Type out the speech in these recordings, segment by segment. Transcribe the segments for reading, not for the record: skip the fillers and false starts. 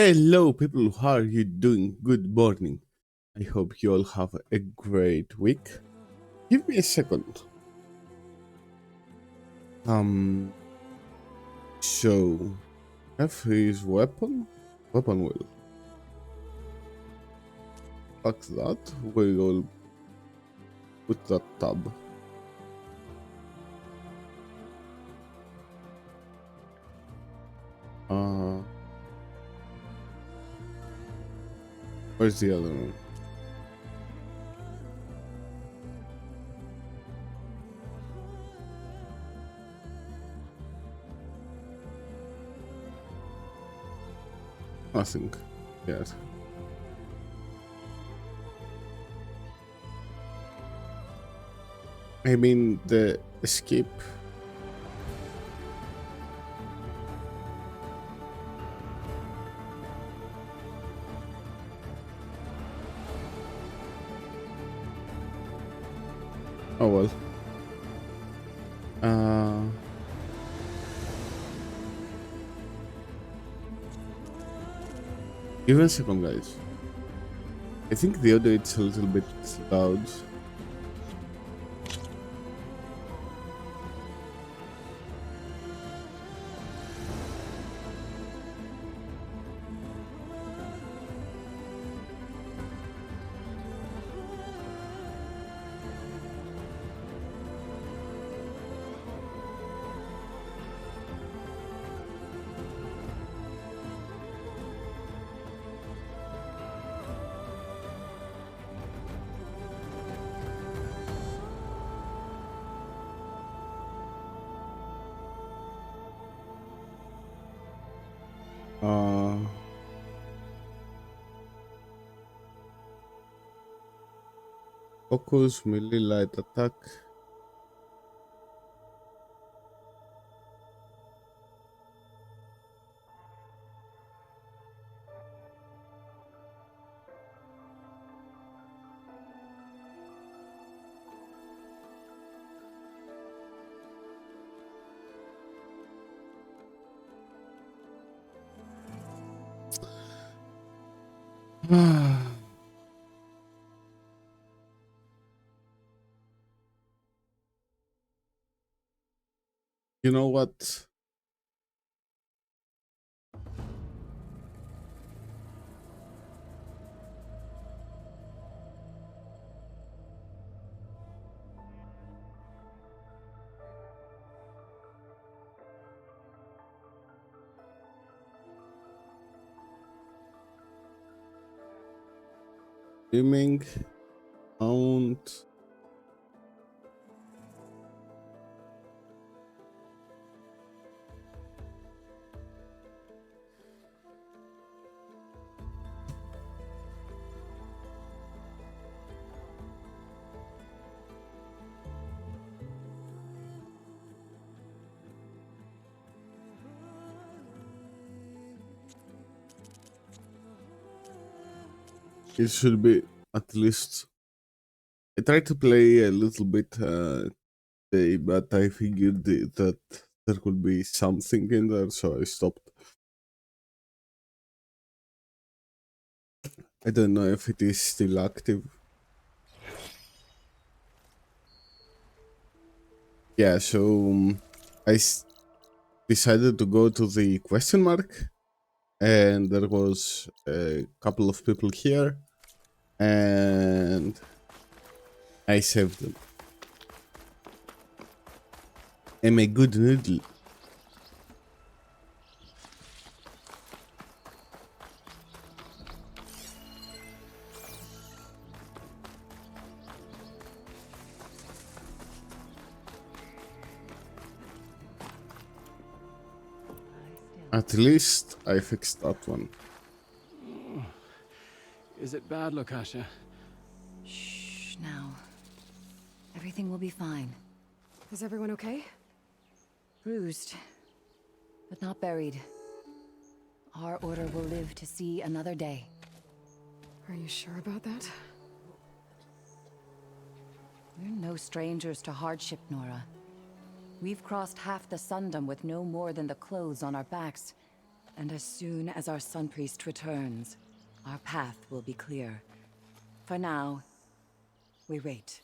Hello, people. How are you doing? Good morning. I hope you all have a great week. Give me a second. Um, so, have his weapon? Weapon will. Fuck that. We will put that tab. Uh, where's the other one? Nothing. Yes. I mean, the escape. Oh well. Uh, Give me a second, guys. I think the audio is a little bit loud. Uh, Focus, melee, light attack. You know what? Streaming, mount. It should be at least. I tried to play a little bit today, but I figured that there could be something in there, so I stopped. I don't know if it is still active. Yeah, so decided to go to the question mark, and there was a couple of people here, and I saved them. I'm a good noodle. At least I fixed that one. Is it bad, Lokasha? Shh, now. Everything will be fine. Is everyone okay? Bruised, but not buried. Our order will live to see another day. Are you sure about that? We're no strangers to hardship, Nora. We've crossed half the Sundom with no more than the clothes on our backs, And as soon as our Sun Priest returns, our path will be clear. For now, we wait.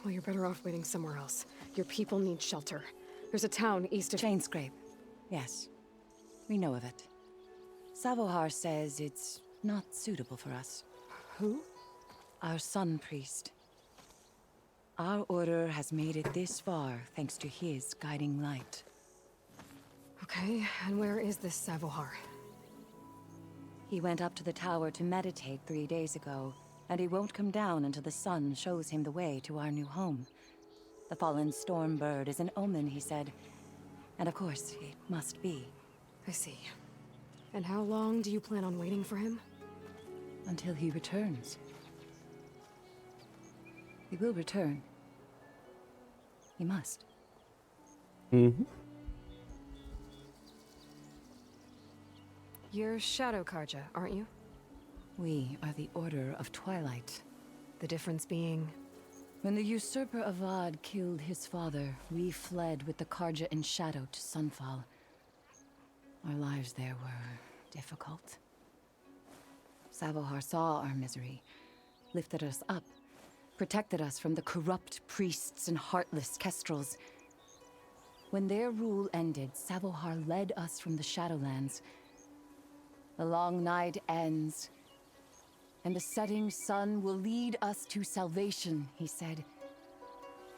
Well, you're better off waiting somewhere else. Your people need shelter. There's a town east of... Chainscrape. Yes. We know of it. Savohar says it's not suitable for us. Who? Our Sun Priest. Our order has made it this far thanks to his guiding light. Okay, and where is this Savohar? He went up to the tower to meditate 3 days ago, and he won't come down until the sun shows him the way to our new home. The fallen storm bird is an omen, he said. And of course, it must be. I see. And how long do you plan on waiting for him? Until he returns. He will return. He must. Mm-hmm. You're Shadow Karja, aren't you? We are the Order of Twilight. The difference being... When the usurper Avad killed his father, we fled with the Karja in shadow to Sunfall. Our lives there were difficult. Savohar saw our misery, lifted us up, protected us from the corrupt priests and heartless kestrels. When their rule ended, Savohar led us from the Shadowlands. The long night ends, and the setting sun will lead us to salvation, he said.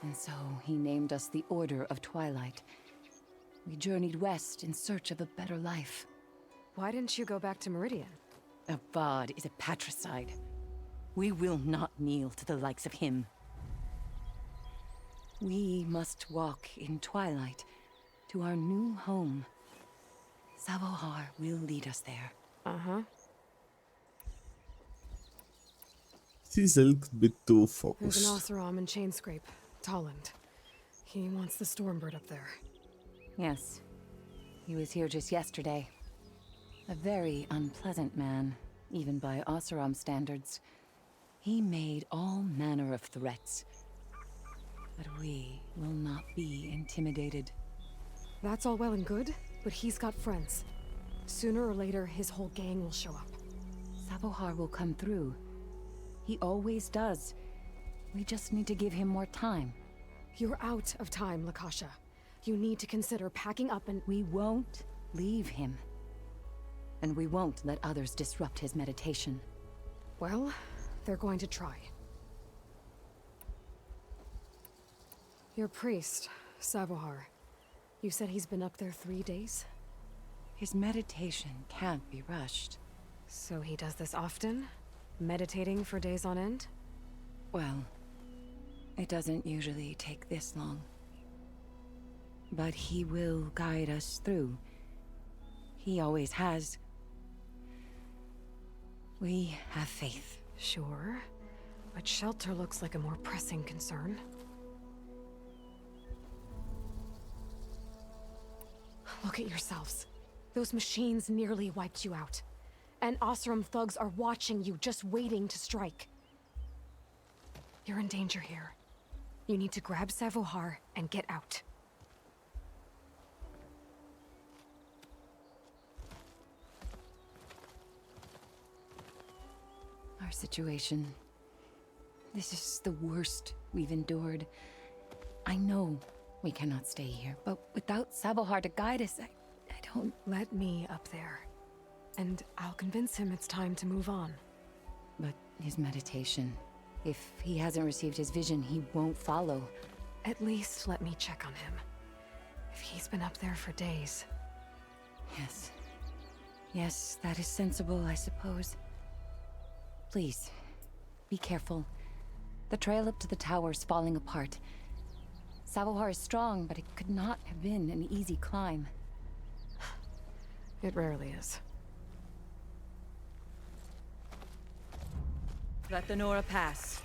And so he named us the Order of Twilight. We journeyed west in search of a better life. Why didn't you go back to Meridian? Avad is a patricide. We will not kneel to the likes of him. We must walk in twilight to our new home. Savohar will lead us there. Uh-huh. She's a little bit too There's focused. an Oseram in Chainscrape, Tolland. He wants the Stormbird up there. Yes. He was here just yesterday. A very unpleasant man, even by Oseram standards. He made all manner of threats. But we will not be intimidated. That's all well and good, but he's got friends. Sooner or later, his whole gang will show up. Savohar will come through. He always does. We just need to give him more time. You're out of time, Lakasha. You need to consider packing up and... We won't leave him. And we won't let others disrupt his meditation. Well, they're going to try. Your priest, Savohar. You said he's been up there 3 days? His meditation can't be rushed. So he does this often? Meditating for days on end? Well, it doesn't usually take this long. But he will guide us through. He always has. We have faith. Sure. But shelter looks like a more pressing concern. Look at yourselves. Those machines nearly wiped you out. And Oseram thugs are watching you, just waiting to strike. You're in danger here. You need to grab Savohar and get out. Our situation. This is the worst we've endured. I know we cannot stay here, but without Savohar to guide us, I don't... Let me up there. And I'll convince him it's time to move on. But his meditation... If he hasn't received his vision, he won't follow. At least let me check on him. If he's been up there for days. Yes. Yes, that is sensible, I suppose. Please, be careful. The trail up to the tower's falling apart. Savohar is strong, but it could not have been an easy climb. It rarely is. Let the Nora pass.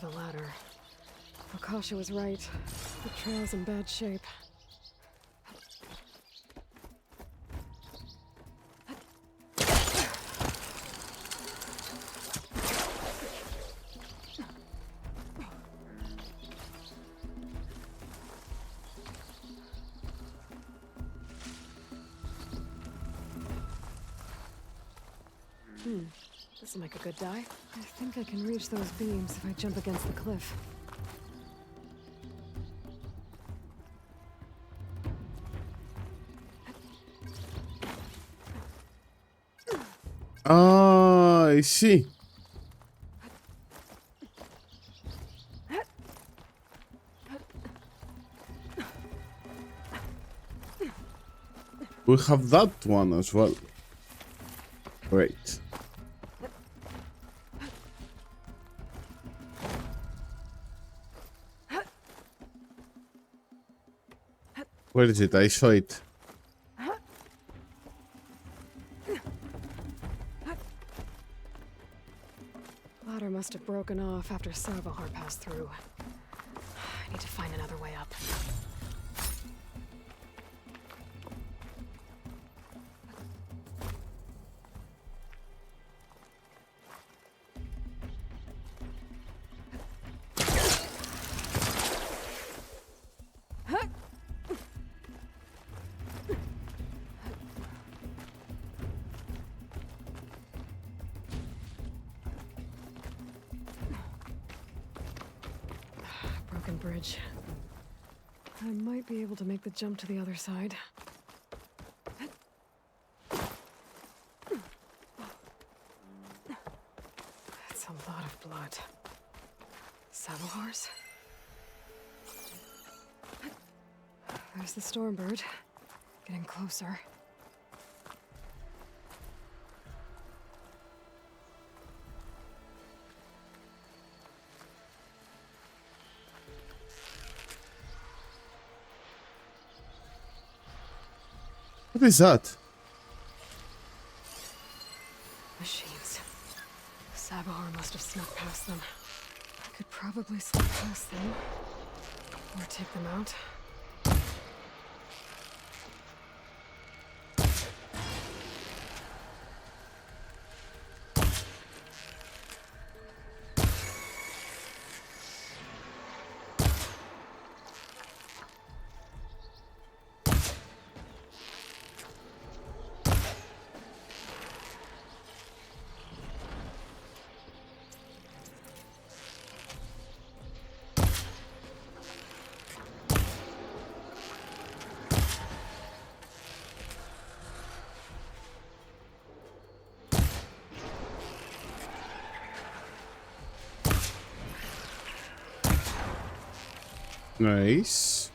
of the latter. Akasha was right. The trail's in bad shape. This'll make a good die. I think I can reach those beams if I jump against the cliff. Ah, I see. We have that one as well. Great. Where is it? I saw it. Ladder must have broken off after Sarvahar passed through. I need to find another way up. Broken bridge. I might be able to make the jump to the other side. That's a lot of blood. Savahar's? There's the Stormbird. Getting closer. What is that? Machines. Sabahar must have snuck past them. I could probably slip past them. Or take them out. Nice.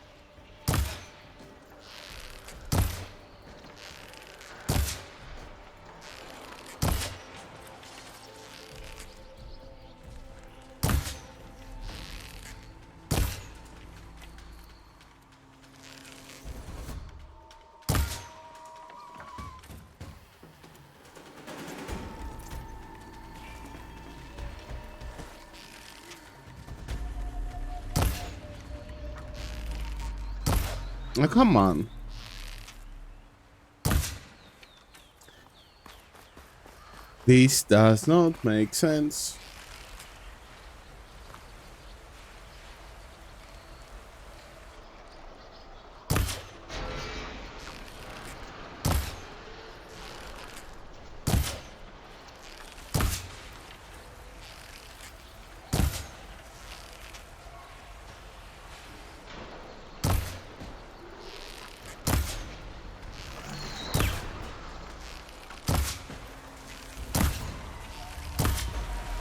Oh, come on. This does not make sense.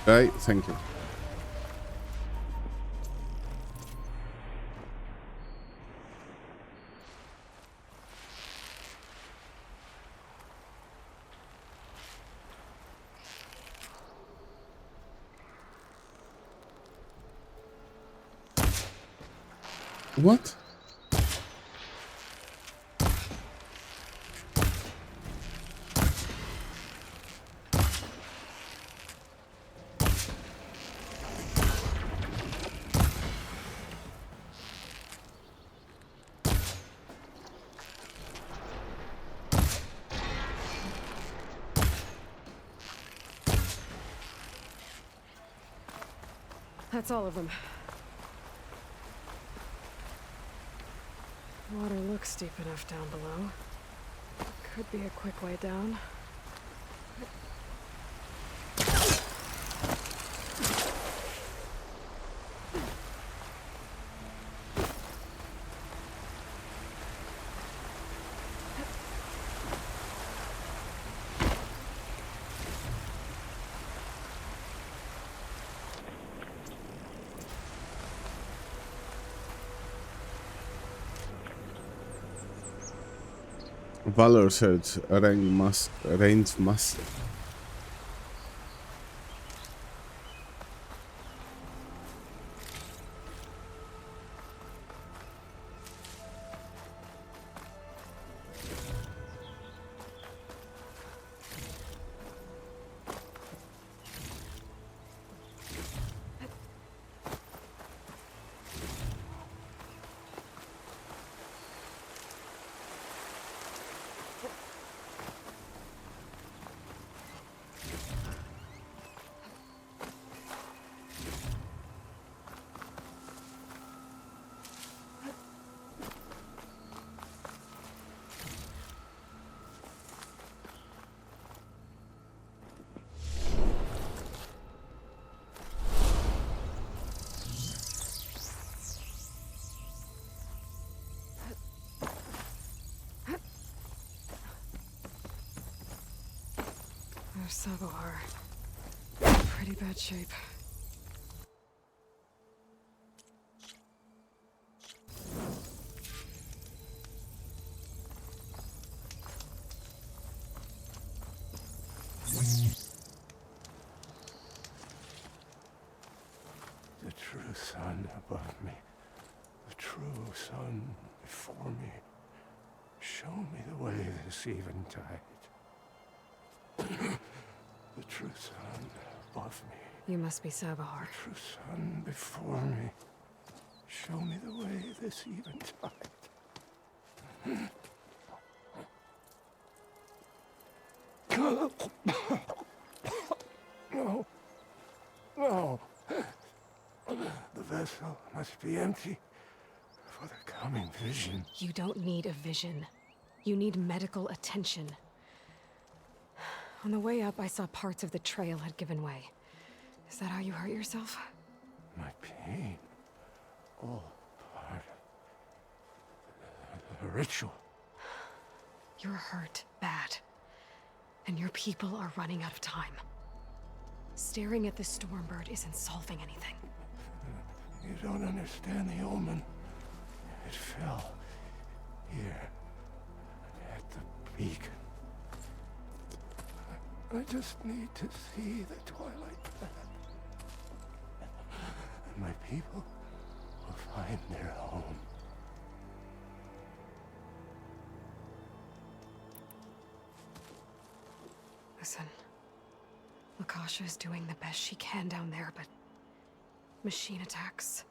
Right, thank you. What? That's all of them. Water looks deep enough down below. Could be a quick way down. Valor search, range master. There's Savohar. Pretty bad shape. The true sun above me, the true sun before me. Show me the way this eventide. The true sun above me, You must be Savohar. the true sun before me. Show me the way this eventide. No. No. The vessel must be empty for the coming vision. You don't need a vision. You need medical attention. On the way up, I saw parts of the trail had given way. Is that how you hurt yourself? My pain, all part of the ritual. You're hurt bad. And your people are running out of time. Staring at the Stormbird isn't solving anything. You don't understand the omen. It fell here at the beacon. I just need to see the Twilight Path. And my people will find their home. Listen. Lakasha is doing the best she can down there, but... machine attacks.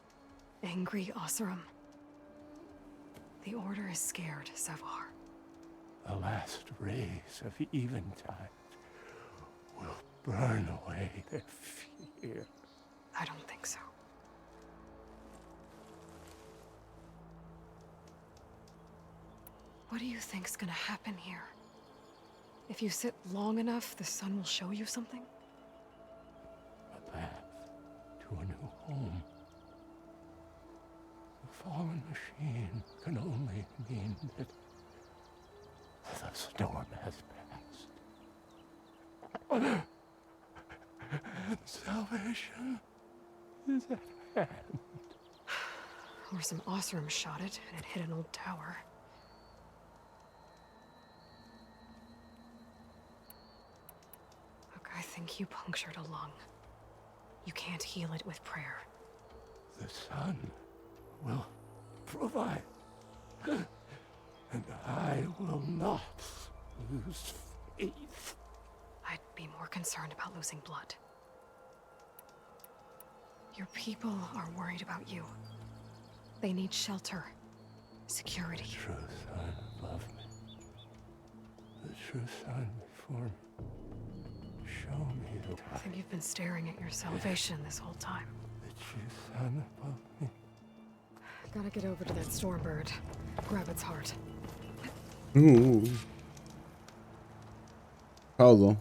Angry Oseram. The Order is scared, Savohar. The last rays of eventide will burn away their fear. I don't think so. What do you think's gonna happen here? If you sit long enough, the sun will show you something? A path to a new home. The fallen machine can only mean that the storm has passed. Salvation is at hand. Or some Oseram shot it, and it hit an old tower. Look, I think you punctured a lung. You can't heal it with prayer. The sun will provide. And I will not lose faith. I'd be more concerned about losing blood. Your people are worried about you. They need shelter, security. The true sun above me. The true sun before me. Show me the I think you've been staring at your salvation this whole time. The true sun above me. Gotta get over to that Stormbird. Grab its heart. Ooh. How though?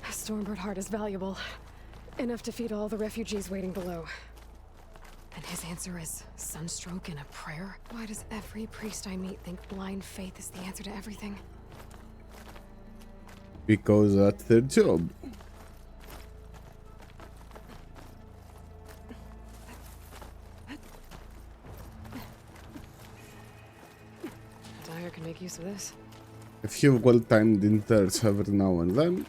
Stormbird heart is valuable. Enough to feed all the refugees waiting below. And his answer is sunstroke and a prayer? Why does every priest I meet think blind faith is the answer to everything? Because that's their job. Dyer can make use of this. A few well-timed inters every now and then.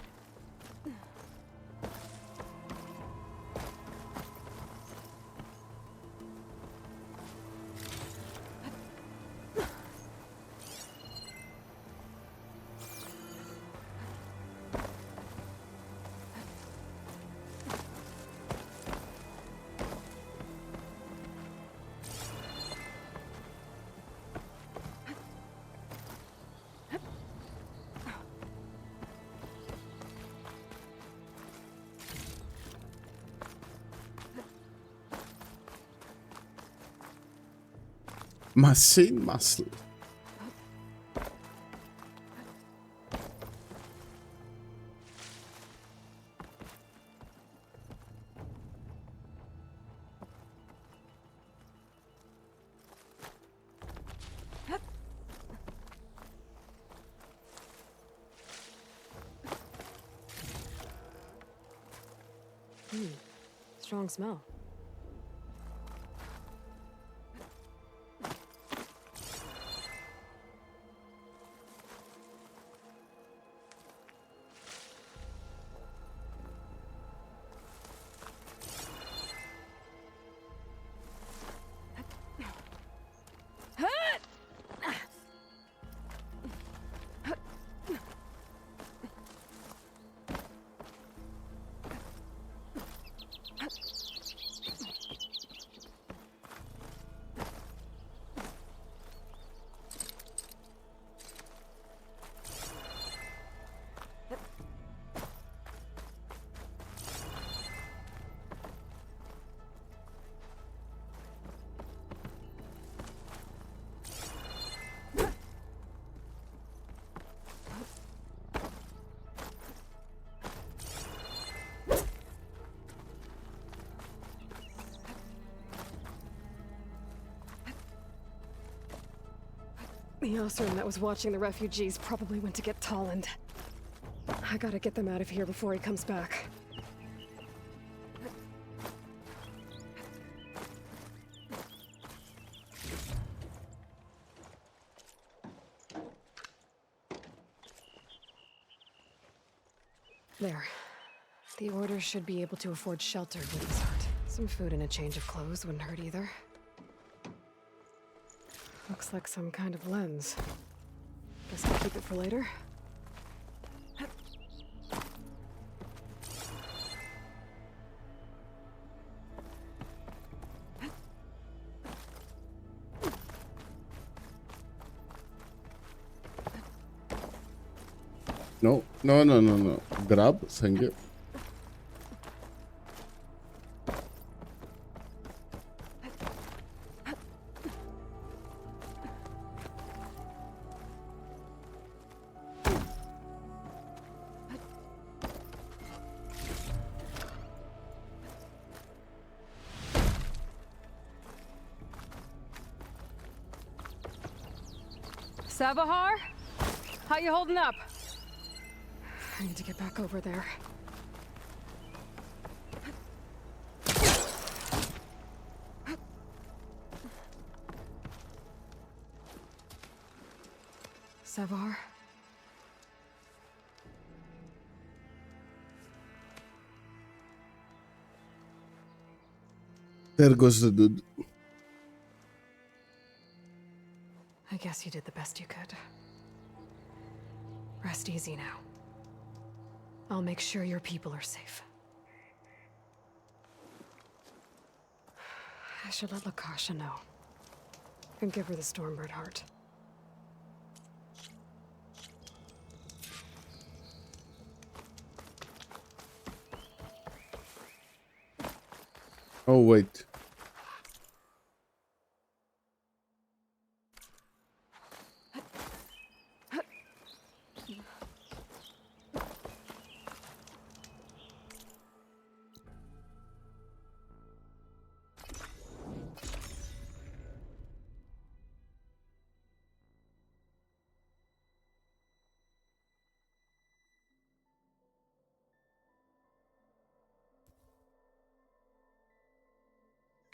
Machine muscle. Strong smell. The Osram that was watching the refugees probably went to get Tolland. I gotta get them out of here before he comes back. There. The Order should be able to afford shelter with his heart. Some food and a change of clothes wouldn't hurt either. Looks like some kind of lens. Guess I'll keep it for later. No, no, no, no, no. Grab, thank you. Savahar? How you holding up? I need to get back over there. Savahar? There goes the dude. I guess you did the best you could. Rest easy now. I'll make sure your people are safe. I should let Lakasha know. And give her the Stormbird heart. Oh, wait.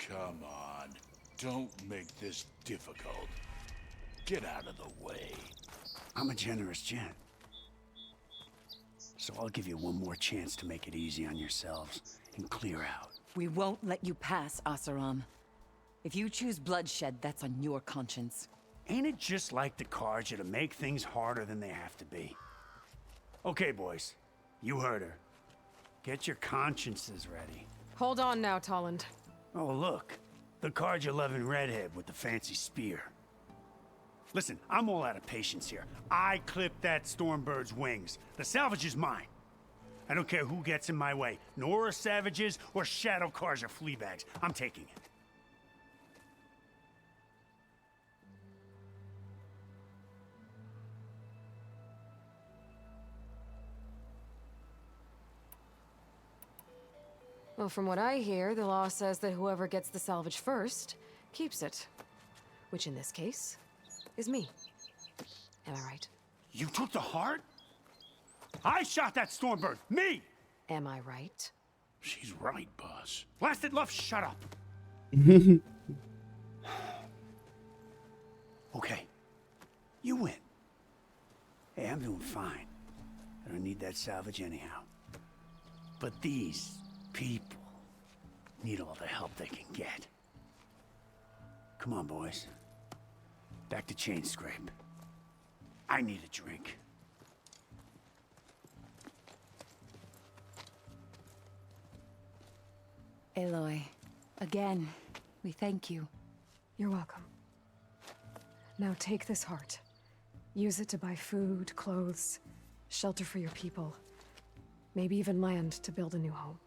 Come on. Don't make this difficult. Get out of the way. I'm a generous gent. So I'll give you one more chance to make it easy on yourselves and clear out. We won't let you pass, Oseram. If you choose bloodshed, that's on your conscience. Ain't it just like the Carja to make things harder than they have to be? Okay, boys. You heard her. Get your consciences ready. Hold on now, Tolland. Oh, look. The Carja-loving redhead with the fancy spear. Listen, I'm all out of patience here. I clipped that Stormbird's wings. The salvage is mine. I don't care who gets in my way. Nora savages or Shadow Carja fleabags. I'm taking it. Well, from what I hear, the law says that whoever gets the salvage first keeps it. Which in this case is me. Am I right? You took the heart? I shot that Stormbird! Me! Am I right? She's right, boss. Blasted love, shut up! Okay. You win. Hey, I'm doing fine. I don't need that salvage anyhow. But these people need all the help they can get. Come on, boys. Back to Chain Scrape. I need a drink. Aloy, again, we thank you. You're welcome. Now take this heart. Use it to buy food, clothes, shelter for your people. Maybe even land to build a new home.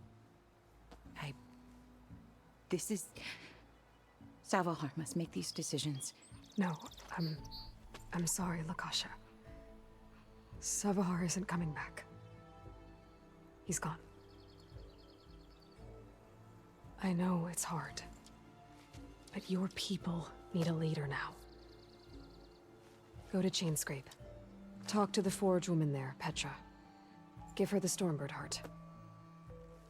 This is... Savahar must make these decisions. No, I'm sorry, Lakasha. Savahar isn't coming back. He's gone. I know it's hard, but your people need a leader now. Go to Chainscrape. Talk to the Forge woman there, Petra. Give her the Stormbird heart.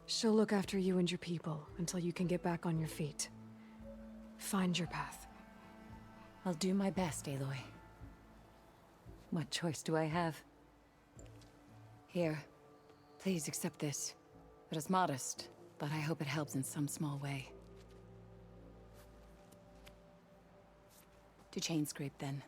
She'll look after you and your people until you can get back on your feet. Find your path. I'll do my best, Aloy. What choice do I have? Here, please accept this. It is modest, but I hope it helps in some small way. To Chainscrape, then.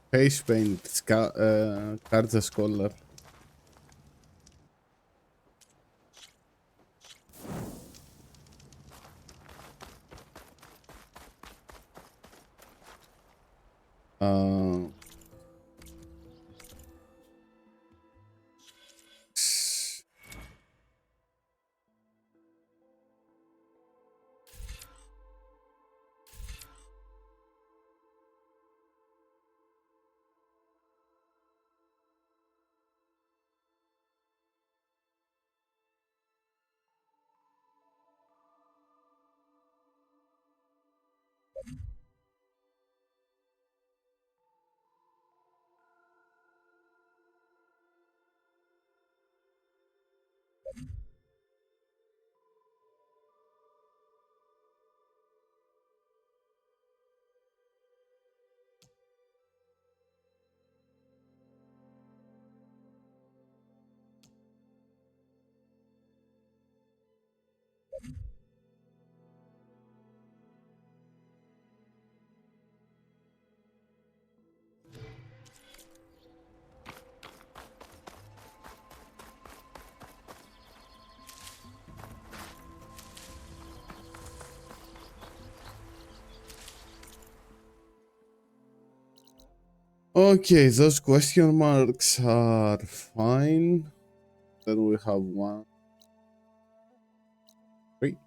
Face paint, Carja Scholar. Uh, Okay, those question marks are fine. Then we have 1, 3.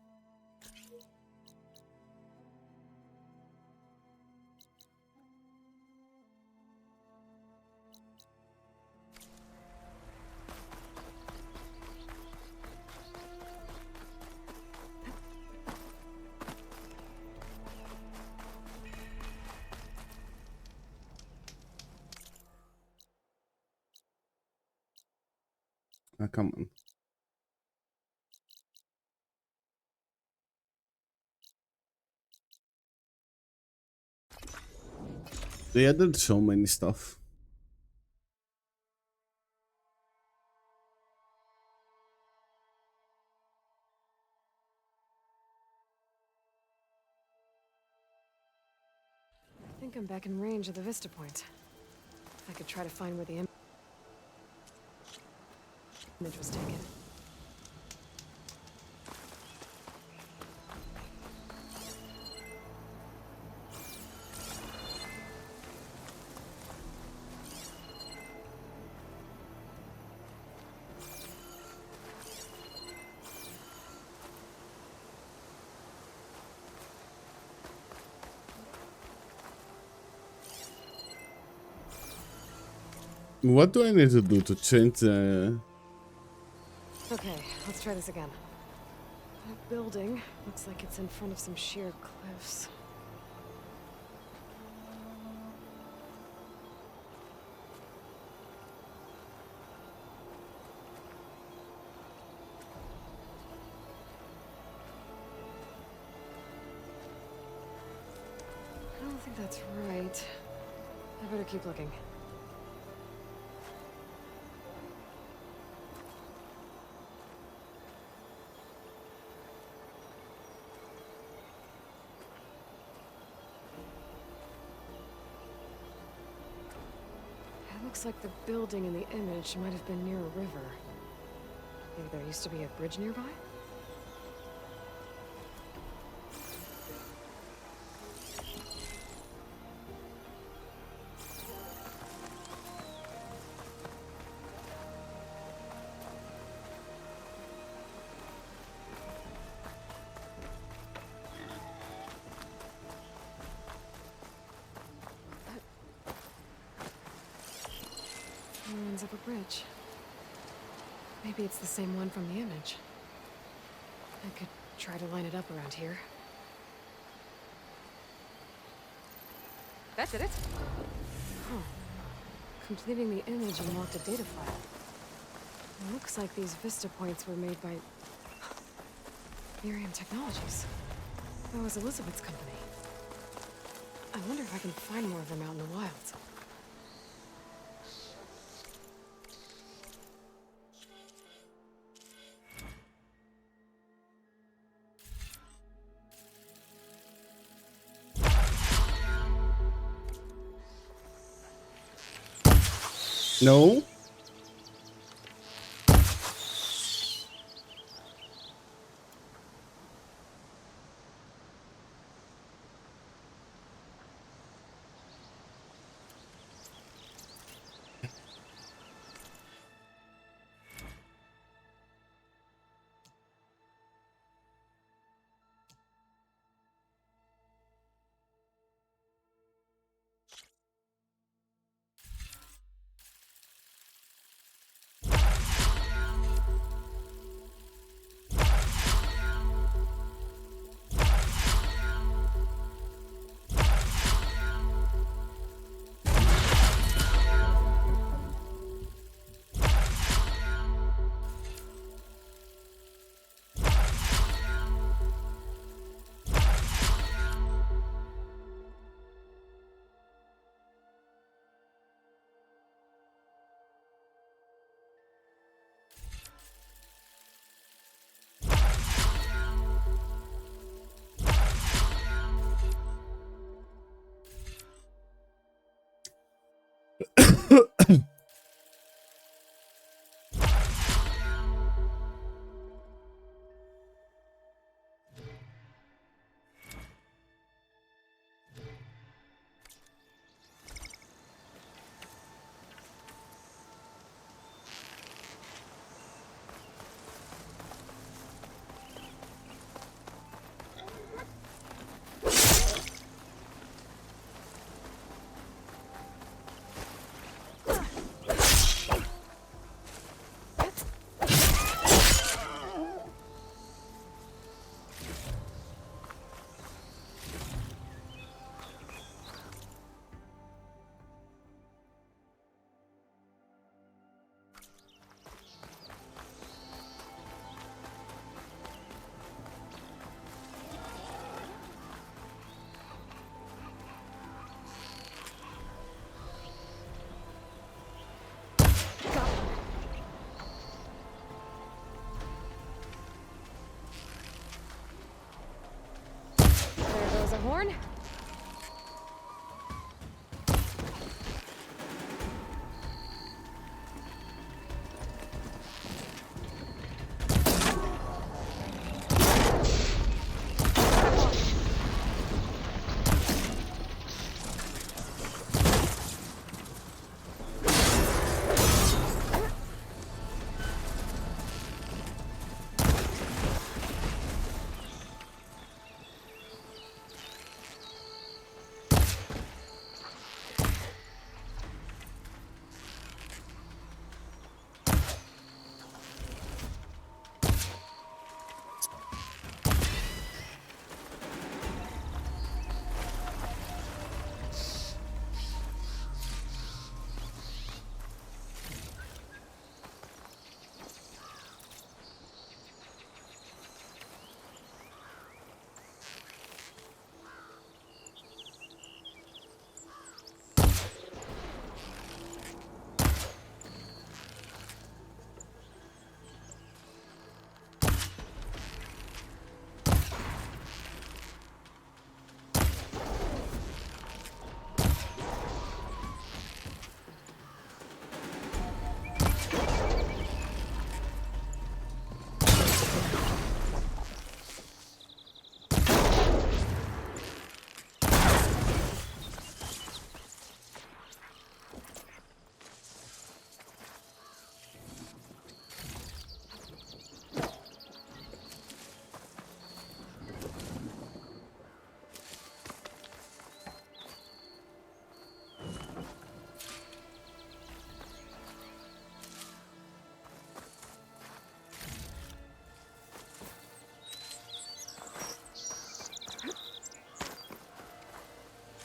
Come on. They added so many stuff. I think I'm back in range of the Vista Point. I could try to find where the image was taken. What do I need to do to change the... Okay, let's try this again. That building looks like it's in front of some sheer cliffs. I don't think that's right. I better keep looking. It looks like the building in the image might have been near a river. Maybe there used to be a bridge nearby? Ruins of a bridge. Maybe it's the same one from the image. I could try to line it up around here. That did it? Huh. Completing the image unlocked a data file. It looks like these Vista points were made by... Miriam Technologies. That was Elizabeth's company. I wonder if I can find more of them out in the wilds. No? horn?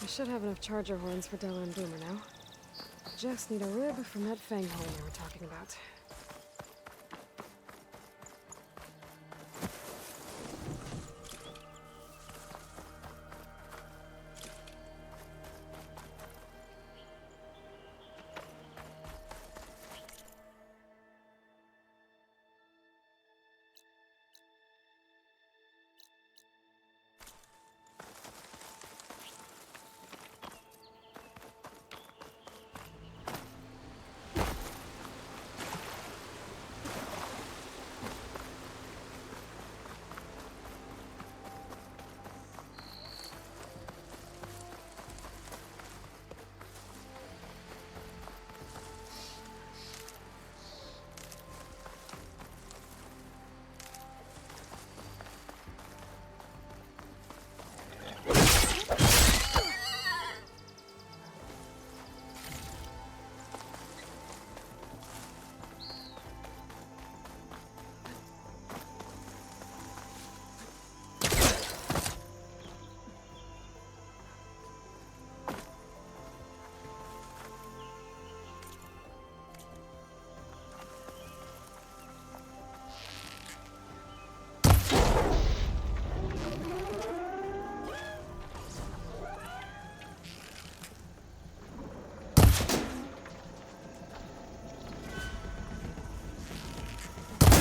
I should have enough charger horns for Della and Boomer now. Just need a rib from that fang horn we were talking about.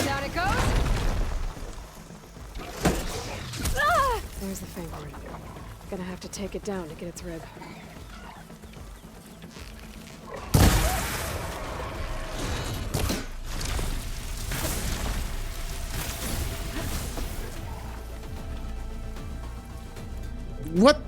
Down it goes! Ah! There's the fang horn. Gonna have to take it down to get its rib. What?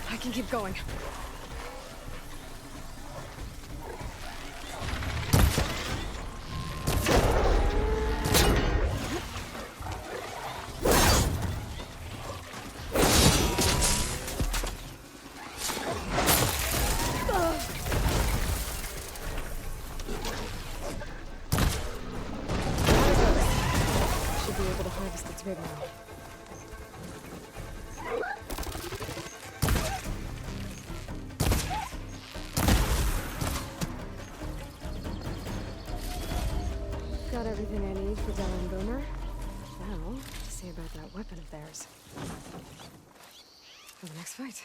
I can keep going. Should be able to harvest its rib now. got everything I need for Della and Boomer. Now, see about that weapon of theirs. For the next fight.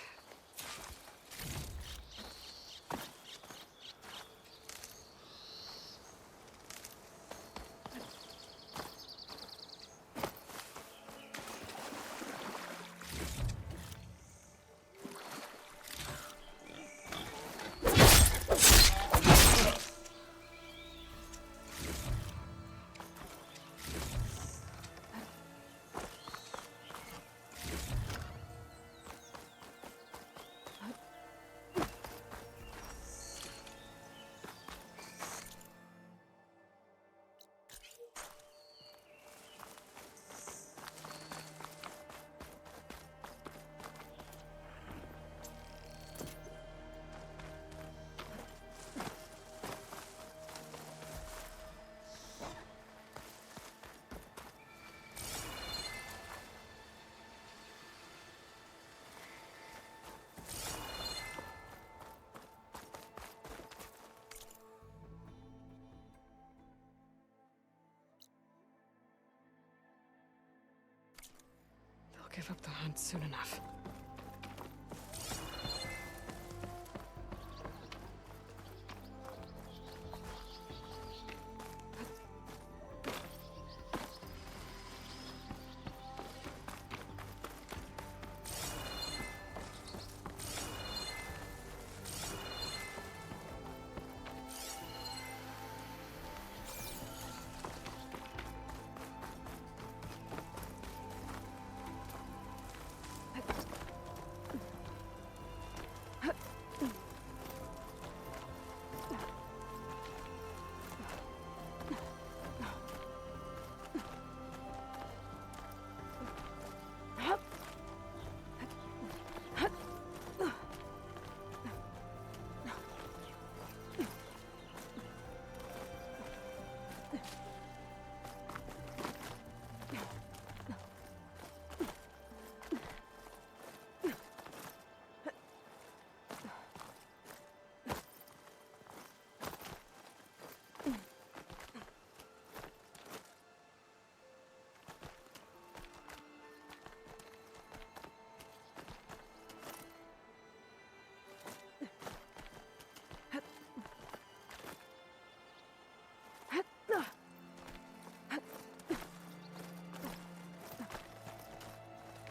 They'll give up the hunt soon enough.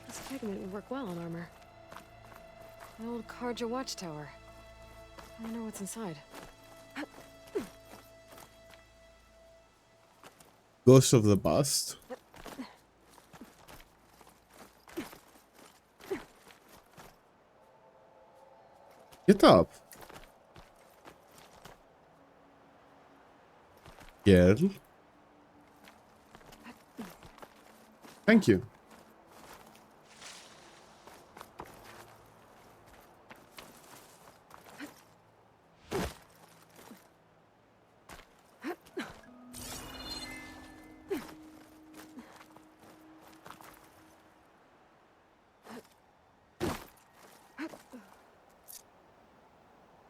This pigment would work well on armor. An old Karja watchtower. I wonder what's inside. Ghost of the past. Get up. Girl. Thank you.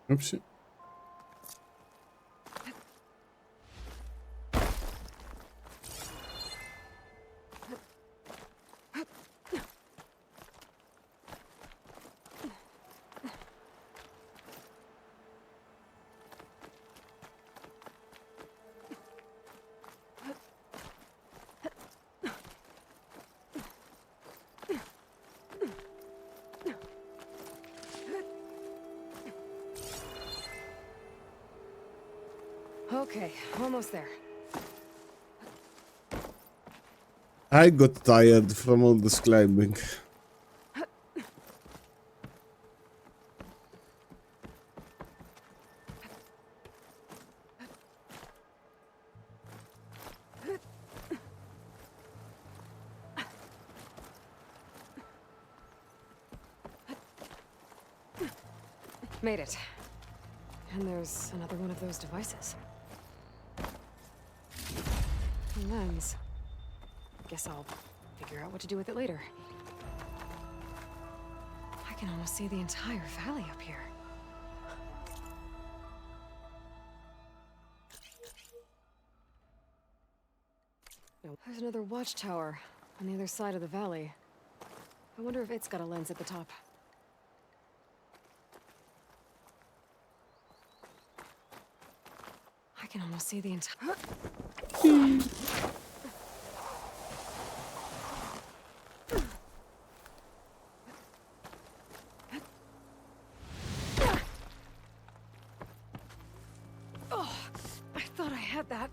Oopsie. Okay, almost there. I got tired from all this climbing. Made it. And there's another one of those devices. A lens. Guess I'll figure out what to do with it later. I can almost see the entire valley up here. No. There's another watchtower on the other side of the valley. I wonder if it's got a lens at the top. I can almost see the entire... Oh, I thought I had that.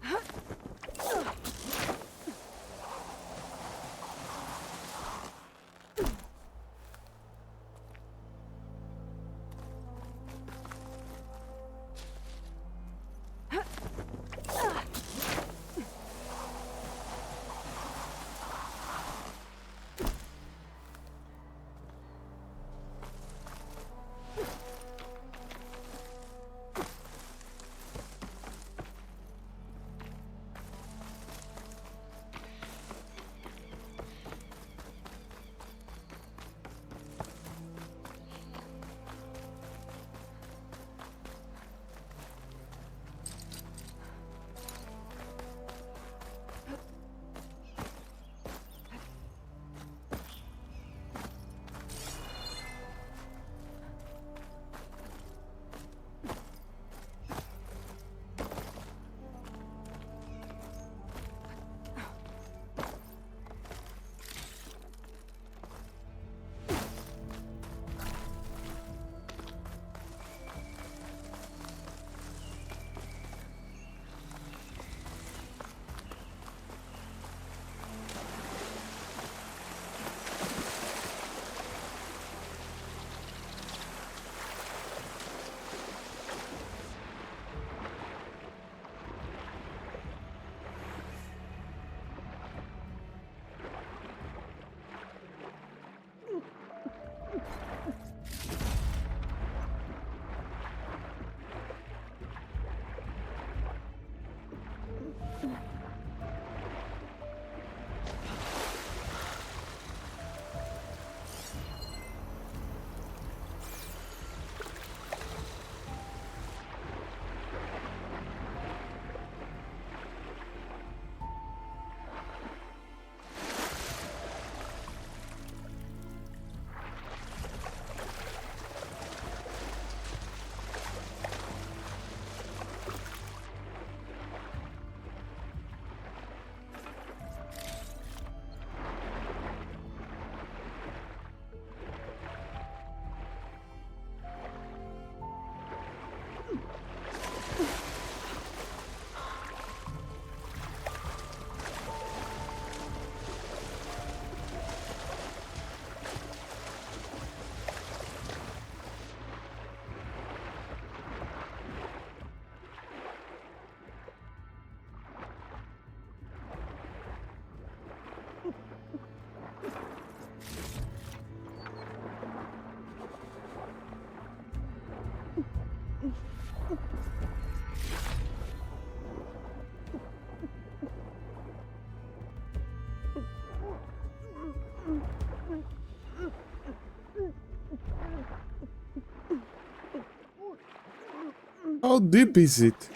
How deep is it?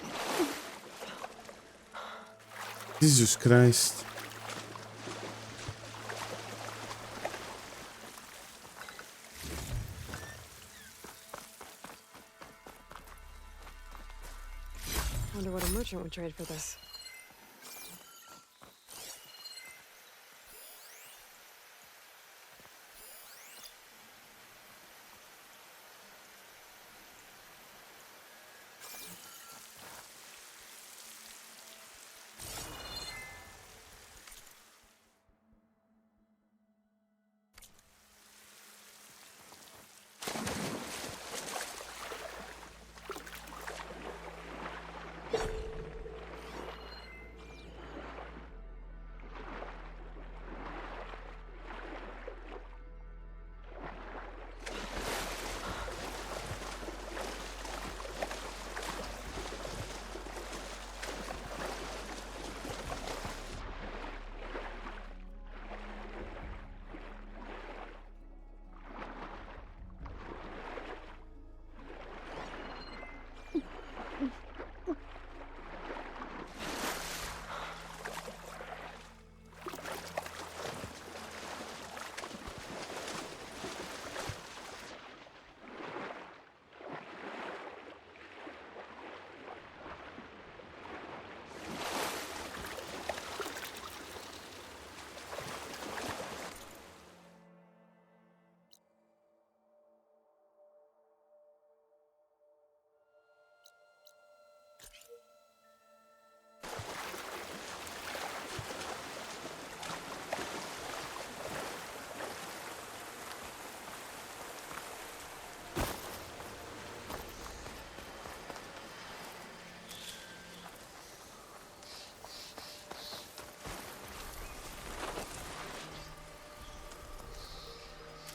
Jesus Christ. Wonder what a merchant would trade for this.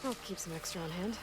I'll keep some extra on hand.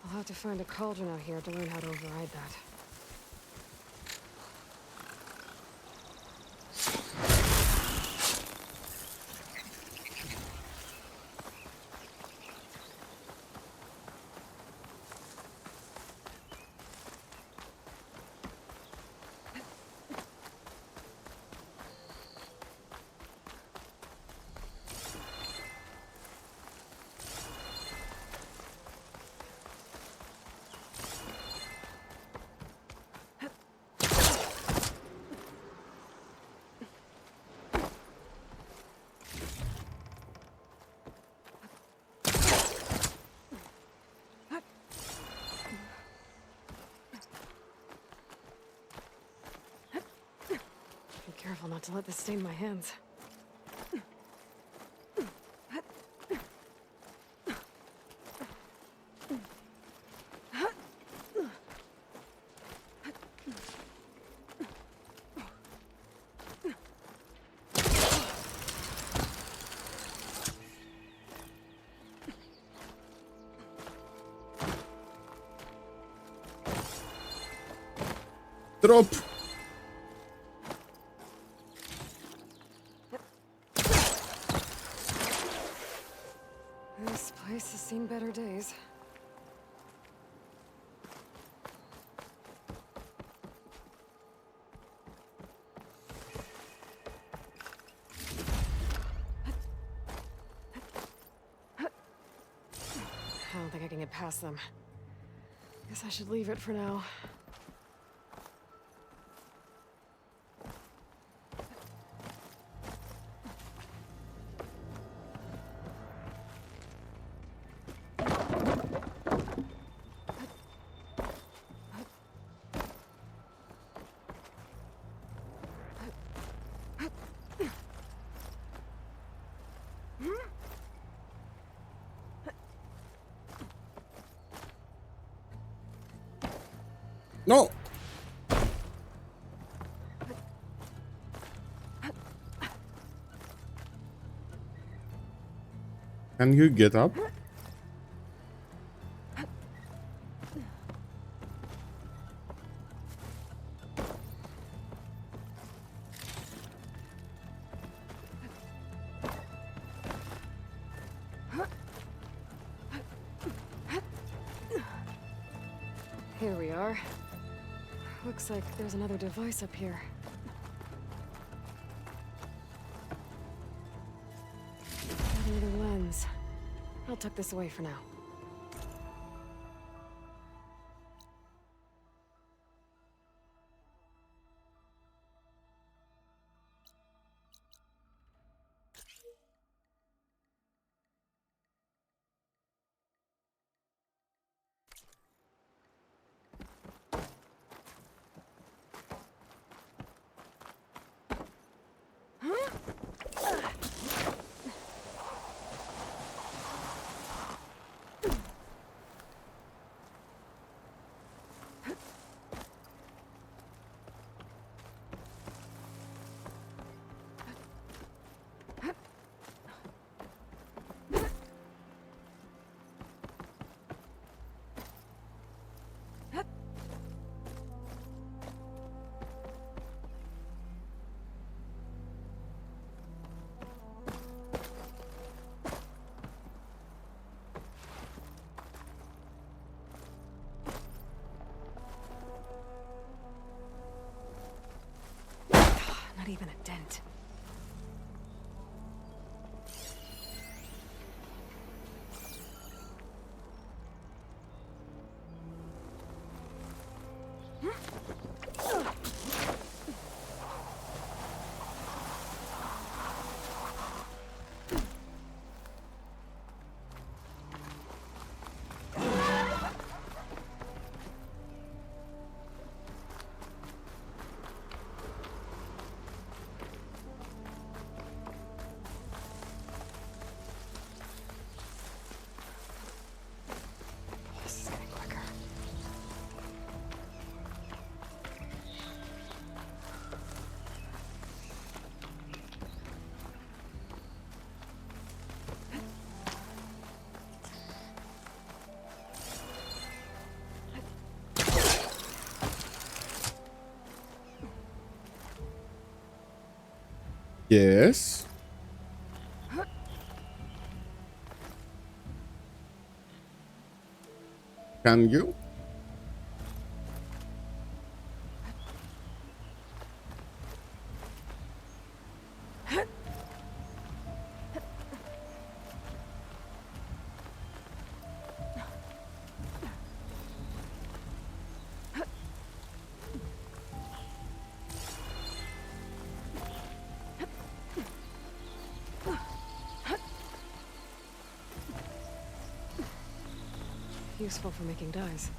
I'll have to find a cauldron out here to learn how to override that. Be careful not to let this stain my hands. Drop! This place has seen better days. I don't think I can get past them. Guess I should leave it for now. No! Can you get up? Here we are. Looks like there's another device up here. Another lens. I'll tuck this away for now. Not even a dent. Yes. Can you? Useful for making dyes.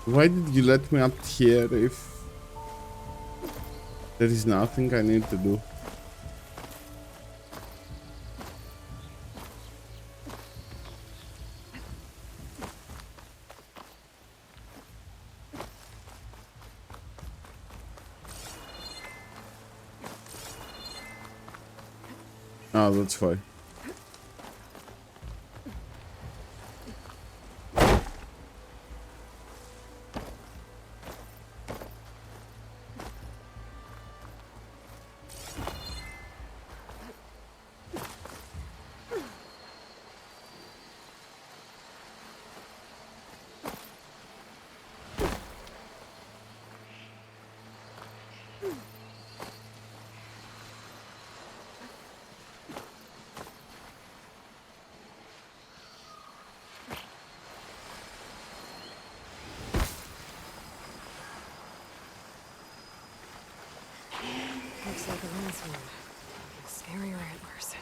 Why did you let me up here if there is nothing I need to do? Oh, that's fine. Looks like a lens wound. Scarier antlers.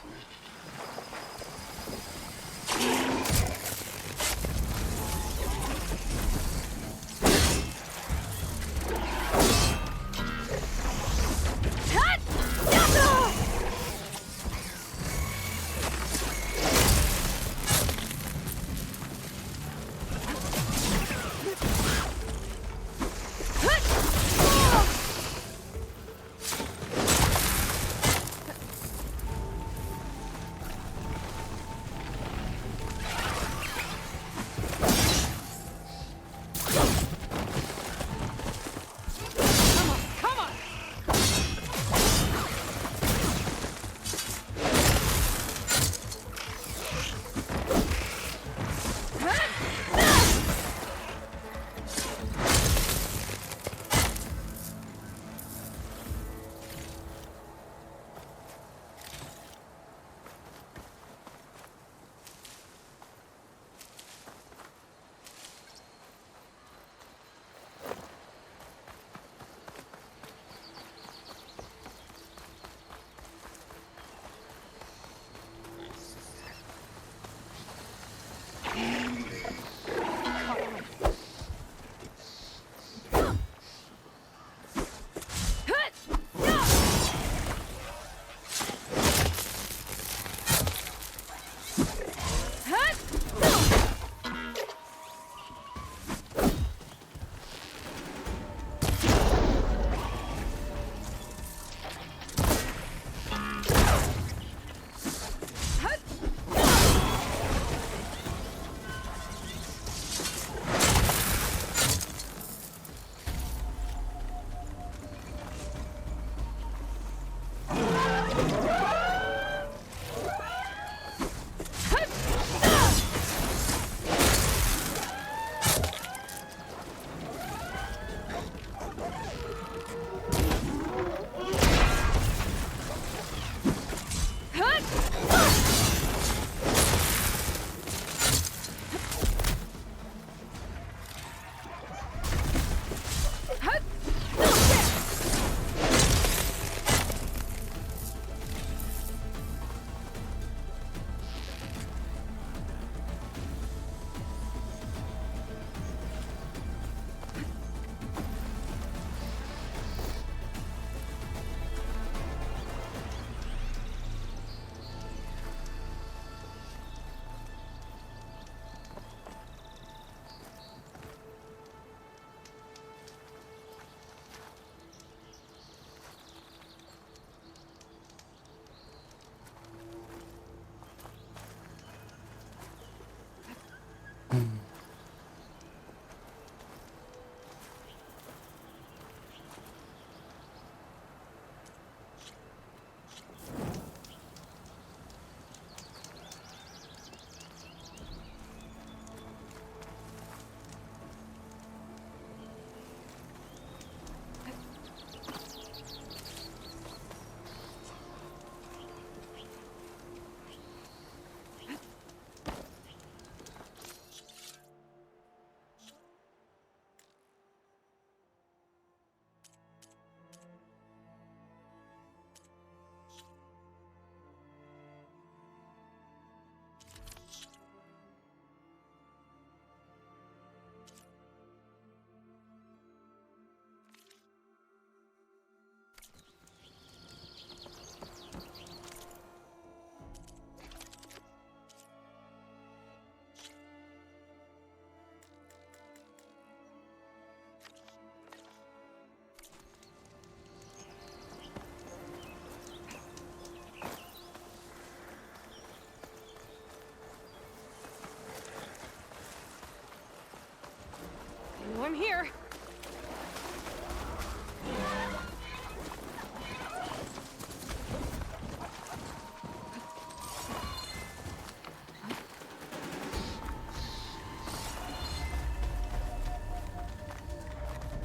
here.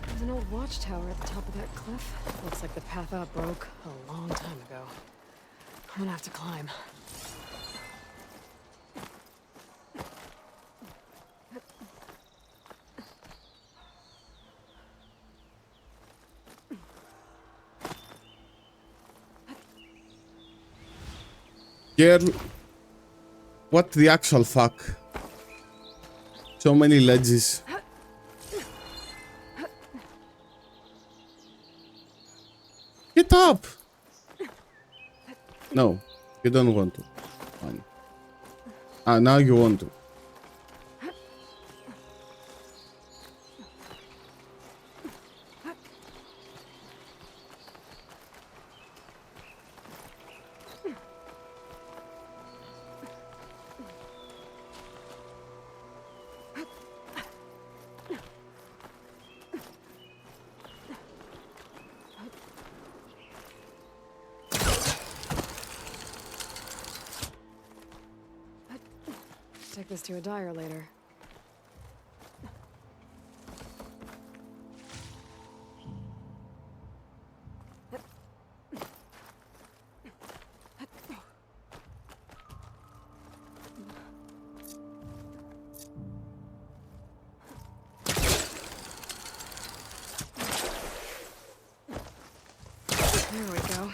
There's an old watchtower at the top of that cliff. Looks like the path up broke a long time ago. I'm gonna have to climb. Girl, what the actual fuck? So many ledges. Get up! No, you don't want to. Fine. Ah, now you want to. Take this to a dyer later. There we go.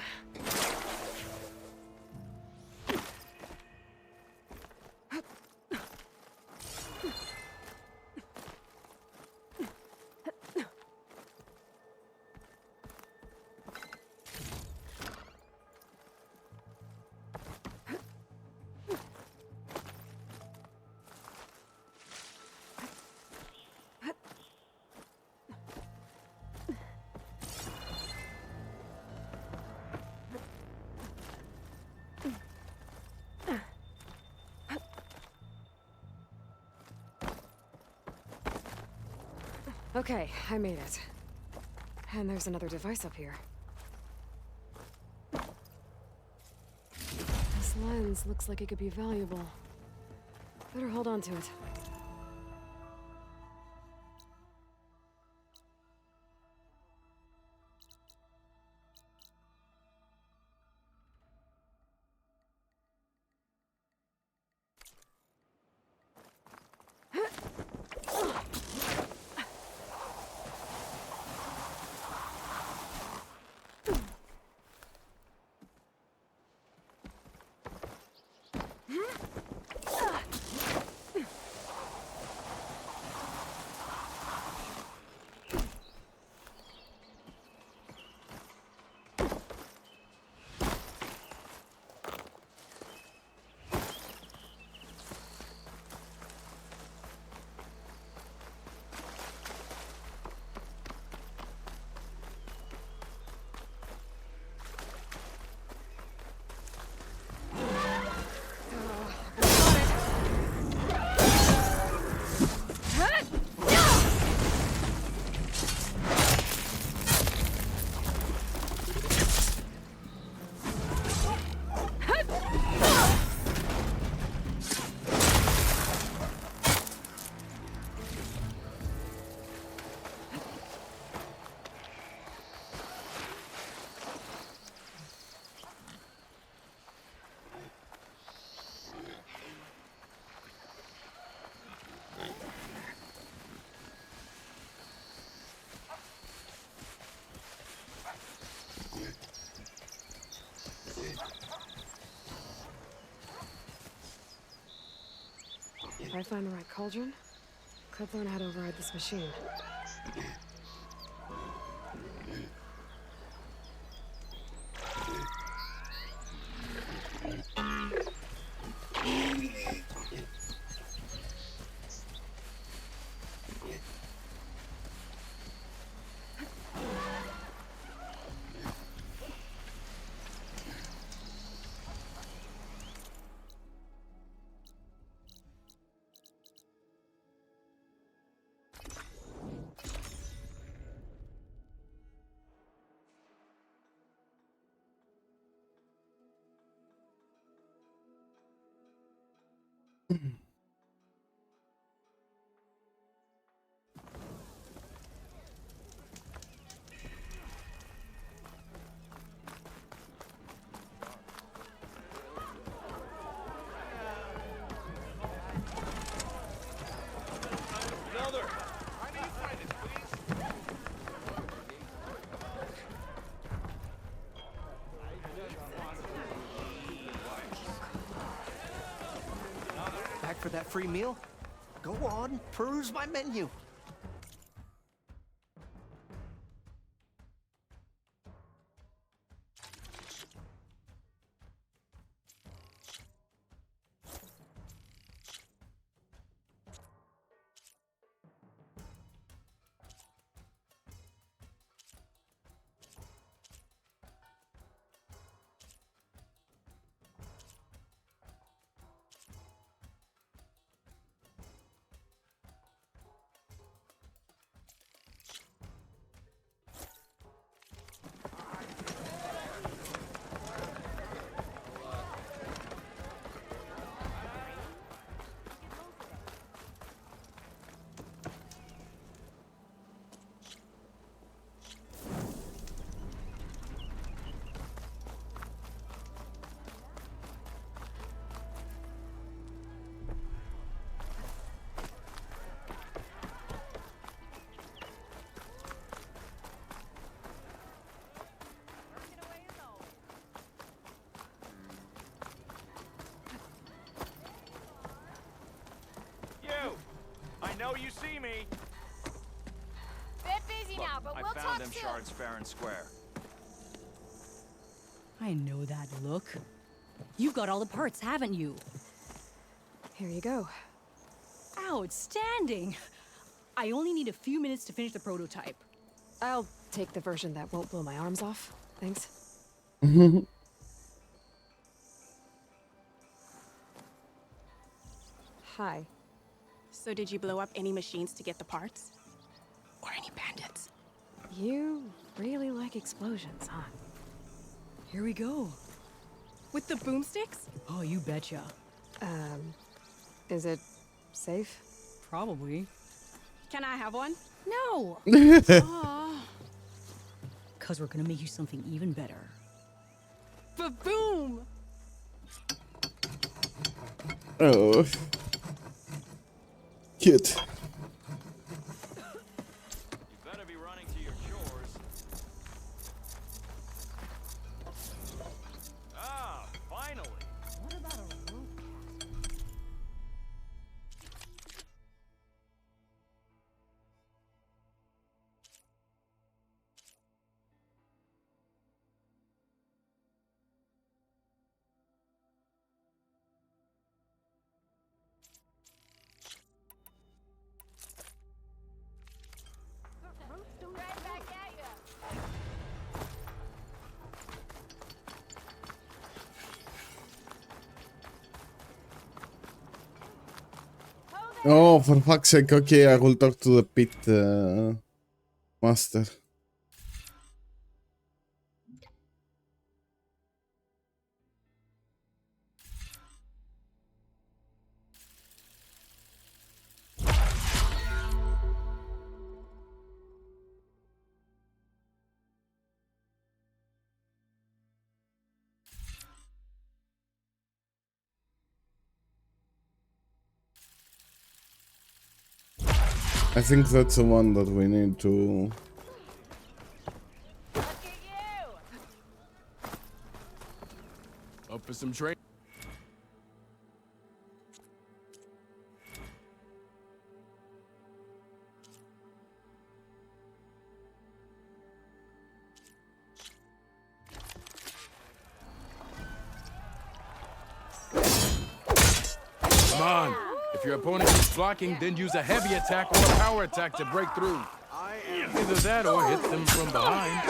Okay, I made it. And there's another device up here. This lens looks like it could be valuable. Better hold on to it. If I find the right cauldron, could learn how to override this machine. Back for that free meal? Go on, peruse my menu. I know you see me. Bit busy now, but I we'll found talk them soon. shards fair and square. I know that look. You've got all the parts, haven't you? Here you go. Outstanding! I only need a few minutes to finish the prototype. I'll take the version that won't blow my arms off. Thanks. Hi. So did you blow up any machines to get the parts? Or any bandits? You really like explosions, huh? Here we go. With the boomsticks? Oh, you betcha. Is it safe? Probably. Can I have one? No! Aw. Cause we're gonna make you something even better. Ba-boom! Oh. Cute. You better be running to your chores. Ah, finally. What about a rope? Right back at ya. Oh, for fuck's sake. Okay, I will talk to the pit master. I think that's the one that we need to... Look at you. Up for some training. Come on. If your opponent keeps blocking, then use a heavy attack or a power attack to break through. Either that or hit them from behind.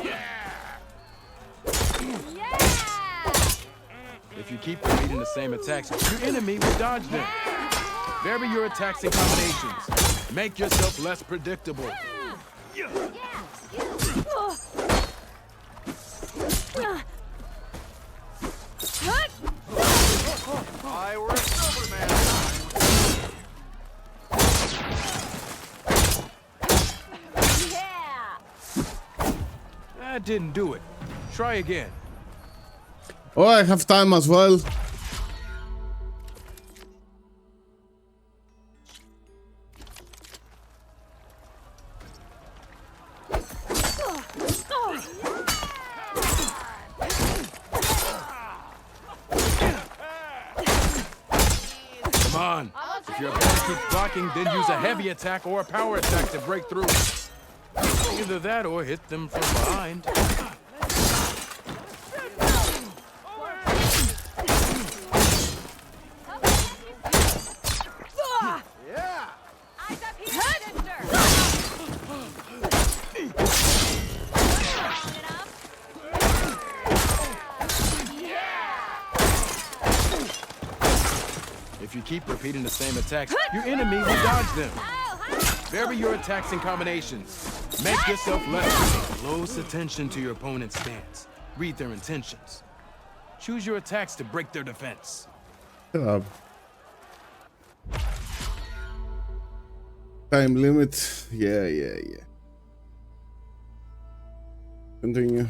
Yeah. If you keep repeating the same attacks, your enemy will dodge them. Vary your attacks and combinations. Make yourself less predictable. I were a silver man. That didn't do it. Try again. Oh, I have time as well. Come on. If your opponent keeps blocking, then use a heavy attack or a power attack to break through. Either that or hit them from behind. Yeah. Eyes up here, sister. If you keep repeating the same attacks, your enemy will dodge them. Vary your attacks and combinations. Make yourself less. Close attention to your opponent's stance. Read their intentions. Choose your attacks to break their defense. Shut up. Time limit. Yeah. Continue.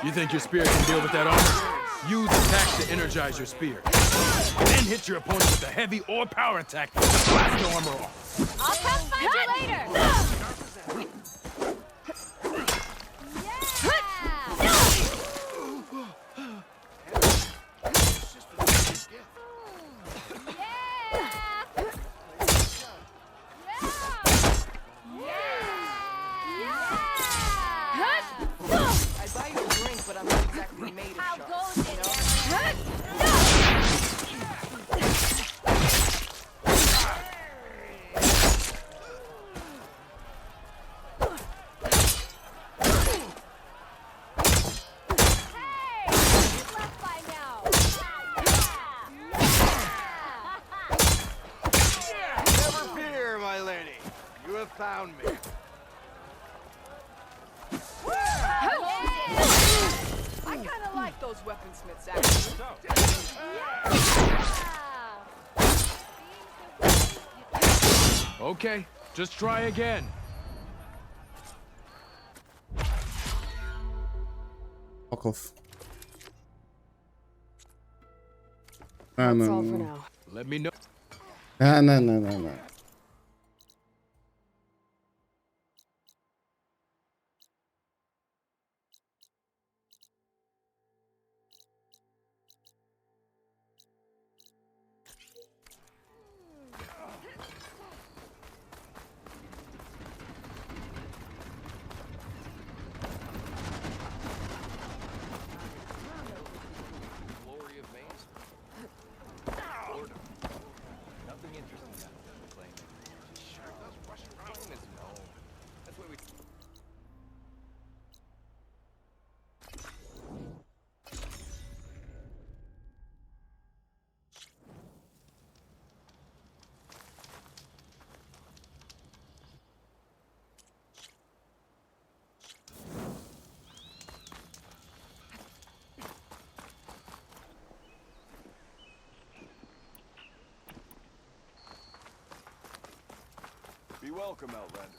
You think your spear can deal with that armor? Use attacks to energize your spear. Then hit your opponent with a heavy or power attack to blast the armor off. I'll come find you later. I buy you a drink, but I'm not exactly made of How sharks, goes you it, know? Emma? Hey! You've left by now. Never fear, my lady. You have found me. I kind of like those weaponsmiths, actually. Okay, just try again. Fuck off. That's No. all for now. Let me know. No. Glory of Maze. Boredom. Nothing interesting out there to play. Sure does rush around in his known. That's why we. Be welcome, Outlander.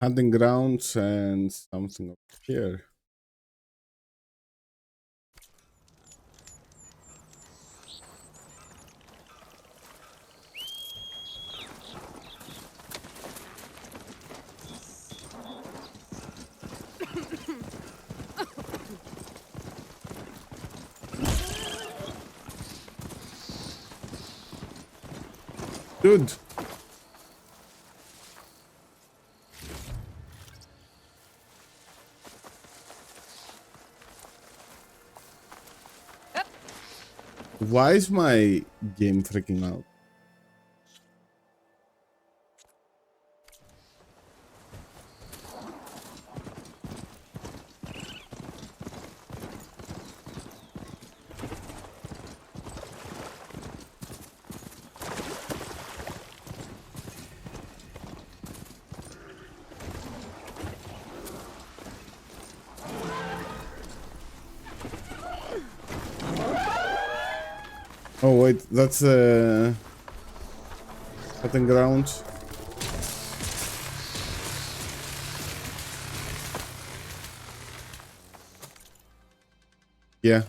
Hunting grounds and something up here. Dude. Why is my game freaking out? Oh wait, that's hunting grounds. Yeah.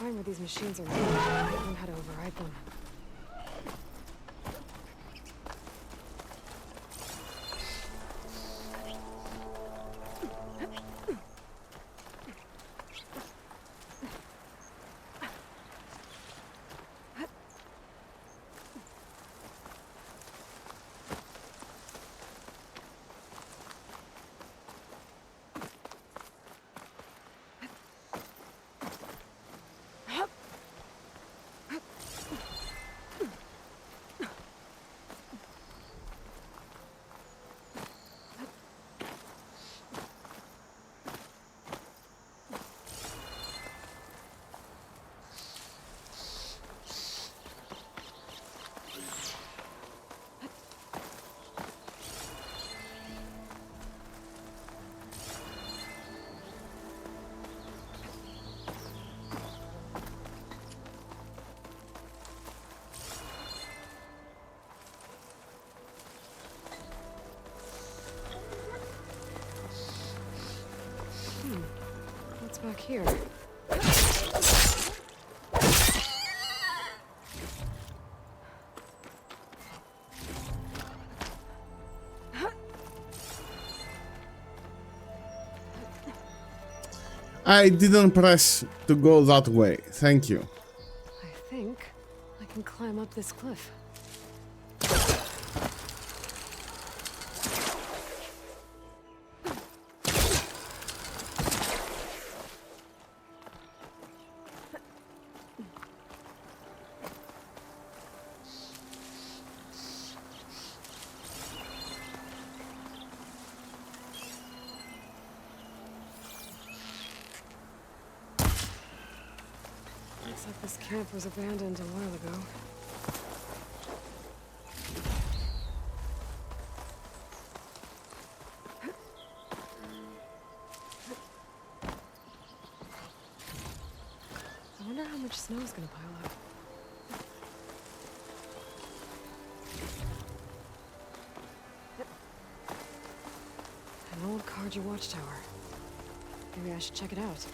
find where these machines are made, I learn how to override them. What's back here? I didn't press to go that way. Thank you. I think I can climb up this cliff. Looks like this camp was abandoned a while ago. I wonder how much snow is gonna pile up. An old Karja watchtower. Maybe I should check it out.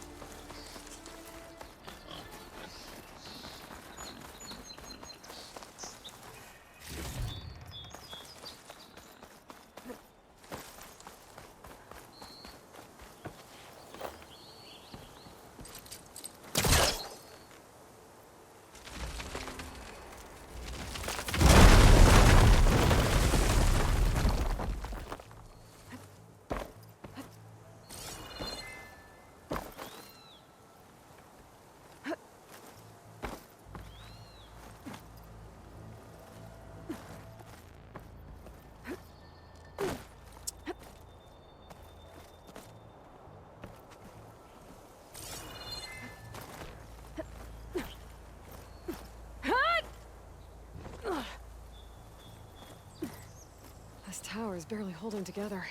This tower is barely holding together.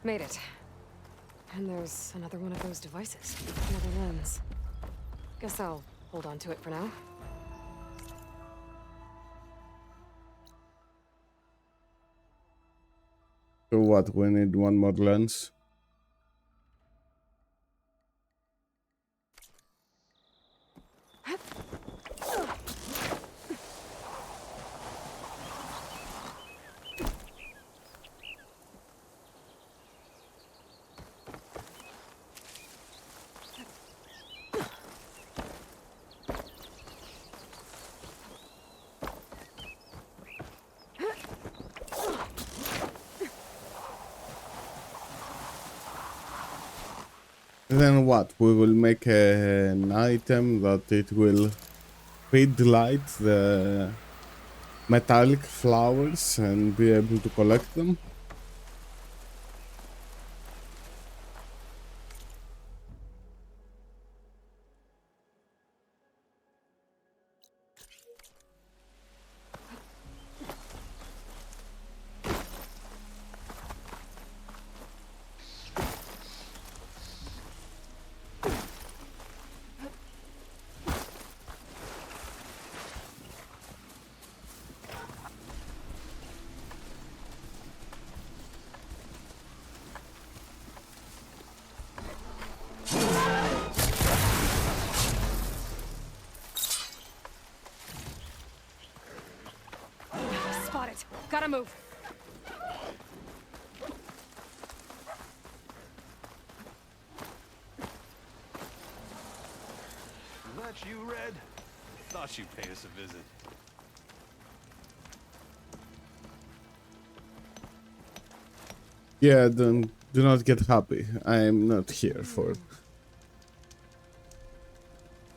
Made it. And there's another one of those devices. Another lens. Guess I'll hold on to it for now. So what? We need one more lens. Then what? We will make an item that it will feed light the metallic flowers and be able to collect them. it. Gotta move. That you, Red? Thought you'd pay us a visit. Yeah, do not get happy. I am not here for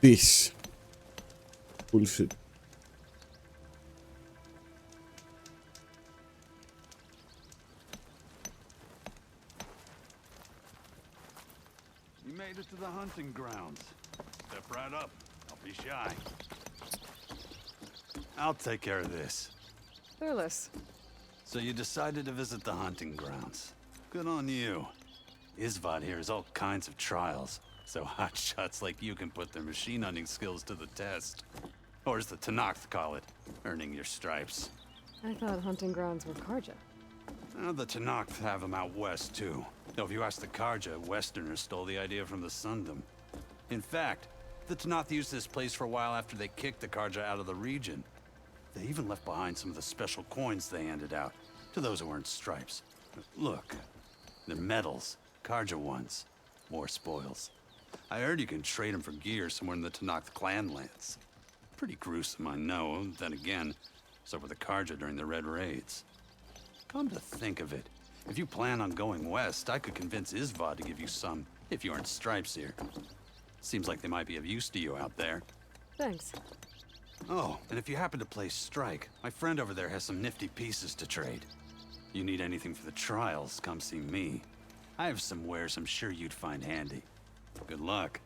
this bullshit. You made it to the hunting grounds. Step right up. Don't be shy. I'll take care of this. Fearless. So you decided to visit the hunting grounds. Good on you. Isvad here has all kinds of trials, so hotshots like you can put their machine hunting skills to the test. Or as the Tenakth call it, earning your stripes. I thought hunting grounds were Karja. The Tenakth have them out west, too. Though if you ask the Karja, Westerners stole the idea from the Sundom. In fact, the Tenakth used this place for a while after they kicked the Karja out of the region. They even left behind some of the special coins they handed out to those who earned stripes. Look, they're medals, Karja ones. More spoils. I heard you can trade them for gear somewhere in the Tenakth clan lands. Pretty gruesome, I know. Then again, so were the Karja during the Red Raids. Come to think of it, if you plan on going west, I could convince Isvad to give you some, if you earned stripes here. Seems like they might be of use to you out there. Thanks. Oh, and if you happen to play Strike, my friend over there has some nifty pieces to trade. You need anything for the trials, come see me. I have some wares I'm sure you'd find handy. Good luck.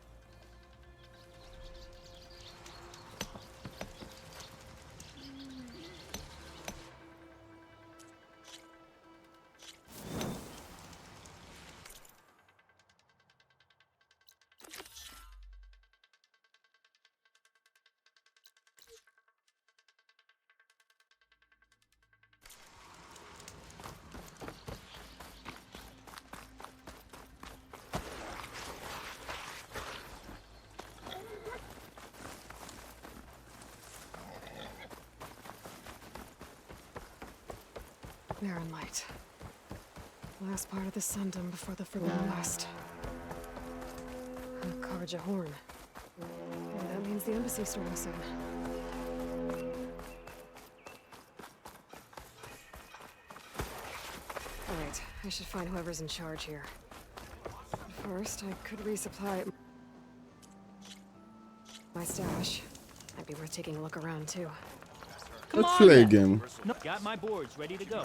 Barren Light. Last part of the Sundom before the Forbidden West. A Karja horn. And that means the embassy's starting soon. Alright, I should find whoever's in charge here. But first, I could resupply my stash. Might be worth taking a look around, too. Let's play a game. Got my boards ready to go.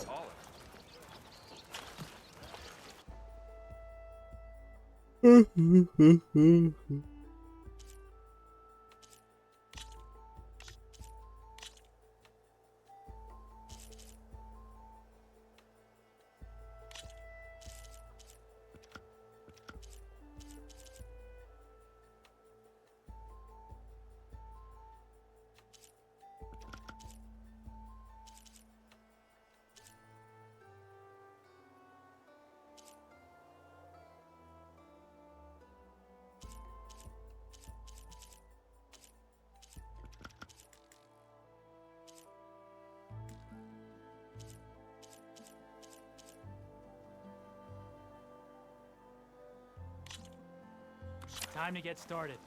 Time to get started.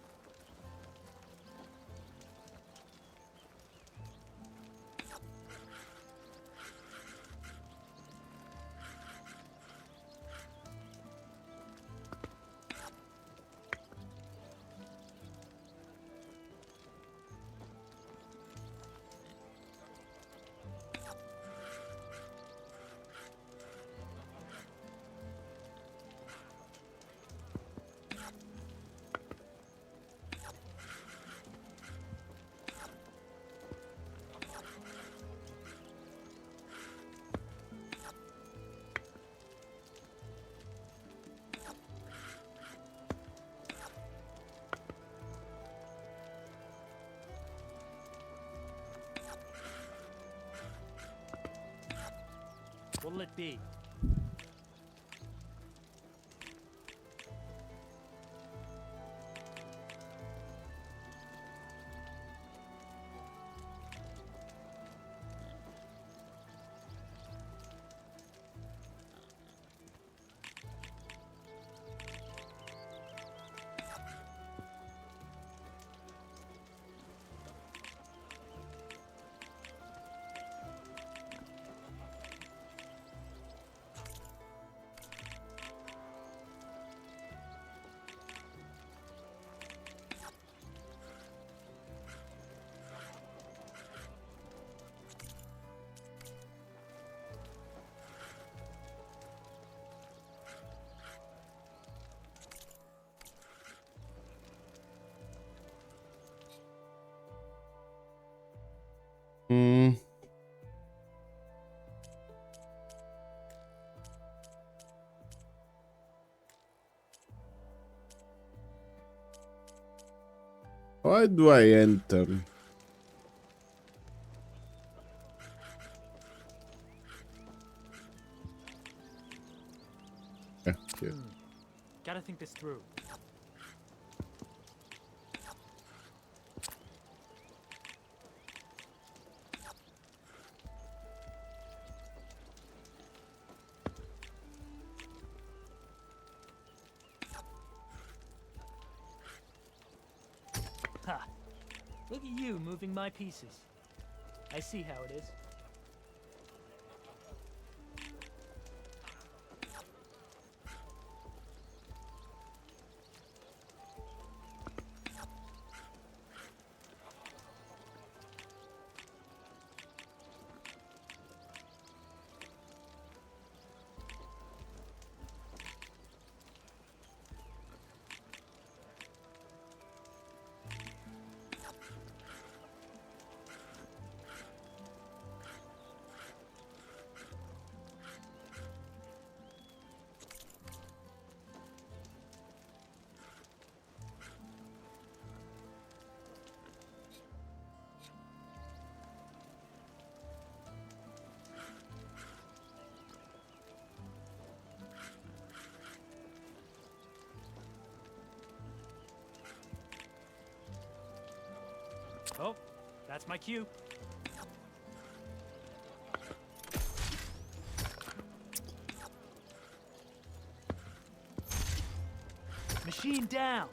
What'll it be? Why do I enter? Yeah, here. Gotta think this through. Ha! Look at you moving my pieces. I see how it is. Oh, that's my cue. Machine down.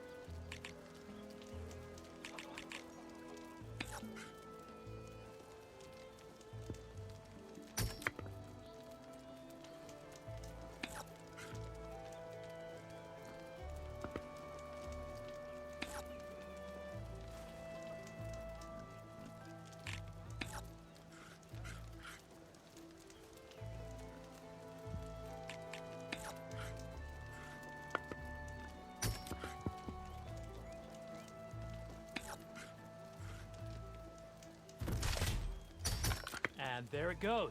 And there it goes.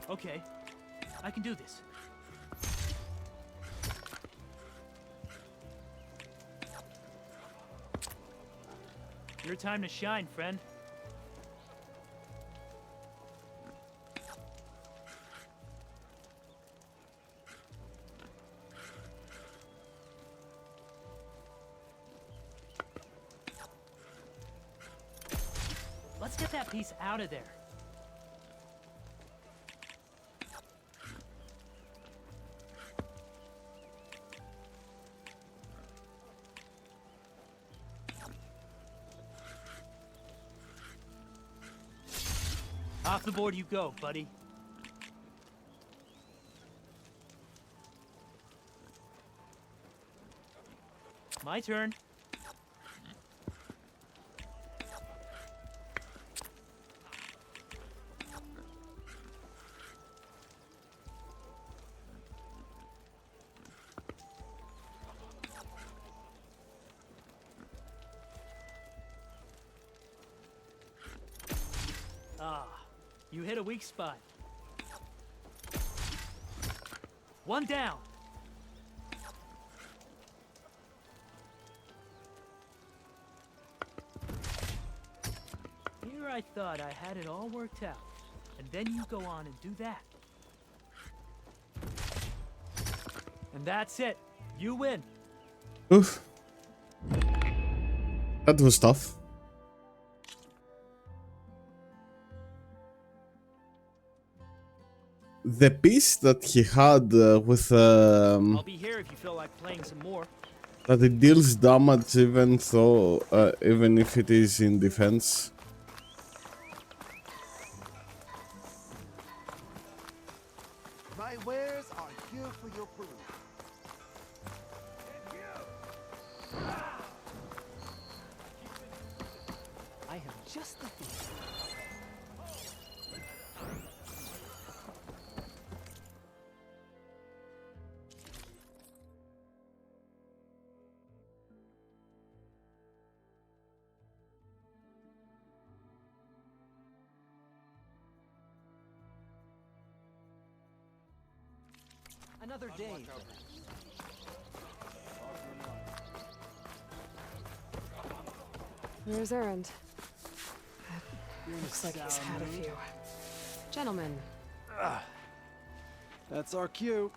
Okay, I can do this. Your time to shine, friend. Let's get that piece out of there. Off the board you go, buddy. My turn. Ah, you hit a weak spot. One down. Here I thought I had it all worked out, and then you go on and do that. And that's it. You win. Oof. That was tough. The piece that he had with I'll be here if you feel like playing some more. that it deals damage even though even if it is in defense. My wares are here for your perusal. I have just the thing. Another day. Where's Erend? Looks like he's had a few. Gentlemen. That's our cue.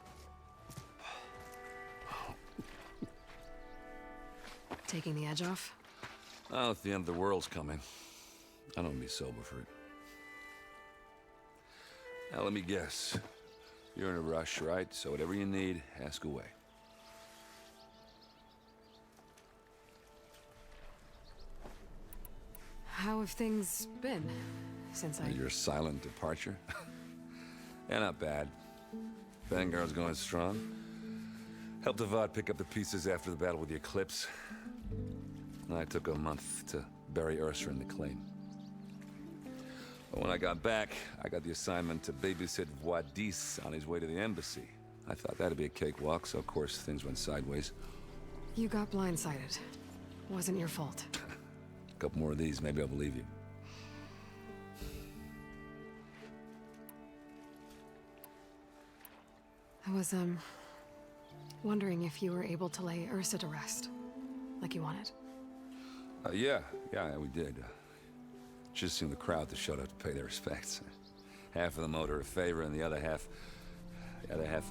Taking the edge off? Oh, if the end of the world's coming, I don't be sober for it. Now, let me guess. You're in a rush, right? So whatever you need, ask away. How have things been since Your silent departure? Yeah, not bad. Vanguard's going strong. Helped Avad pick up the pieces after the battle with the Eclipse. And I took a month to bury Ursa in the claim. But when I got back, I got the assignment to babysit Wadis on his way to the embassy. I thought that'd be a cakewalk, so of course things went sideways. You got blindsided. Wasn't your fault. A couple more of these, maybe I'll believe you. I was, wondering if you were able to lay Ursa to rest, like you wanted. Yeah, we did. Just seemed the crowd that showed up to pay their respects. Half of them owed her a favor, and the other half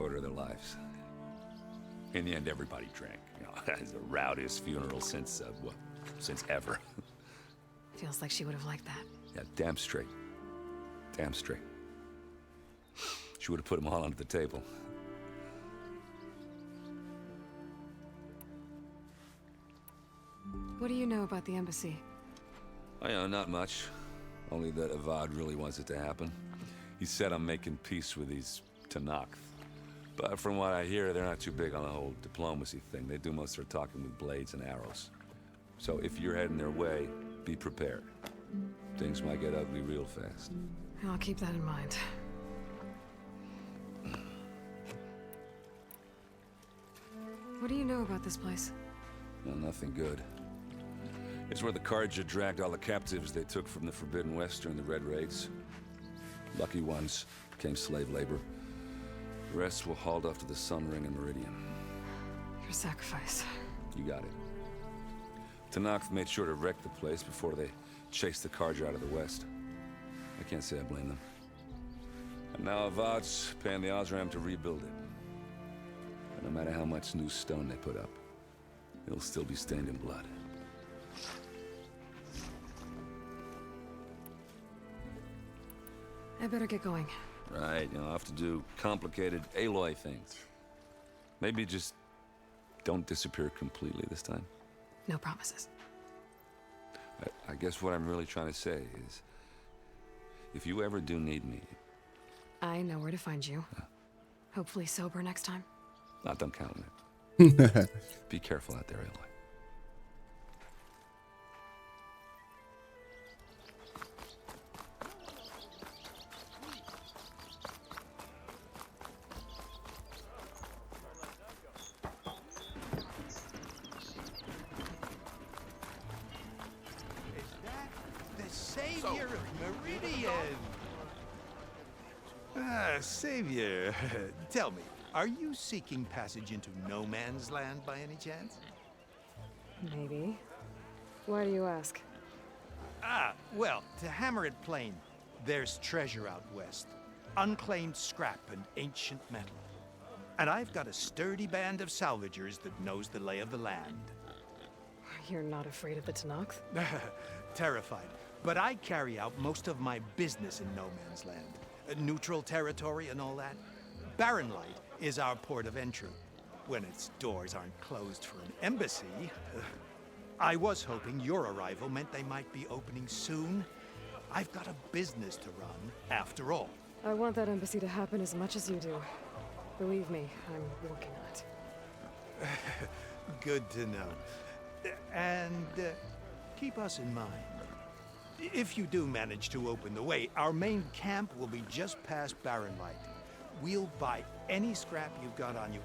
owed her their lives. In the end, everybody drank. You know, it's the rowdiest funeral since ever. Feels like she would have liked that. Yeah, damn straight. Damn straight. She would have put them all under the table. What do you know about the embassy? Oh, yeah, not much. Only that Avad really wants it to happen. He said I'm making peace with these Tenakth. But from what I hear, they're not too big on the whole diplomacy thing. They do most of their talking with blades and arrows. So if you're heading their way, be prepared. Things might get ugly real fast. I'll keep that in mind. What do you know about this place? Well, nothing good. It's where the Carja dragged all the captives they took from the Forbidden West during the Red Raids. Lucky ones became slave labor. The rest were hauled off to the Sun Ring and Meridian. Your sacrifice. You got it. Tenakth made sure to wreck the place before they chased the Carja out of the West. I can't say I blame them. And now Avad's paying the Osram to rebuild it. And no matter how much new stone they put up, it'll still be stained in blood. I better get going. Right, I'll have to do complicated Aloy things. Maybe just don't disappear completely this time. No promises. I guess what I'm really trying to say is, if you ever do need me... I know where to find you. Hopefully sober next time. Not done counting it. Be careful out there, Aloy. Savior of Meridian! Savior, tell me, are you seeking passage into no man's land by any chance? Maybe. Why do you ask? Well, to hammer it plain, there's treasure out west. Unclaimed scrap and ancient metal. And I've got a sturdy band of salvagers that knows the lay of the land. You're not afraid of the Tenakth? Terrified. But I carry out most of my business in no man's land. Neutral territory and all that. Barren Light is our port of entry. When its doors aren't closed for an embassy. I was hoping your arrival meant they might be opening soon. I've got a business to run, after all. I want that embassy to happen as much as you do. Believe me, I'm working on it. Good to know. And keep us in mind. If you do manage to open the way, our main camp will be just past Barren Light. We'll buy any scrap you've got on you.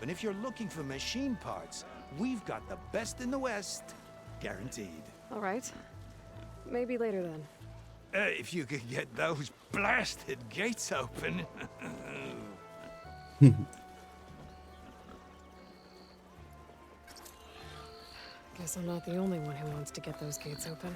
And if you're looking for machine parts, we've got the best in the West. Guaranteed. All right. Maybe later then. If you could get those blasted gates open. Guess I'm not the only one who wants to get those gates open.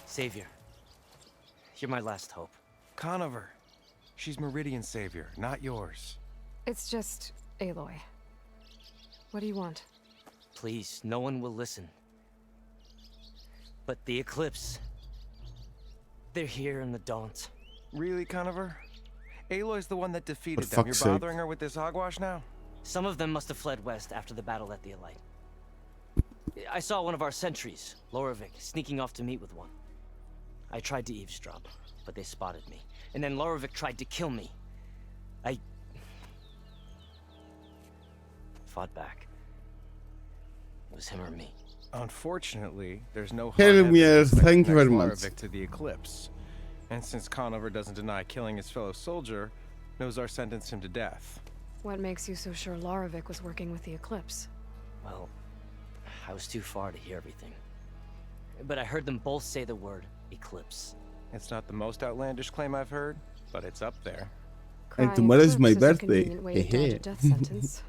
Savior, you're my last hope. Conover. She's Meridian's savior, not yours. It's just Aloy. What do you want? Please, no one will listen. But the Eclipse... they're here in the Daunt. Really, Conover? Aloy's the one that defeated For them. You're fuck's sake. bothering her with this hogwash now? Some of them must have fled west after the battle at the Elite. I saw one of our sentries, Loravik, sneaking off to meet with one. I tried to eavesdrop, but they spotted me. And then Loravik tried to kill me. I... fought back. It was him or me. Unfortunately, there's no hard Helmier, evidence that thank you connects very much. Loravik to the Eclipse. And since Conover doesn't deny killing his fellow soldier, Nozar sentenced him to death. What makes you so sure Loravik was working with the Eclipse? Well, I was too far to hear everything. But I heard them both say the word Eclipse. It's not the most outlandish claim I've heard, but it's up there. And tomorrow's my birthday. Death sentence.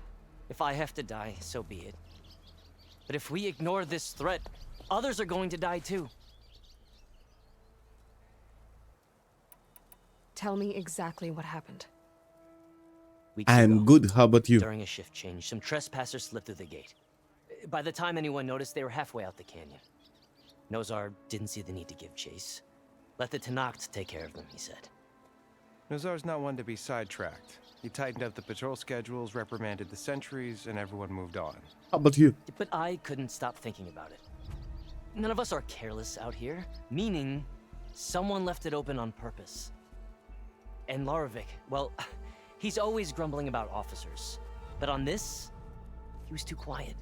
If I have to die, so be it. But if we ignore this threat, others are going to die too. Tell me exactly what happened. I'm good. How about you? During a shift change, some trespassers slipped through the gate. By the time anyone noticed, they were halfway out the canyon. Nozar didn't see the need to give chase. Let the Tenakth take care of them, he said. Nozar's not one to be sidetracked. He tightened up the patrol schedules, reprimanded the sentries, and everyone moved on. How about you? But I couldn't stop thinking about it. None of us are careless out here, meaning someone left it open on purpose. And Loravik, well, he's always grumbling about officers. But on this, he was too quiet.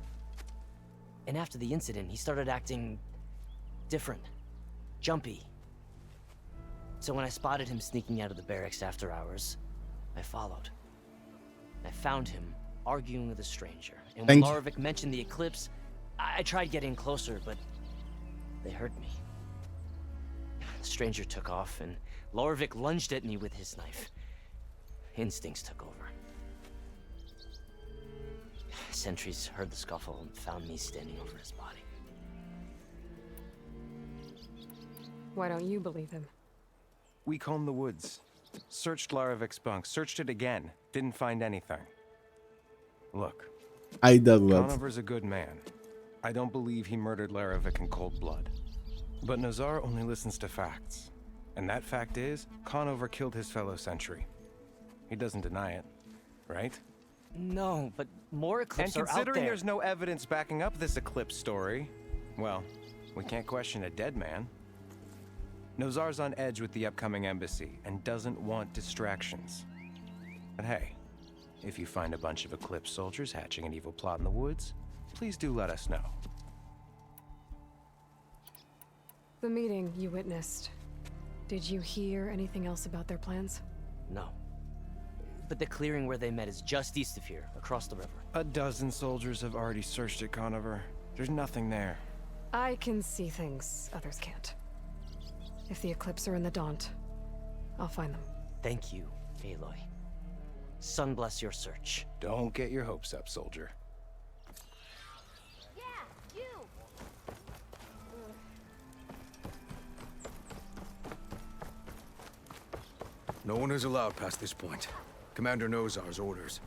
And after the incident, he started acting different, jumpy. So when I spotted him sneaking out of the barracks after hours, I followed. I found him arguing with a stranger. And when Loravik mentioned the Eclipse, I tried getting closer, but they heard me. The stranger took off, and Loravik lunged at me with his knife. Instincts took over. Sentries heard the scuffle and found me standing over his body. Why don't you believe him? We combed the woods, searched Laravik's bunk, searched it again, didn't find anything. Look, I doubt that. Conover's a good man. I don't believe he murdered Laravik in cold blood. But Nozar only listens to facts. And that fact is, Conover killed his fellow sentry. He doesn't deny it, right? No, but more Eclipse are out there. And considering there's no evidence backing up this Eclipse story, well, we can't question a dead man. Nozar's on edge with the upcoming embassy and doesn't want distractions. But hey, if you find a bunch of Eclipse soldiers hatching an evil plot in the woods, please do let us know. The meeting you witnessed. Did you hear anything else about their plans? No. But the clearing where they met is just east of here, across the river. A dozen soldiers have already searched it, Conover. There's nothing there. I can see things others can't. If the Eclipse are in the Daunt, I'll find them. Thank you, Aloy. Sun bless your search. Don't get your hopes up, soldier. Yeah, you! No one is allowed past this point. Commander Nozar's orders.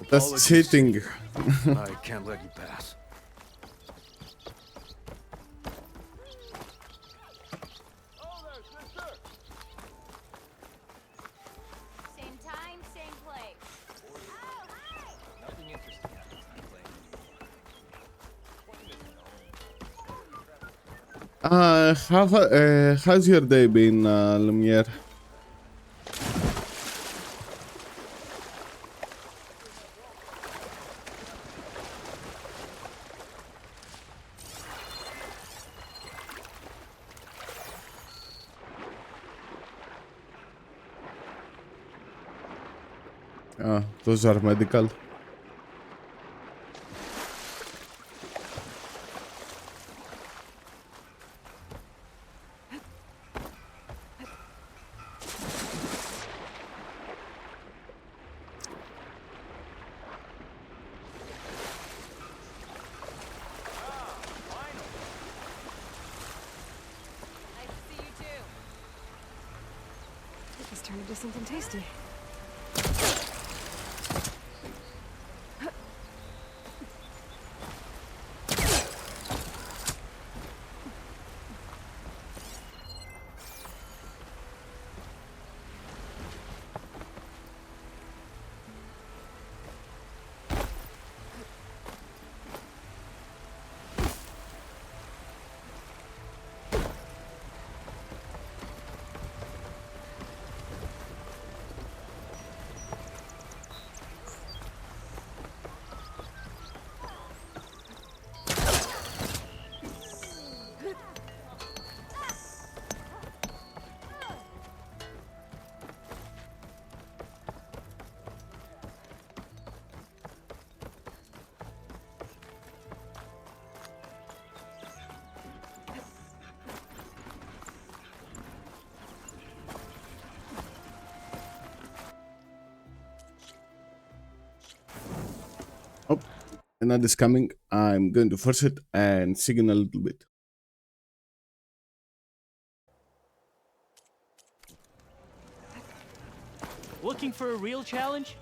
That's cheating. I can't let you pass. Same time, same place. Nothing interesting happens in Clay. How's your day been, Lumiere? Those are medical. This turned into something tasty. Oh, another is coming. I'm going to force it and signal a little bit. Looking for a real challenge?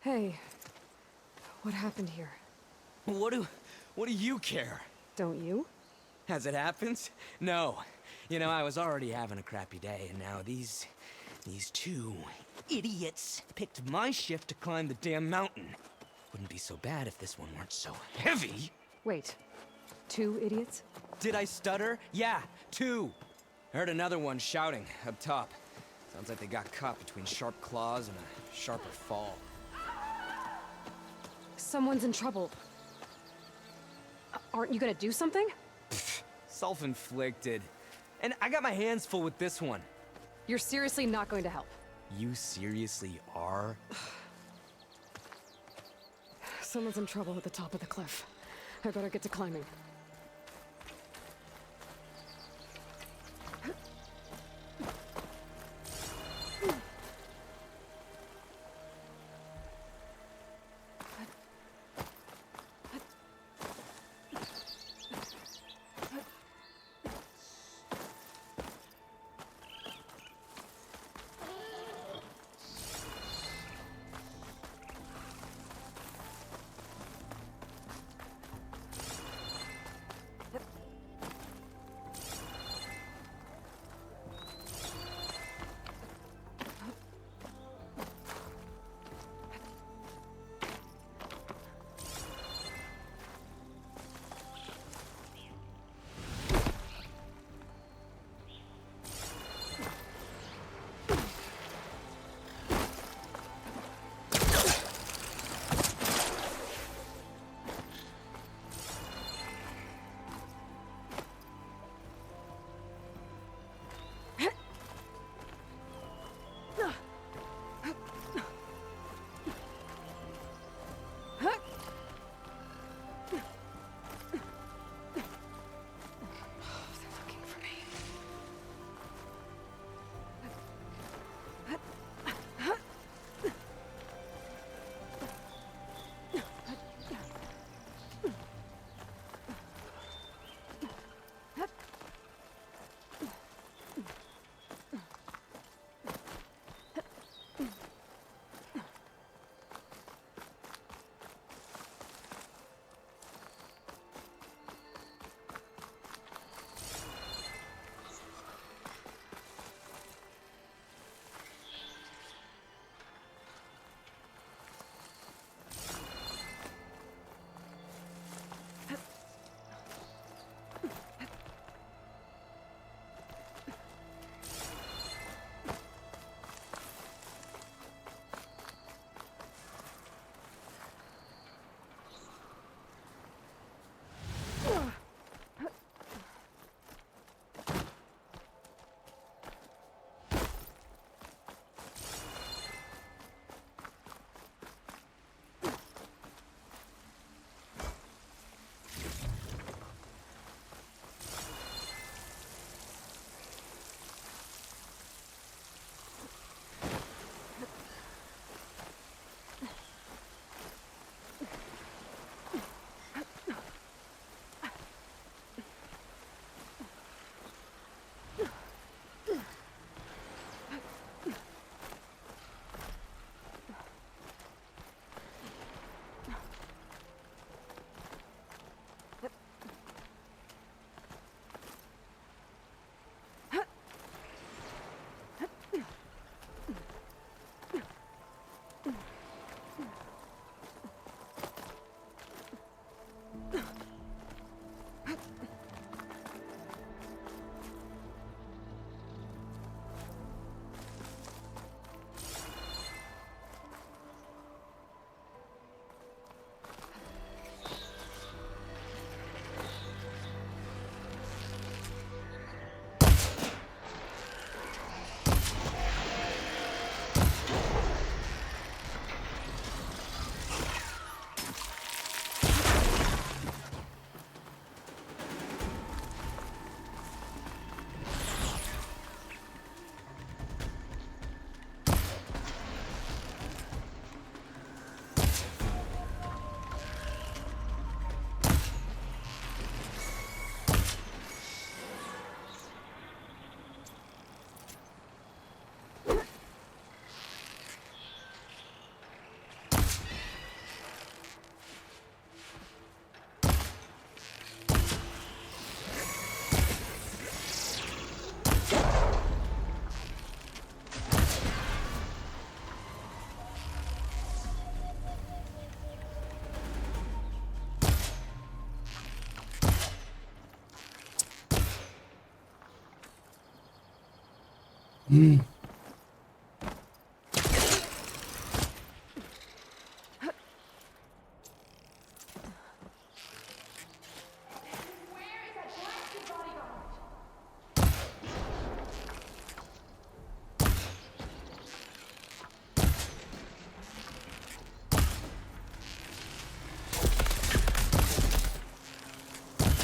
Hey, what happened here? What do you care? Don't you? As it happens? No. You know, I was already having a crappy day, and now these two idiots picked my shift to climb the damn mountain. Wouldn't be so bad if this one weren't so heavy. Wait, 2 idiots? Did I stutter? Yeah, 2. Heard another one shouting up top. Sounds like they got caught between sharp claws and a sharper fall. Someone's in trouble. Aren't you gonna do something? Self-inflicted. And I got my hands full with this one. You're seriously not going to help? You seriously are? Someone's in trouble at the top of the cliff. I better get to climbing.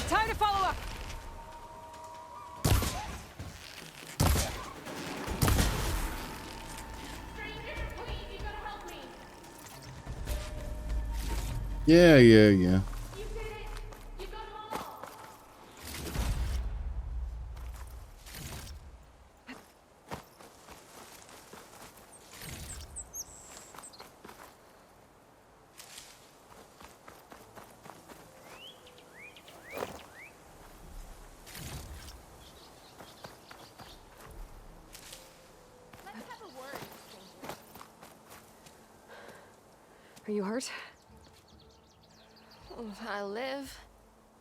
Time to follow up! Yeah. Let's have a word, stranger. Are you hurt? I'll live.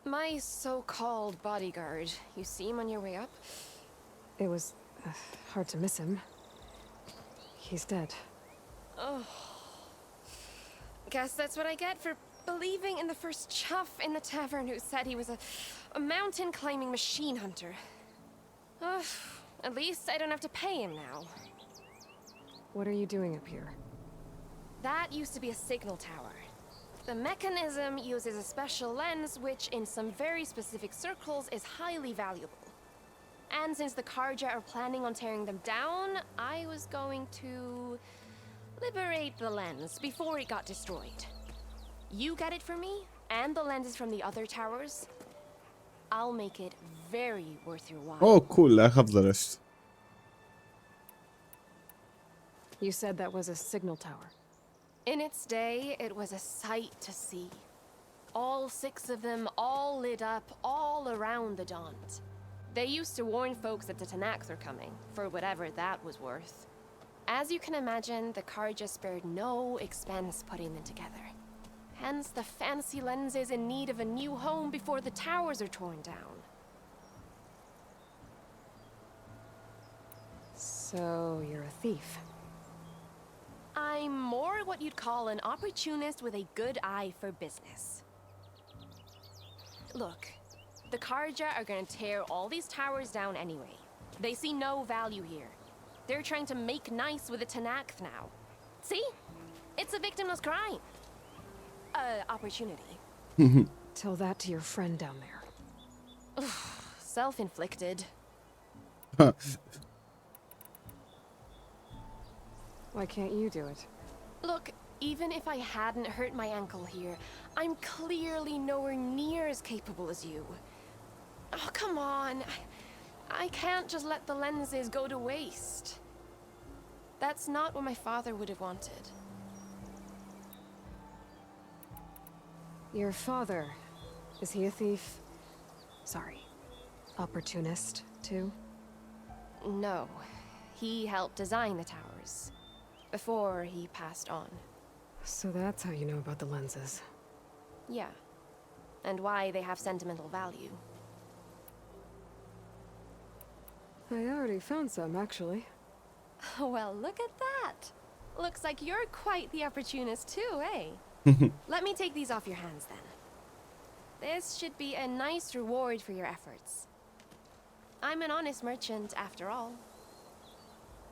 My so-called bodyguard. You see him on your way up? It was hard to miss him. He's dead. Oh. Guess that's what I get for believing in the first chuff in the tavern who said he was a mountain-climbing machine hunter. At least I don't have to pay him now. What are you doing up here? That used to be a signal tower. The mechanism uses a special lens which, in some very specific circles, is highly valuable. And since the Carja are planning on tearing them down, I was going to liberate the lens before it got destroyed. You get it for me, and the lenses from the other towers. I'll make it very worth your while. Oh, cool. I have the rest. You said that was a signal tower. In its day, it was a sight to see. All 6 of them, all lit up, all around the Dons. They used to warn folks that the Tanakhs are coming, for whatever that was worth. As you can imagine, the Carja spared no expense putting them together. Hence the fancy lenses in need of a new home before the towers are torn down. So, you're a thief. I'm more what you'd call an opportunist with a good eye for business. Look, the Carja are gonna tear all these towers down anyway. They see no value here. They're trying to make nice with the Tanakh now. See? It's a victimless crime. Opportunity. Tell that to your friend down there. Self-inflicted. Why can't you do it? Look, even if I hadn't hurt my ankle here, I'm clearly nowhere near as capable as you. Oh, come on. I can't just let the lenses go to waste. That's not what my father would have wanted. Your father, is he a thief? Sorry, opportunist, too? No. He helped design the towers. Before he passed on. So that's how you know about the lenses. Yeah. And why they have sentimental value. I already found some, actually. Well, look at that. Looks like you're quite the opportunist too, eh? Let me take these off your hands then. This should be a nice reward for your efforts. I'm an honest merchant, after all.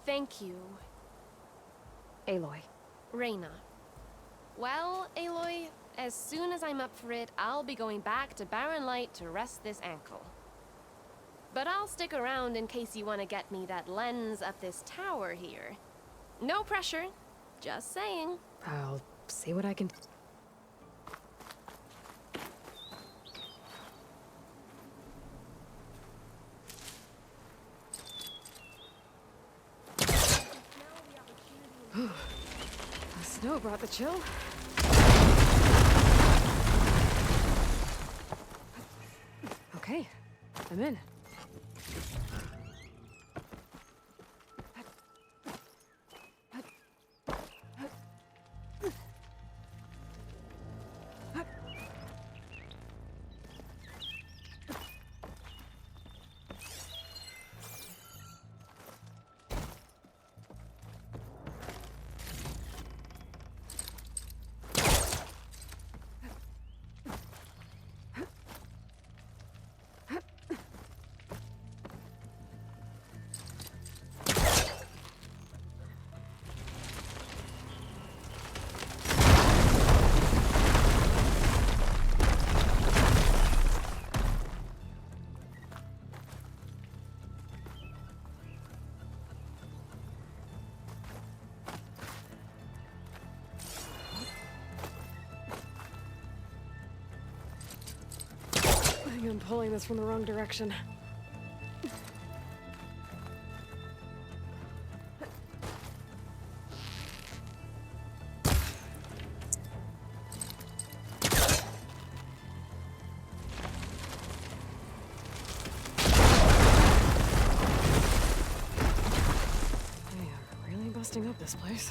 Thank you. Aloy. Reyna. Well, Aloy, as soon as I'm up for it, I'll be going back to Barren Light to rest this ankle. But I'll stick around in case you want to get me that lens up this tower here. No pressure. Just saying. I'll see what I can... The snow brought the chill. Okay, I'm in. I'm pulling this from the wrong direction. Busting up this place.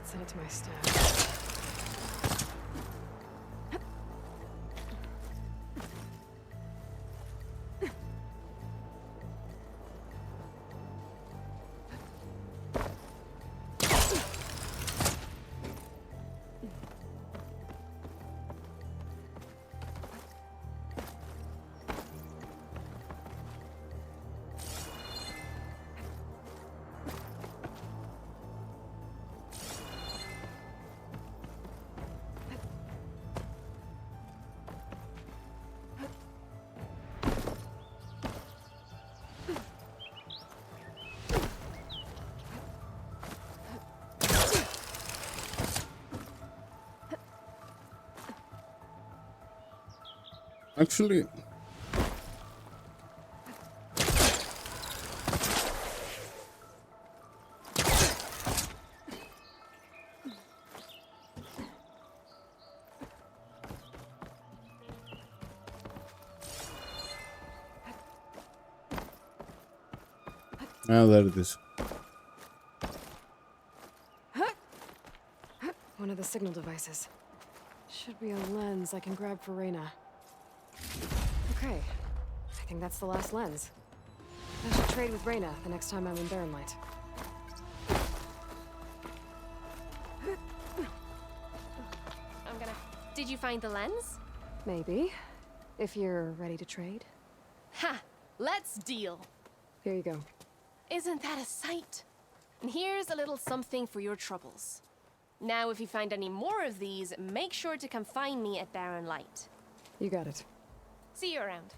Send it to my staff. Actually, there it is. One of the signal devices. Should be a lens I can grab for Reyna. Okay, I think that's the last lens. I should trade with Reyna the next time I'm in Barren Light. Did you find the lens? Maybe. If you're ready to trade. Ha! Let's deal. Here you go. Isn't that a sight? And here's a little something for your troubles. Now, if you find any more of these, make sure to come find me at Barren Light. You got it. See you around.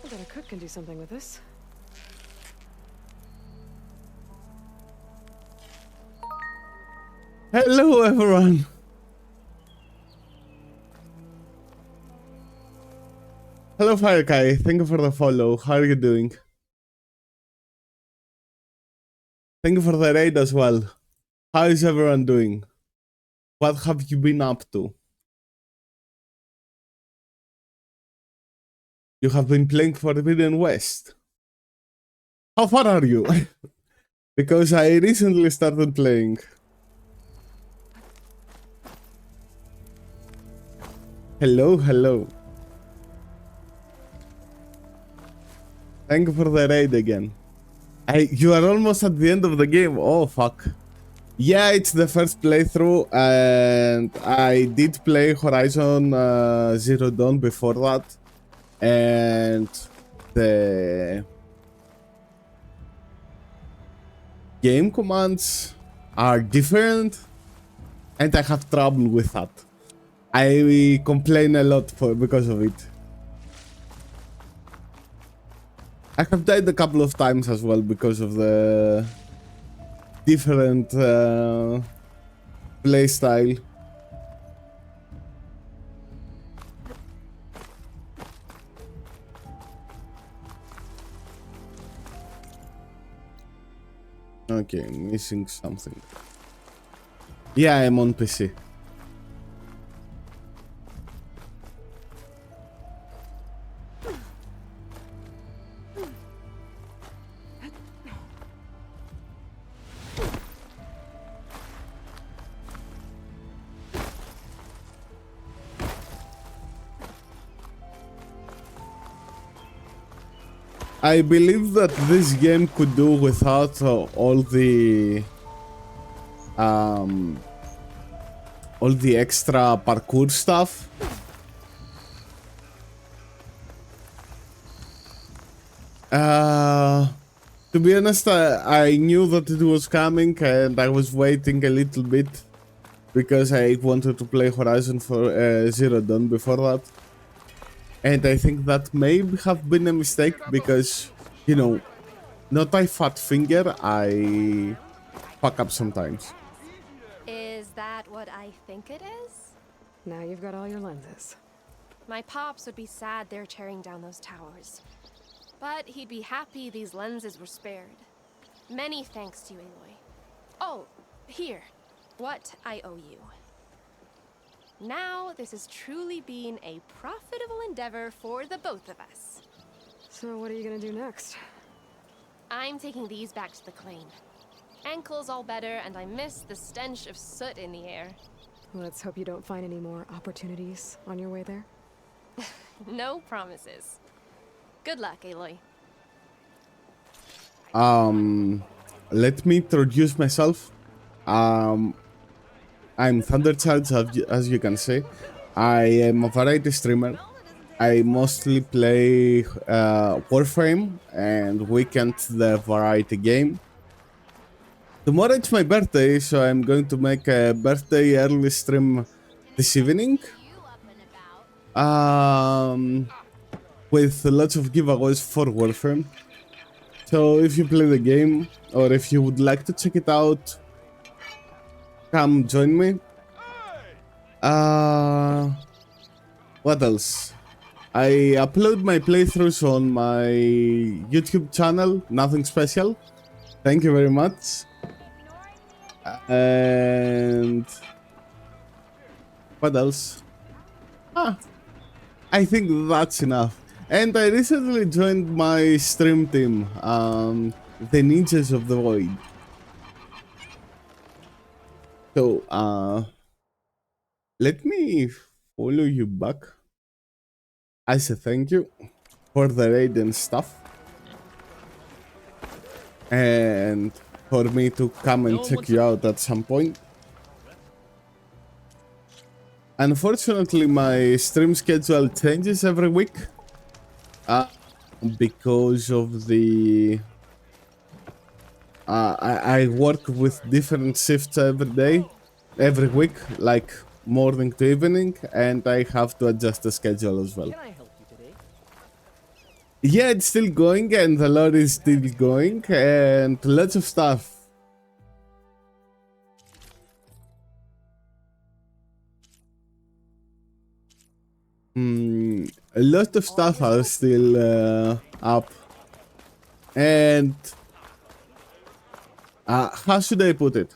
I bet a cook can do something with this. Hello, everyone. Hello, Firekai. Thank you for the follow. How are you doing? Thank you for the raid as well. How is everyone doing? What have you been up to? You have been playing Forbidden West. How far are you? Because I recently started playing. Hello, hello. Thank you for the raid again. You are almost at the end of the game. Oh, fuck. Yeah, it's the first playthrough, and I did play Horizon Zero Dawn before that. And the game commands are different, and I have trouble with that. I complain a lot because of it. I have died a couple of times as well because of the different playstyle. Okay, missing something. Yeah, I'm on PC. I believe that this game could do without all the extra parkour stuff. To be honest, I knew that it was coming and I was waiting a little bit because I wanted to play Horizon Zero Dawn before that. And I think that may have been a mistake because, you know, not I fat finger, I fuck up sometimes. Is that what I think it is? Now you've got all your lenses. My pops would be sad they're tearing down those towers. But he'd be happy these lenses were spared. Many thanks to you, Aloy. Oh, here. What I owe you. Now, this has truly been a profitable endeavor for the both of us. So what are you gonna do next? I'm taking these back to the claim. Ankle's all better, and I miss the stench of soot in the air. Let's hope you don't find any more opportunities on your way there. No promises. Good luck, Aloy. Let me introduce myself. I'm Thunderchild, as you can see. I am a variety streamer. I mostly play Warframe and Weekend, the variety game. Tomorrow it's my birthday, so I'm going to make a birthday early stream this evening. With lots of giveaways for Warframe. So if you play the game, or if you would like to check it out, come join me. What else? I upload my playthroughs on my YouTube channel, nothing special. Thank you very much. And what else? I think that's enough. And I recently joined my stream team, the Ninjas of the Void. So, let me follow you back as a thank you for the raid and stuff. And for me to come and check you out at some point. Unfortunately, my stream schedule changes every week. Because of the... I work with different shifts every week, like morning to evening, and I have to adjust the schedule as well. Can I help you today? Yeah, it's still going, and the lore is still going, and lots of stuff. A lot of stuff are still up. And how should I put it?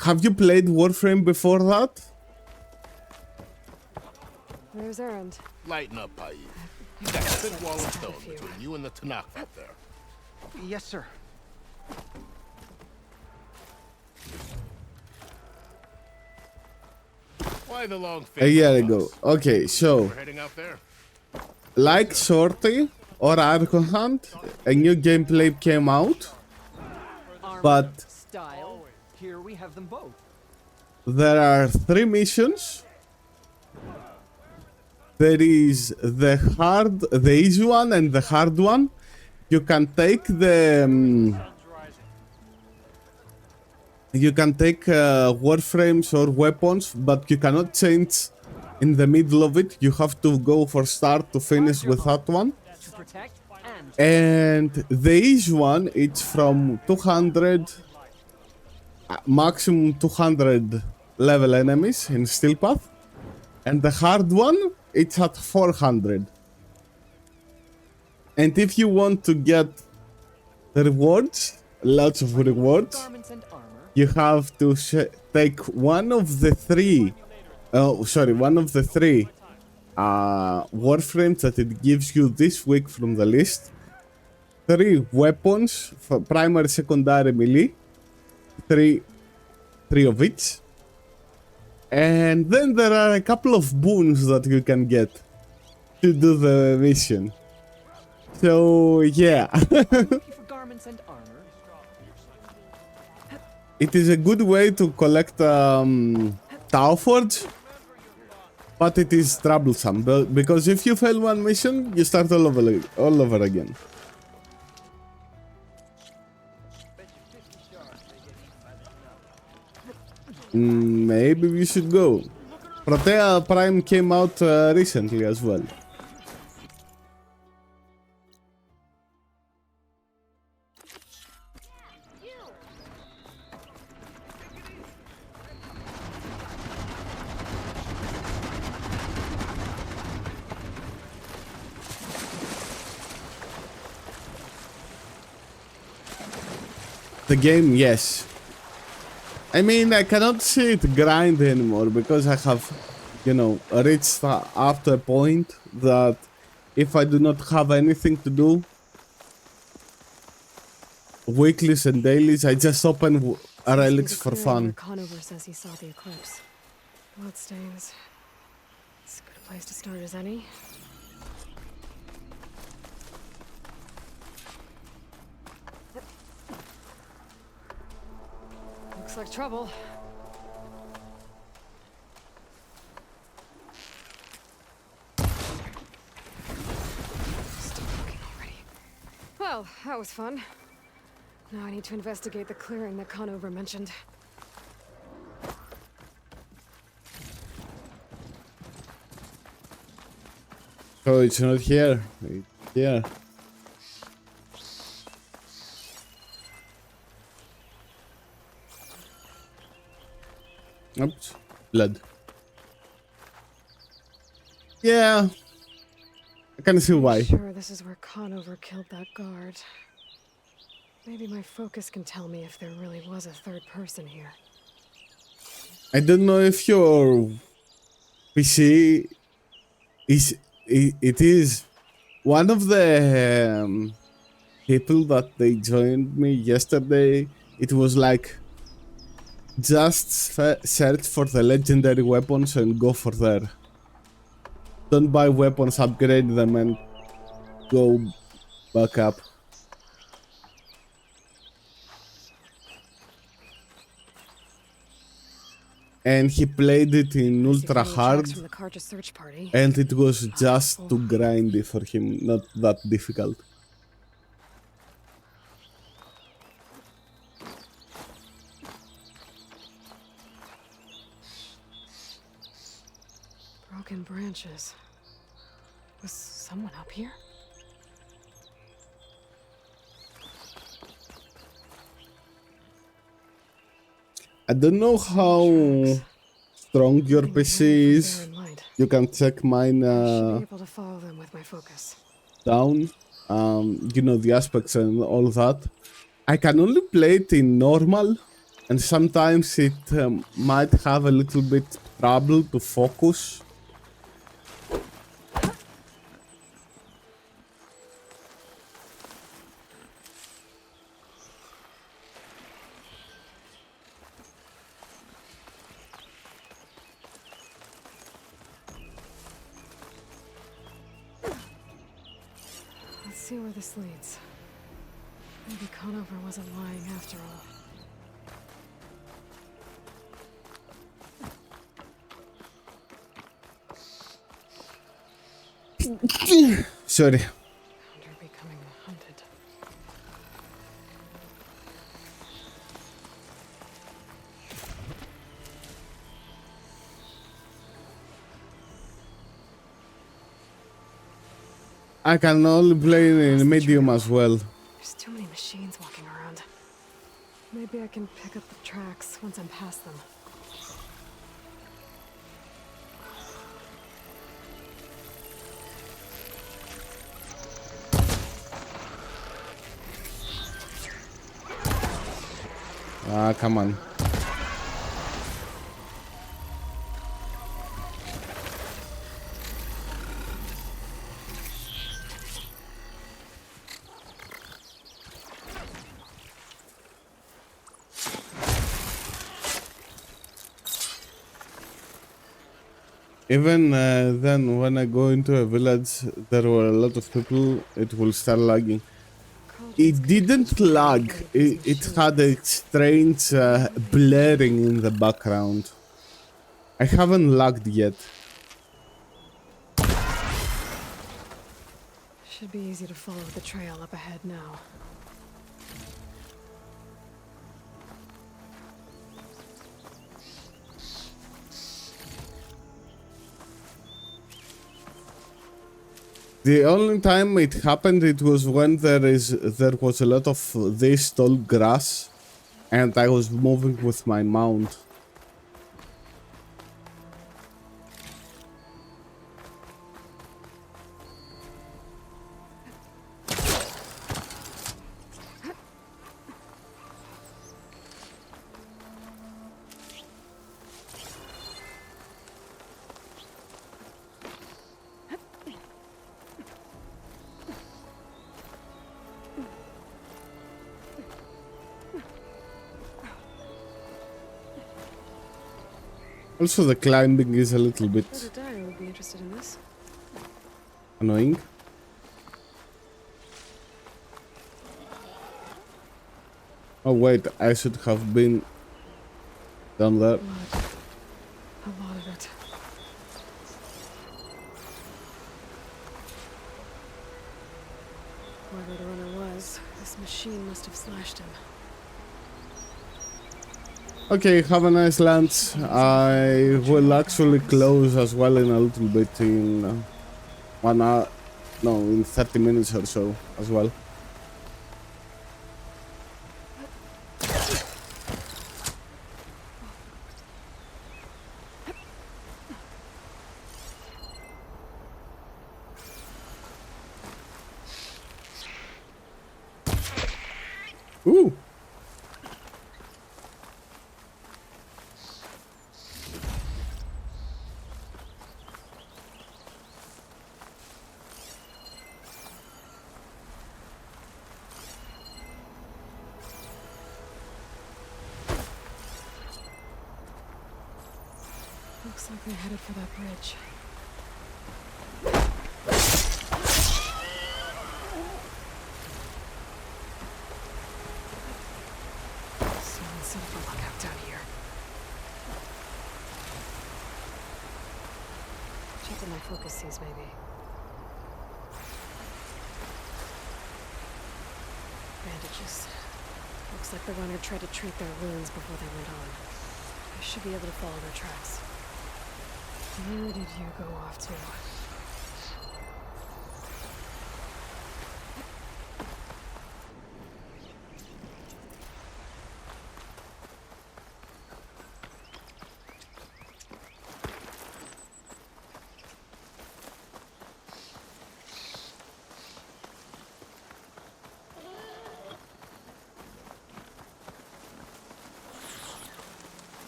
Have you played Warframe before that? There's Erend. Lighten up, Payi. You got a thick wall of stone between you and the Tanakh out there. Yes, sir. Why the long A face? year ago. Okay, so We're heading out there. like Shorty or Archon Hunt, a new gameplay came out, but Style. Here we have them both. there are 3 missions. There is the easy one and the hard one. You can take the you can take warframes or weapons, but you cannot change in the middle of it. You have to go for start to finish with that one. And the easy one, it's from 200, maximum 200 level enemies in Steel Path. And the hard one, it's at 400. And if you want to get the rewards, lots of rewards, you have to take one of the three warframes that it gives you this week from the list. 3 weapons for primary, secondary, melee. 3 of each. And then there are a couple of boons that you can get to do the mission. So yeah. It is a good way to collect Tau Forge, but it is troublesome because if you fail one mission, you start all over again. Maybe we should go. Protea Prime came out recently as well. The game, yes. I mean, I cannot see it grind anymore because I have, you know, reached after a point that if I do not have anything to do, weeklies and dailies, I just open relics for fun. Conover says he saw the eclipse. Bloodstains. It's as good a place to start as any. Looks like trouble. Still looking already. Well, that was fun. Now I need to investigate the clearing that Conover mentioned. Oh, it's not here. It's here. Oops. Blood. Yeah. I can see why. I'm sure this is where Conover killed that guard. Maybe my focus can tell me if there really was a third person here. I don't know if your PC is... It is one of the people that they joined me yesterday. It was like, just search for the legendary weapons and go for there. Don't buy weapons, upgrade them and go back up. And he played it in ultra hard, and it was just too grindy for him, not that difficult. Broken branches. Was someone up here? I don't know how strong your PC is. You can check mine down. You know, the aspects and all that. I can only play it in normal, and sometimes it might have a little bit trouble to focus. See where this leads. Maybe Conover wasn't lying after all. Sorry. They're becoming hunted. I can only play in medium as well. There's too many machines walking around. Maybe I can pick up the tracks once I'm past them. Ah, come on. Even then, when I go into a village, there were a lot of people, it will start lagging. It didn't lag, it had a strange blaring in the background. I haven't lagged yet. Should be easy to follow the trail up ahead now. The only time it happened, it was when there was a lot of this tall grass, and I was moving with my mount. Also, the climbing is a little bit Dyer would be interested in this. annoying. Oh wait, I should have been down there. A lot of it. Whoever the runner was, this machine must have slashed him. Okay, have a nice lunch. I will actually close as well in a little bit in 1 hour, no, in 30 minutes or so as well. Ooh. Looks like they're headed for that bridge. Someone set up a lookout down here. Check what my focus sees, maybe. Bandages. Looks like the runner tried to treat their wounds before they went on. I should be able to follow their tracks. Where did you go off to?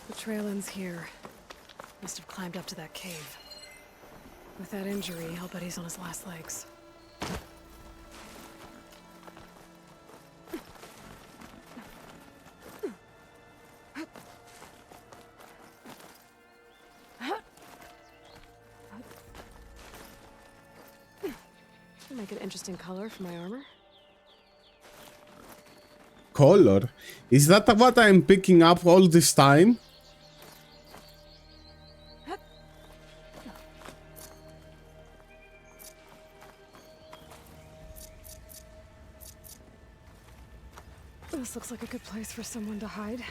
The trail ends here. Must have climbed up to that cave. With that injury, I'll bet he's on his last legs. Make an interesting color for my armor. Color? Is that what I'm picking up all this time? This looks like a good place for someone to hide.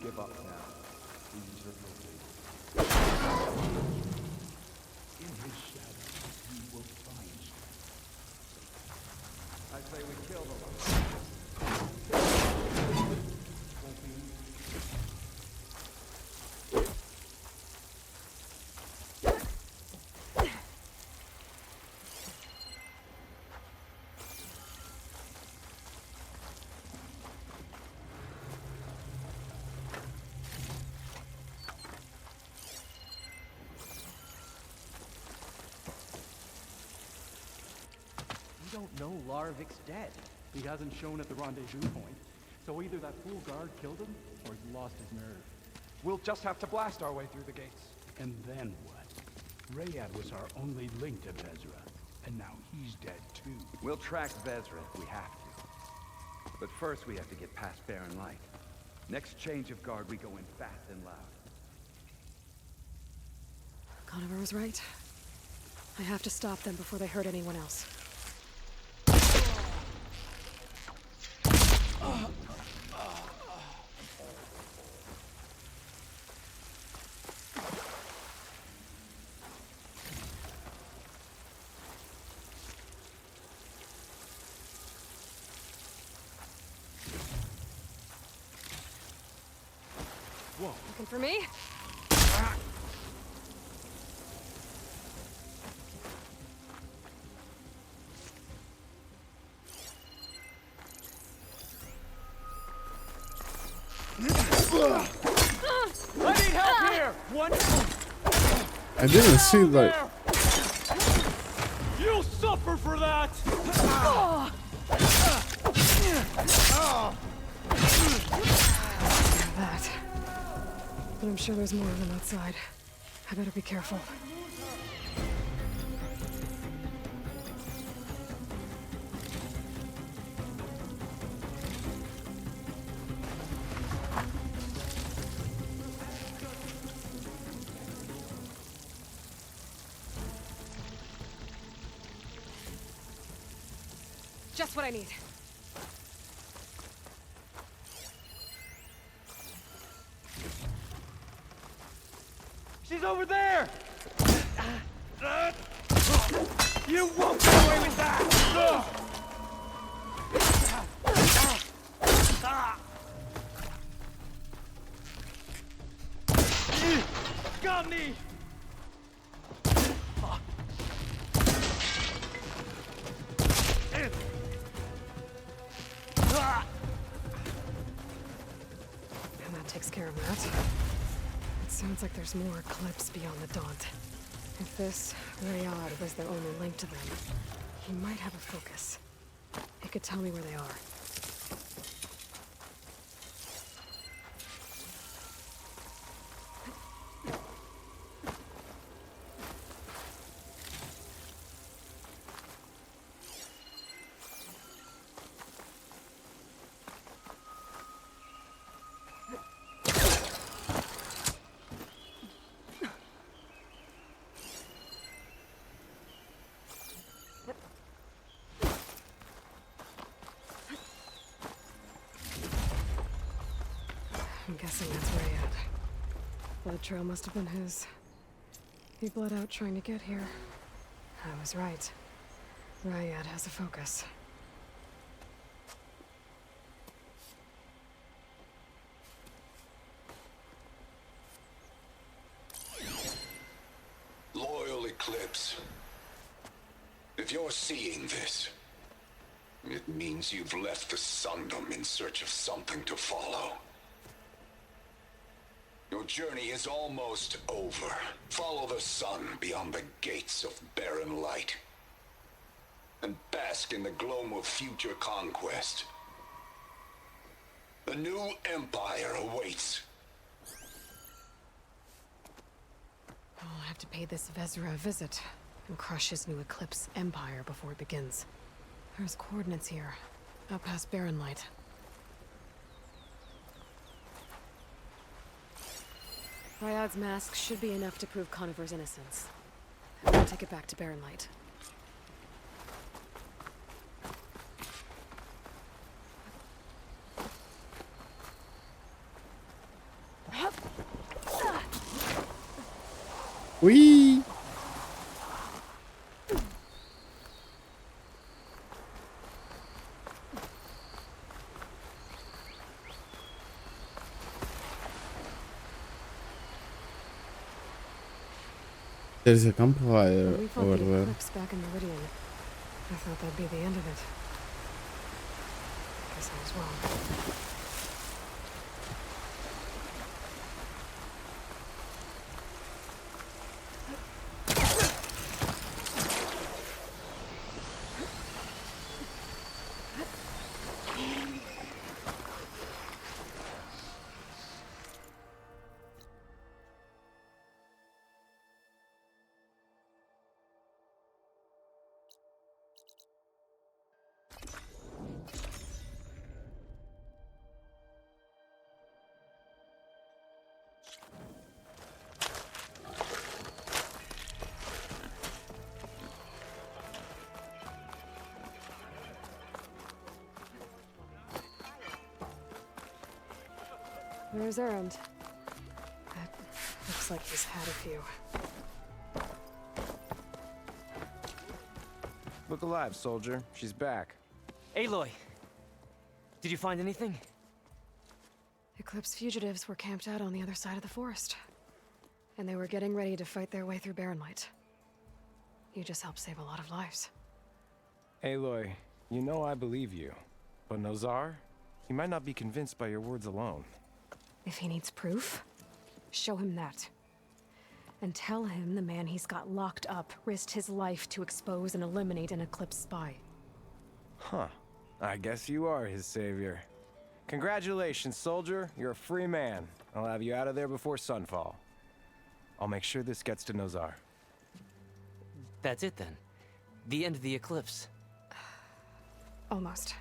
give up now. These are no way. In his shadow, you will find strength. I say we kill them. Won't be We don't know Larovik's dead. He hasn't shown at the rendezvous point, so either that fool guard killed him, or he's lost his nerve. We'll just have to blast our way through the gates. And then what? Rayad was our only link to Vezra, and now he's dead too. We'll track Vezra if we have to. But first we have to get past Barren Light. Next change of guard, we go in fast and loud. Conover was right. I have to stop them before they hurt anyone else. Whoa. Looking for me? I need help here! One. I didn't see like. You'll suffer for that! That. But I'm sure there's more of them outside. I better be careful. Just what I need. She's over there! You won't get away with that! Got me! And that takes care of that. It sounds like there's more Eclipse beyond the Daunt. If this Rayad was their only link to them, he might have a focus. He could tell me where they are. I'm guessing that's Rayad. Blood trail must have been his. He bled out trying to get here. I was right. Rayad has a focus. Loyal Eclipse. If you're seeing this, it means you've left the Sundom in search of something to follow. Your journey is almost over. Follow the sun beyond the gates of Barren Light, and bask in the gloam of future conquest. The new empire awaits. I'll have to pay this Vezra a visit and crush his new Eclipse empire before it begins. There's coordinates here, out past Barren Light. Rayad's mask should be enough to prove Conover's innocence. I'll take it back to Barren Light. Whee! There's a campfire When we fought over the there. Eclipse back in Meridian, I thought that'd be the end of it. Guess I was wrong. Where's Erend? That looks like he's had a few. Look alive, soldier. She's back. Aloy! Did you find anything? Eclipse fugitives were camped out on the other side of the forest. And they were getting ready to fight their way through Barrenlight. You just helped save a lot of lives. Aloy, you know I believe you. But Nozar? He might not be convinced by your words alone. If he needs proof, show him that. And tell him the man he's got locked up risked his life to expose and eliminate an Eclipse spy. Huh. I guess you are his savior. Congratulations, soldier. You're a free man. I'll have you out of there before sunfall. I'll make sure this gets to Nozar. That's it then. The end of the Eclipse. Almost.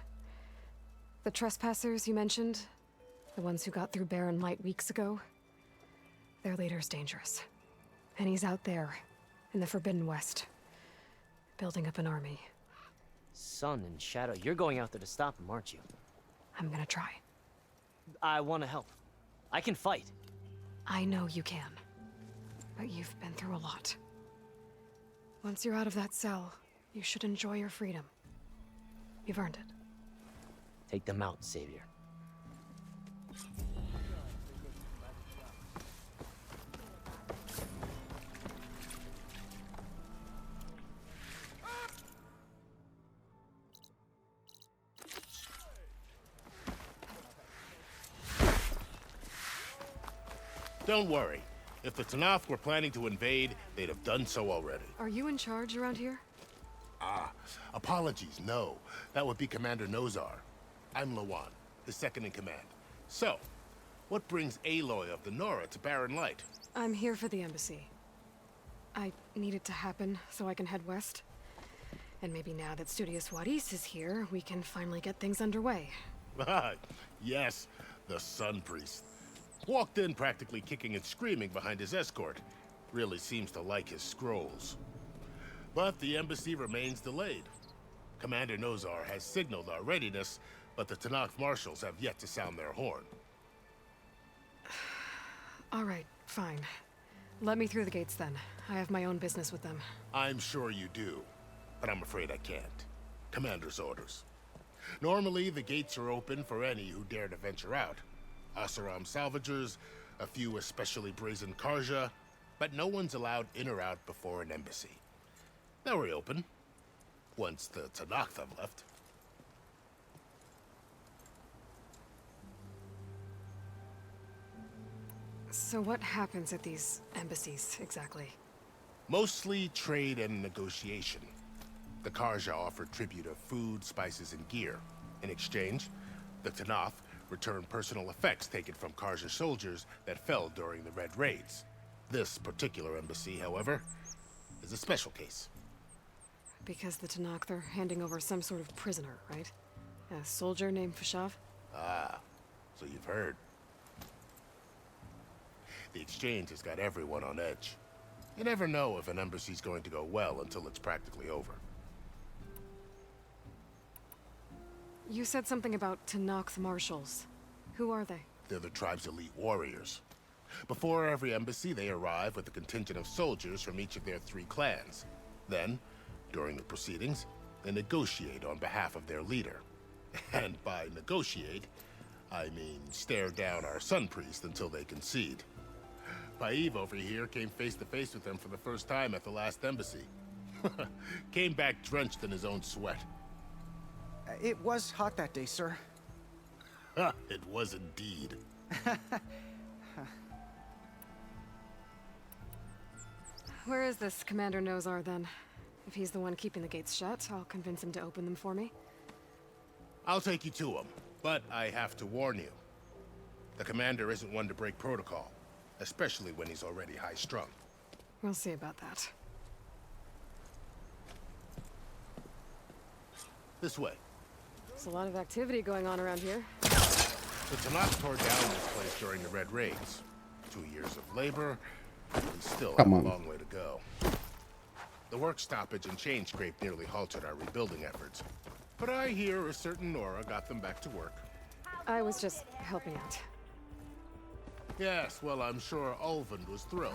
The trespassers you mentioned, the ones who got through Barrenlight weeks ago, their leader's dangerous. And he's out there, in the Forbidden West, building up an army. Sun and Shadow, you're going out there to stop him, aren't you? I'm gonna try. I want to help. I can fight. I know you can. But you've been through a lot. Once you're out of that cell, you should enjoy your freedom. You've earned it. Take them out, Savior. Don't worry. If the Tenakth were planning to invade, they'd have done so already. Are you in charge around here? Ah, apologies, no. That would be Commander Nozar. I'm Lawan, his second in command. So, what brings Aloy of the Nora to Barrenlight? I'm here for the embassy. I need it to happen so I can head west. And maybe now that Studious Wadis is here, we can finally get things underway. Yes, the Sun Priest. Walked in practically kicking and screaming behind his escort. Really seems to like his scrolls. But the embassy remains delayed. Commander Nozar has signaled our readiness, but the Tenakth marshals have yet to sound their horn. All right, fine. Let me through the gates then. I have my own business with them. I'm sure you do, but I'm afraid I can't. Commander's orders. Normally, the gates are open for any who dare to venture out. Oseram salvagers, a few especially brazen Karja, but no one's allowed in or out before an embassy. They'll reopen, once the Tenakth have left. So what happens at these embassies, exactly? Mostly trade and negotiation. The Karja offer tribute of food, spices, and gear. In exchange, the Tenakth return personal effects taken from Karja soldiers that fell during the Red Raids. This particular embassy, however, is a special case. Because the Tenakth are handing over some sort of prisoner, right? A soldier named Fashav? Ah, so you've heard. The exchange has got everyone on edge. You never know if an embassy's going to go well until it's practically over. You said something about Tenakth marshals. Who are they? They're the tribe's elite warriors. Before every embassy, they arrive with a contingent of soldiers from each of their 3 clans. Then, during the proceedings, they negotiate on behalf of their leader. And by negotiate, I mean stare down our Sun Priest until they concede. Paiv over here came face to face with them for the first time at the last embassy. Came back drenched in his own sweat. It was hot that day, sir. It was indeed. Where is this Commander Nozar, then? If he's the one keeping the gates shut, I'll convince him to open them for me. I'll take you to him, but I have to warn you. The commander isn't one to break protocol, especially when he's already high-strung. We'll see about that. This way. There's a lot of activity going on around here. The Tanakh tore down this place during the Red Raids. 2 years of labor, we still have a long way to go. The work stoppage and chain scrape nearly halted our rebuilding efforts. But I hear a certain Nora got them back to work. I was just helping out. Yes, well, I'm sure Ulvund was thrilled.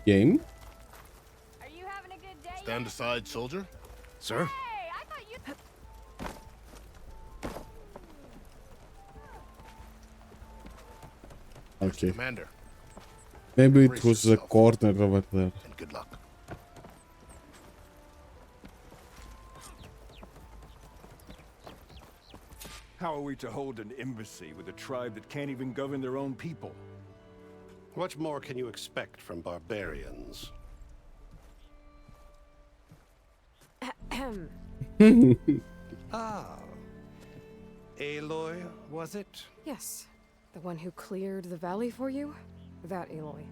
Game? Are you having a good day? Stand aside, soldier. Sir? Hey, I thought you. Okay. Commander. Maybe it was the corner over there. And good luck. How are we to hold an embassy with a tribe that can't even govern their own people? What more can you expect from barbarians? Ah. Aloy, was it? Yes. The one who cleared the valley for you? That Aloy.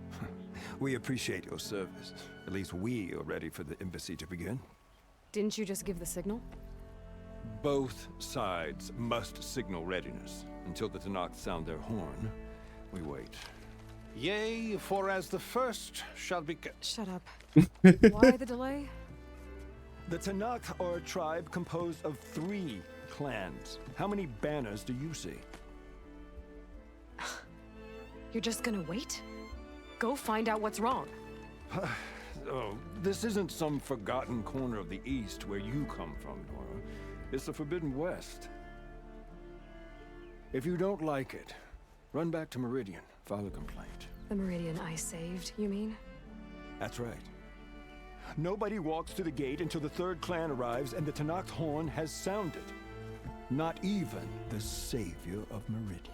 We appreciate your service. At least we are ready for the embassy to begin. Didn't you just give the signal? Both sides must signal readiness. Until the Tanakh sound their horn, we wait. Yea, for as the first shall be... Shut up. Why the delay? The Tanakh are a tribe composed of 3 clans. How many banners do you see? You're just gonna wait? Go find out what's wrong. Oh, this isn't some forgotten corner of the East where you come from, Nora. It's the Forbidden West. If you don't like it, run back to Meridian, file a complaint. The Meridian I saved, you mean? That's right. Nobody walks to the gate until the 3rd clan arrives and the Tanakh horn has sounded. Not even the savior of Meridian.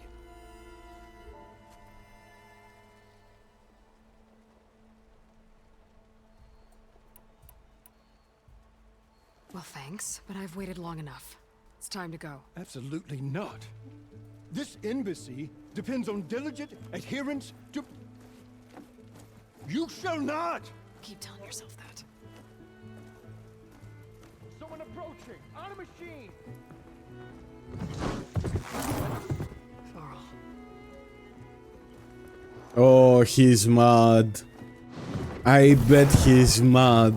Well, thanks, but I've waited long enough. It's time to go. Absolutely not. This embassy depends on diligent adherence to... You shall not! Keep telling yourself that. Someone approaching! On a machine! Varl. Oh, he's mad. I bet he's mad.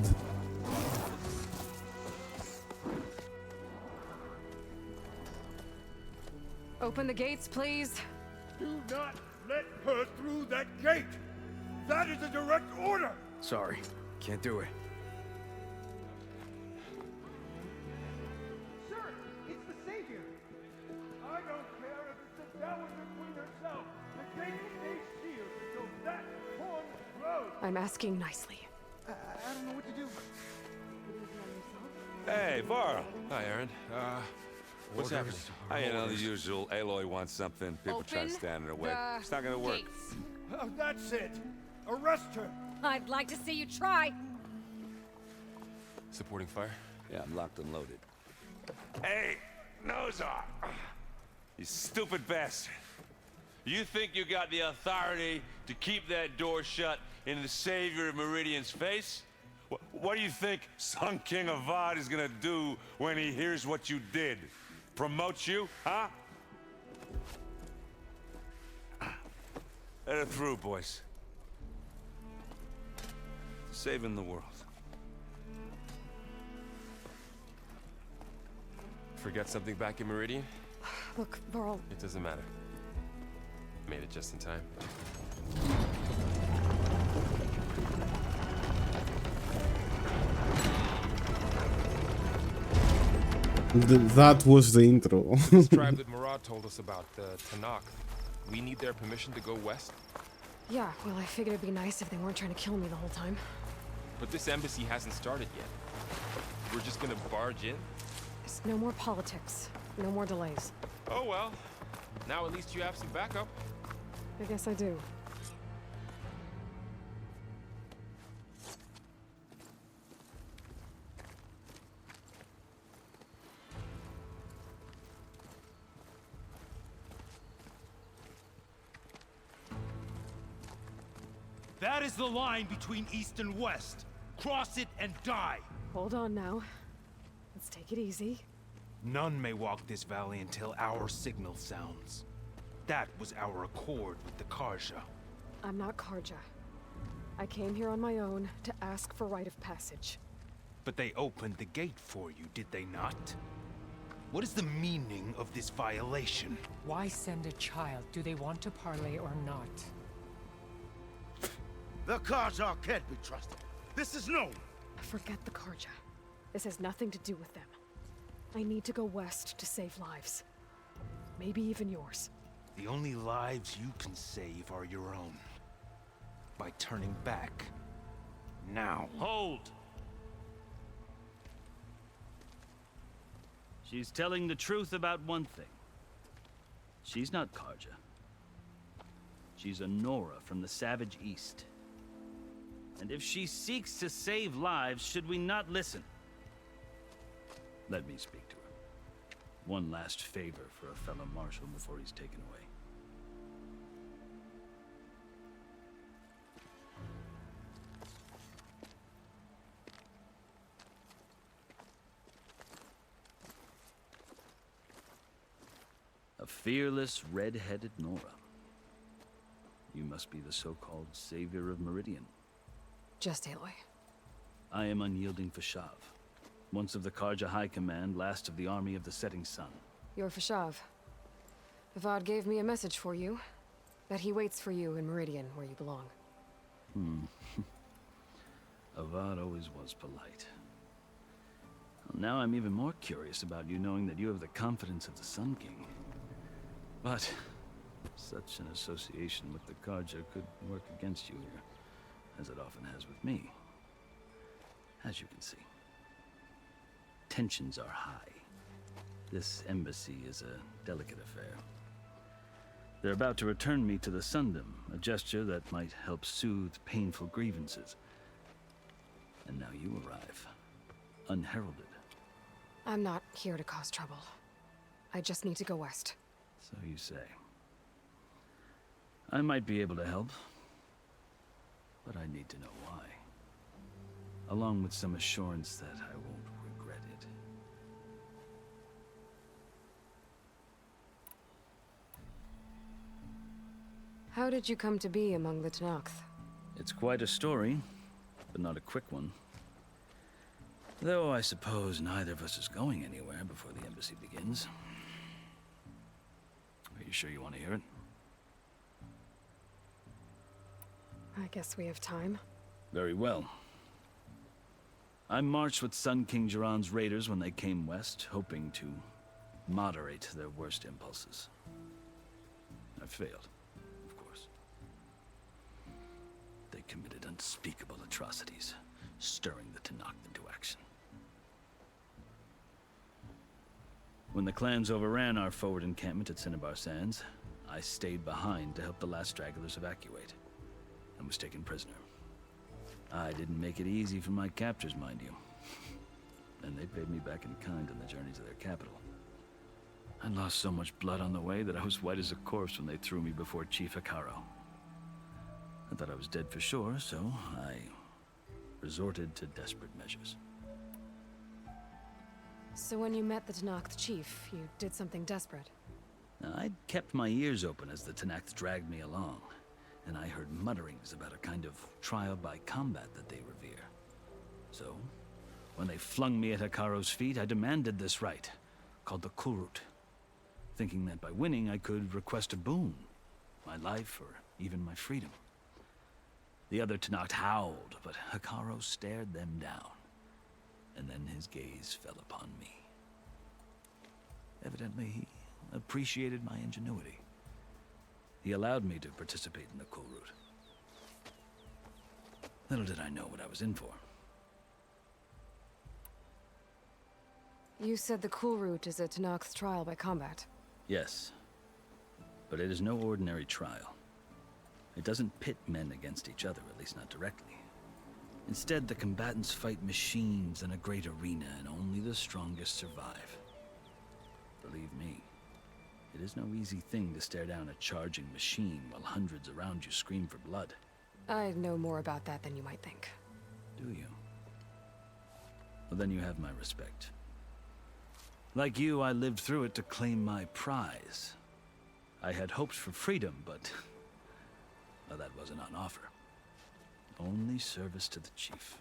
Open the gates, please. Do not let her through that gate! That is a direct order! Sorry, can't do it. Sir, it's the Savior! I don't care if it's the Dowager Queen herself! The gate stays sealed until that horn blows! I'm asking nicely. I don't know what to do. Hey, Varl. Hi, Aaron. What's happening? You know, the usual. Aloy wants something. People try to stand in her way. It's not gonna work. Oh, that's it! Arrest her! I'd like to see you try. Supporting fire? Yeah, I'm locked and loaded. Hey, Nozar! You stupid bastard. You think you got the authority to keep that door shut in the savior of Meridian's face? What do you think Sun King Avad is gonna do when he hears what you did? Promote you, huh? Let her through, boys. Saving the world. Forget something back in Meridian? Look, Varl. It doesn't matter. Made it just in time. That was the intro. This tribe that Murad told us about, the Tanakh. We need their permission to go west? Yeah, well, I figured it'd be nice if they weren't trying to kill me the whole time. But this embassy hasn't started yet. We're just gonna barge in? There's no more politics. No more delays. Oh well. Now at least you have some backup. I guess I do. That is the line between East and West. Cross it and die. Hold on now. Let's take it easy. None may walk this valley until our signal sounds. That was our accord with the Karja. I'm not Karja. I came here on my own to ask for rite of passage. But they opened the gate for you, did they not? What is the meaning of this violation? Why send a child? Do they want to parley or not? The Karja can't be trusted. This is known. Forget the Karja. This has nothing to do with them. I need to go west to save lives. Maybe even yours. The only lives you can save are your own. By turning back. Now. Hold! She's telling the truth about one thing. She's not Karja. She's a Nora from the Savage East. And if she seeks to save lives, should we not listen? Let me speak to her. One last favor for a fellow marshal before he's taken away. A fearless, red-headed Nora. You must be the so-called savior of Meridian. Just Aloy. I am unyielding Fashav. Once of the Karja High Command, last of the army of the Setting Sun. You're Fashav. Avad gave me a message for you. That he waits for you in Meridian, where you belong. Avad always was polite. Well, now I'm even more curious about you knowing that you have the confidence of the Sun King. But such an association with the Karja could work against you here, as it often has with me. As you can see. Tensions are high. This embassy is a delicate affair. They're about to return me to the Sundom, a gesture that might help soothe painful grievances. And now you arrive, unheralded. I'm not here to cause trouble. I just need to go west. So you say. I might be able to help, but I need to know why. Along with some assurance that I won't regret it. How did you come to be among the Tenakth? It's quite a story, but not a quick one. Though I suppose neither of us is going anywhere before the embassy begins. Are you sure you want to hear it? I guess we have time. Very well. I marched with Sun King Jiran's raiders when they came west, hoping to moderate their worst impulses. I failed, of course. They committed unspeakable atrocities, stirring the Tenakth into action. When the clans overran our forward encampment at Cinnabar Sands, I stayed behind to help the last stragglers evacuate, and was taken prisoner. I didn't make it easy for my captors, mind you. And they paid me back in kind on the journey to their capital. I lost so much blood on the way that I was white as a corpse when they threw me before Chief Hekarro. I thought I was dead for sure, so I resorted to desperate measures. So when you met the Tenakth chief, you did something desperate? I'd kept my ears open as the Tenakth dragged me along, and I heard mutterings about a kind of trial by combat that they revere. So, when they flung me at Hekarro's feet, I demanded this right, called the Kulrut, thinking that by winning I could request a boon, my life or even my freedom. The other Tenakth howled, but Hekarro stared them down, and then his gaze fell upon me. Evidently, he appreciated my ingenuity. He allowed me to participate in the Kulrut. Little did I know what I was in for. You said the Kulrut is a Tenakth's trial by combat. Yes, but it is no ordinary trial. It doesn't pit men against each other, at least not directly. Instead, the combatants fight machines in a great arena, and only the strongest survive. Believe me, it is no easy thing to stare down a charging machine while hundreds around you scream for blood. I know more about that than you might think. Do you? Well, then you have my respect. Like you, I lived through it to claim my prize. I had hopes for freedom, but well, that wasn't on offer. Only service to the chief.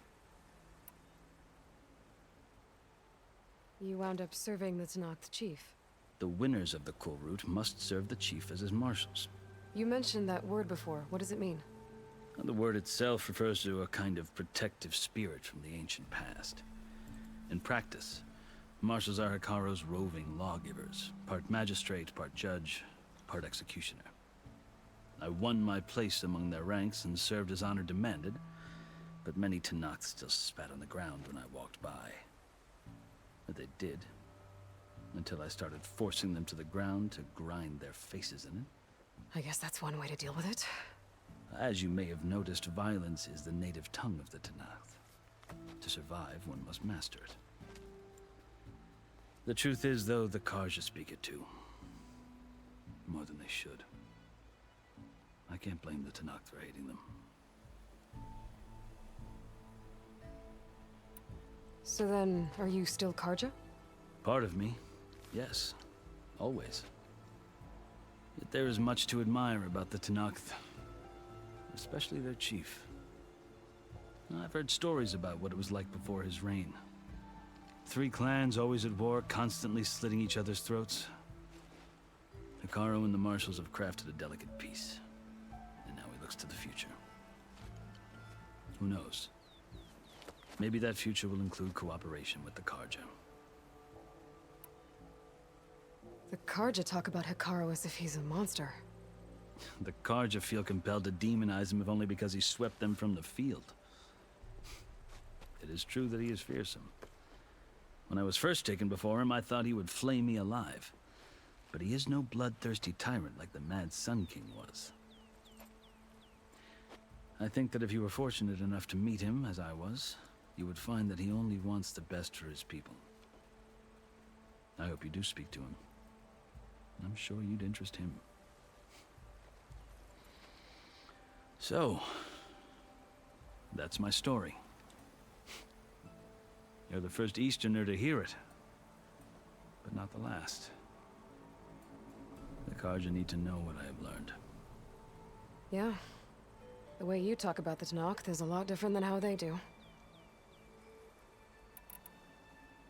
You wound up serving the Tenakth chief. The winners of the Kulrut must serve the chief as his marshals. You mentioned that word before. What does it mean? The word itself refers to a kind of protective spirit from the ancient past. In practice, marshals are Hekarro's roving lawgivers, part magistrate, part judge, part executioner. I won my place among their ranks and served as honor demanded, but many Tenakth still spat on the ground when I walked by. But they did, until I started forcing them to the ground to grind their faces in it. I guess that's one way to deal with it. As you may have noticed, violence is the native tongue of the Tenakth. To survive, one must master it. The truth is, though, the Carja speak it too. More than they should. I can't blame the Tenakth for hating them. So then, are you still Carja? Part of me, yes. Always. Yet there is much to admire about the Tenakth. Especially their chief. I've heard stories about what it was like before his reign. 3 clans always at war, constantly slitting each other's throats. Hekarro and the marshals have crafted a delicate peace. And now he looks to the future. Who knows? Maybe that future will include cooperation with the Carja. The Carja talk about Hekarro as if he's a monster. The Carja feel compelled to demonize him if only because he swept them from the field. It is true that he is fearsome. When I was first taken before him, I thought he would flay me alive. But he is no bloodthirsty tyrant like the Mad Sun King was. I think that if you were fortunate enough to meet him, as I was, you would find that he only wants the best for his people. I hope you do speak to him. I'm sure you'd interest him. So, that's my story. You're the first Easterner to hear it, but not the last. The Carja need to know what I have learned. Yeah. The way you talk about the Tenakth is a lot different than how they do.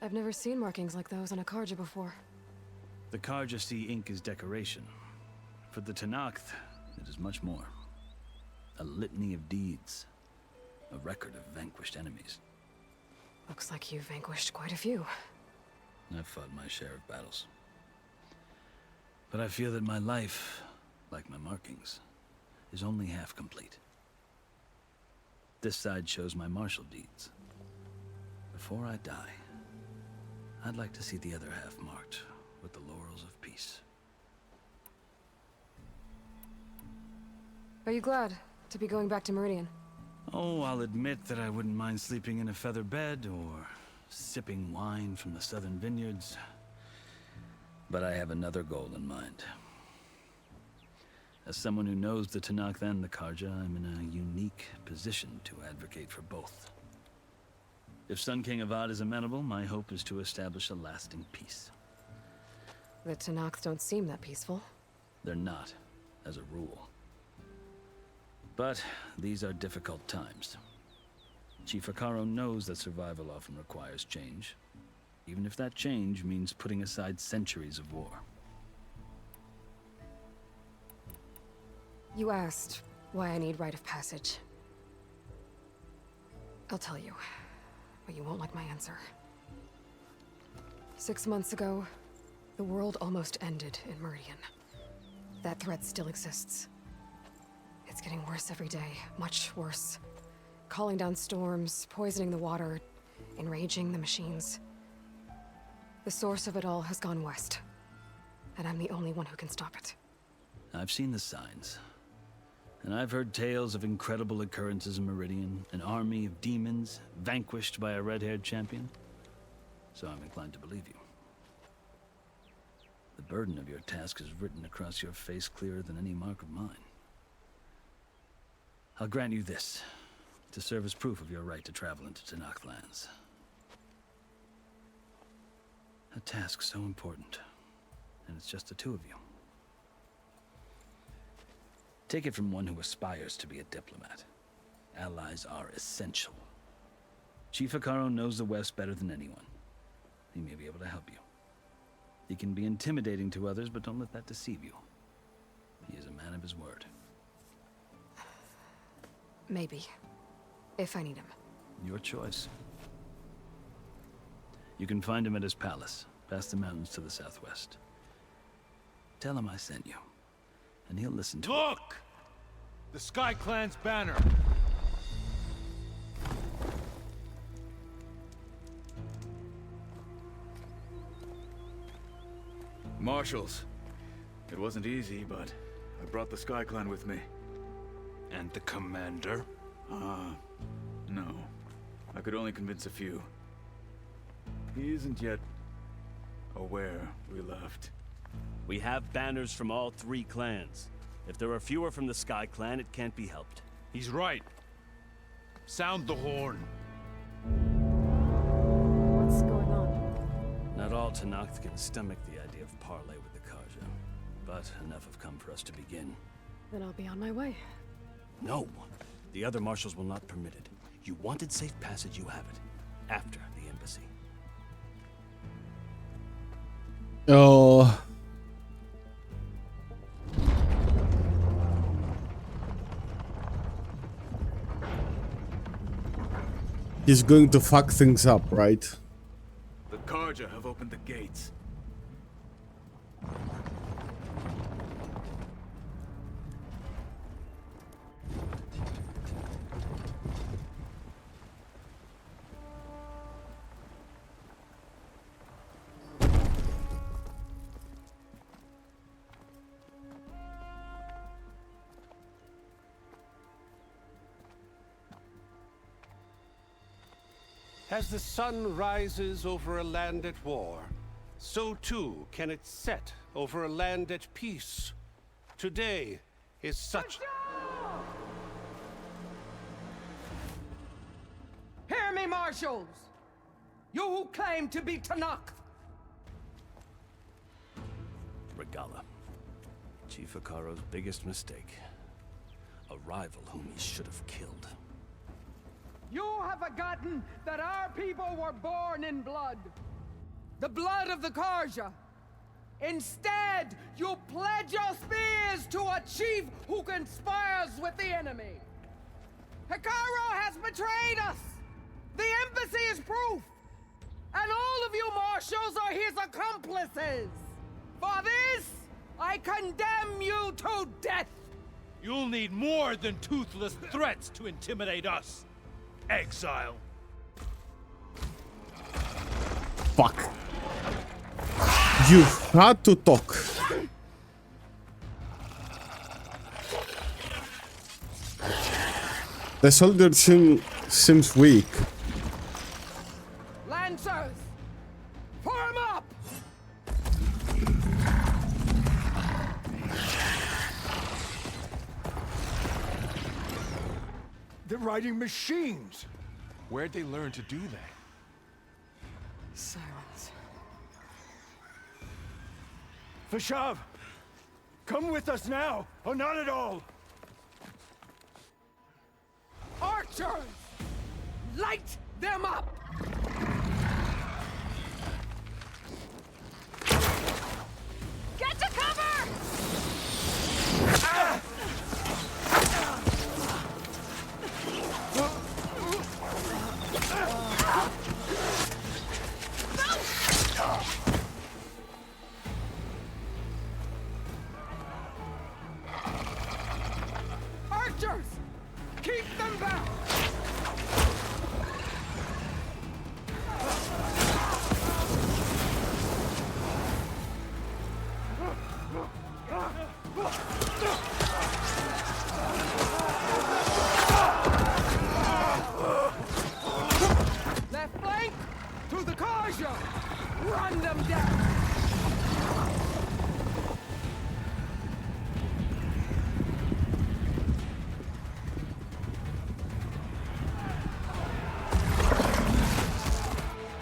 I've never seen markings like those on a Carja before. The Carja see ink as decoration. For the Tenakth, it is much more. A litany of deeds. A record of vanquished enemies. Looks like you've vanquished quite a few. I've fought my share of battles. But I feel that my life, like my markings, is only half complete. This side shows my martial deeds. Before I die, I'd like to see the other half marked with the laurels of peace. Are you glad to be going back to Meridian? Oh, I'll admit that I wouldn't mind sleeping in a feather bed or sipping wine from the southern vineyards. But I have another goal in mind. As someone who knows the Tenakth and the Carja, I'm in a unique position to advocate for both. If Sun King Avad is amenable, my hope is to establish a lasting peace. The Tenakth don't seem that peaceful. They're not, as a rule. But these are difficult times. Chief Hekarro knows that survival often requires change. even if that change means putting aside centuries of war. You asked why I need rite of passage. I'll tell you, but you won't like my answer. 6 months ago, the world almost ended in Meridian. That threat still exists. It's getting worse every day, much worse. Calling down storms, poisoning the water, enraging the machines. The source of it all has gone west, and I'm the only one who can stop it. I've seen the signs. And I've heard tales of incredible occurrences in Meridian, an army of demons vanquished by a red-haired champion. So I'm inclined to believe you. The burden of your task is written across your face clearer than any mark of mine. I'll grant you this, to serve as proof of your right to travel into Tenakth lands. A task so important, and it's just the two of you. Take it from one who aspires to be a diplomat. Allies are essential. Chief Hekarro knows the West better than anyone. He may be able to help you. He can be intimidating to others, but don't let that deceive you. He is a man of his word. Maybe. If I need him. Your choice. You can find him at his palace, past the mountains to the southwest. Tell him I sent you, and he'll listen to Look! The Sky Clan's banner. Marshals. It wasn't easy, but I brought the Sky Clan with me. And the commander? No. I could only convince a few. He isn't yet aware we left. We have banners from all 3 clans. If there are fewer from the Sky Clan, it can't be helped. He's right. Sound the horn. What's going on? Not all Tenakth can stomach the idea of parley with the Carja, but enough have come for us to begin. Then I'll be on my way. No! The other marshals will not permit it. You wanted safe passage, you have it. After the embassy. Oh. He's going to fuck things up, right? The Carja have opened the gates. As the sun rises over a land at war, so too can it set over a land at peace. Today is such... Hear me, marshals! You who claim to be Tenakth! Regalla. Chief Hekarro's biggest mistake. A rival whom he should have killed. You have forgotten that our people were born in blood. The blood of the Carja. Instead, you pledge your spears to a chief who conspires with the enemy. Hekarro has betrayed us. The embassy is proof. And all of you marshals are his accomplices. For this, I condemn you to death. You'll need more than toothless threats to intimidate us. Exile. Fuck. You had to talk. The soldier seems weak. Lancers, form up! They're riding machines. Where'd they learn to do that? Silence. Fashav, come with us now, or not at all. Archers, light them up! Lancers! Keep them back! Left flank! To the Karja! Run them down!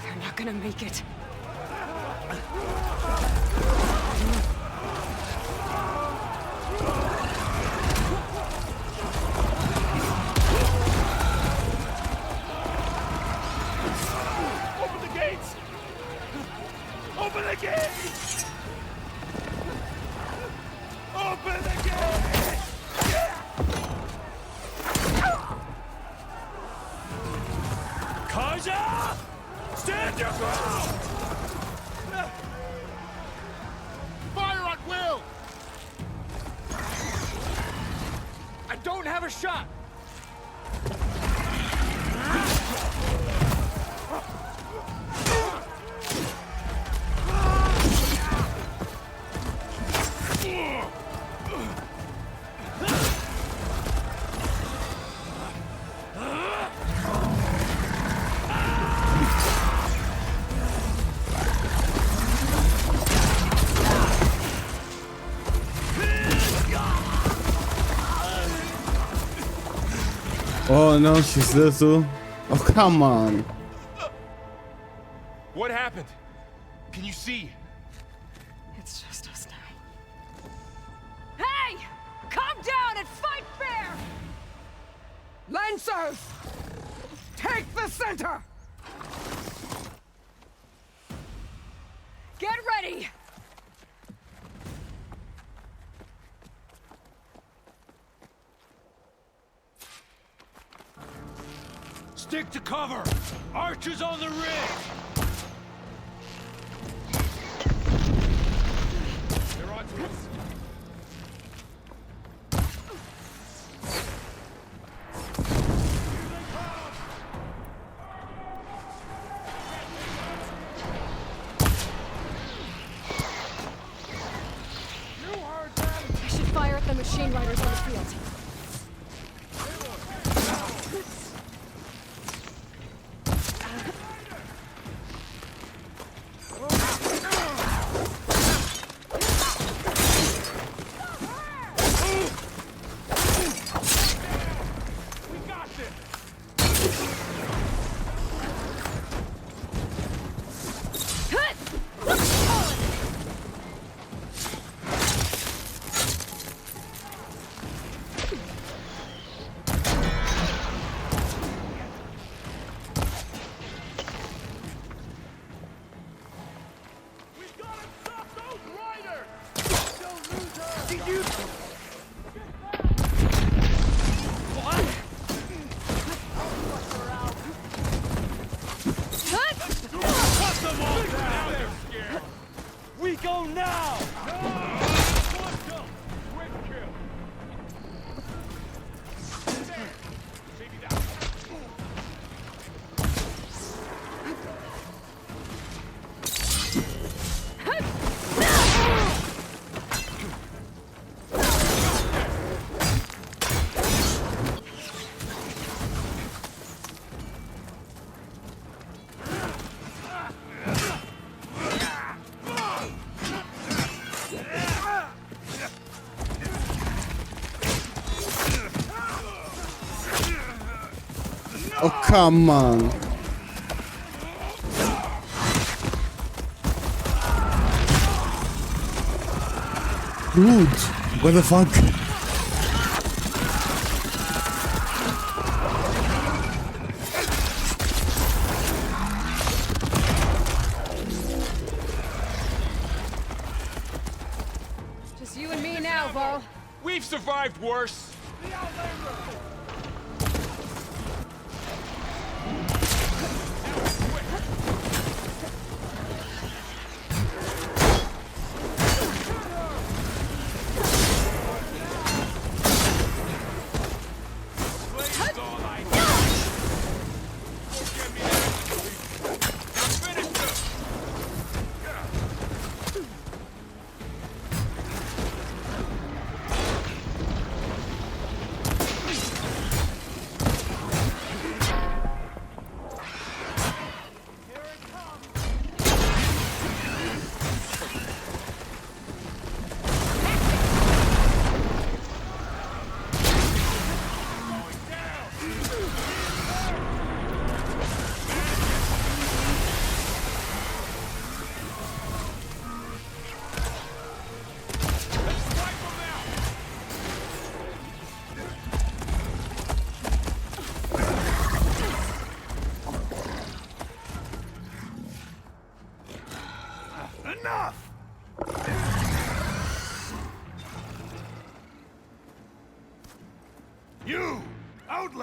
They're not gonna make it. Open the gates! Open the gates! Open the gates! Karja! Stand your ground! Fire at will! I don't have a shot! Oh no, she's there too. Oh, come on. What happened? Can you see? It's just us now. Hey! Calm down and fight fair! Lancers! Take the center! Get ready! Stick to cover! Archers on the ridge! They're on to us. I should fire at the machine riders on the field. We go now! Oh, come on. Dude, what the fuck? Just you and me now, Val. We've survived worse.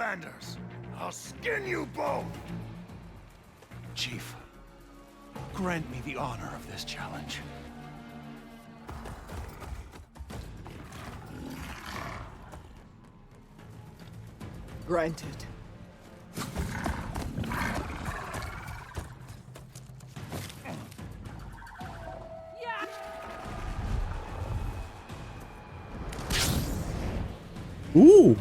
Commanders! I'll skin you both! Chief, grant me the honor of this challenge. Granted. Ooh!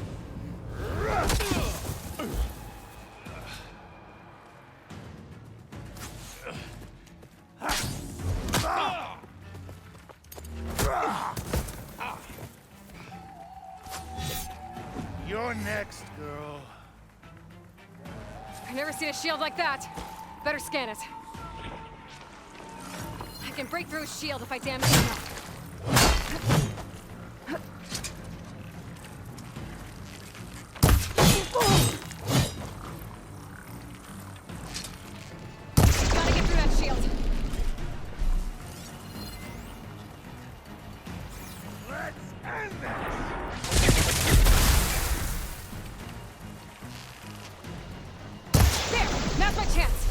You're next, girl. I've never seen a shield like that. Better scan it. I can break through his shield if I damage it enough. Gotta get through that shield. Let's end this! There! Now's my chance!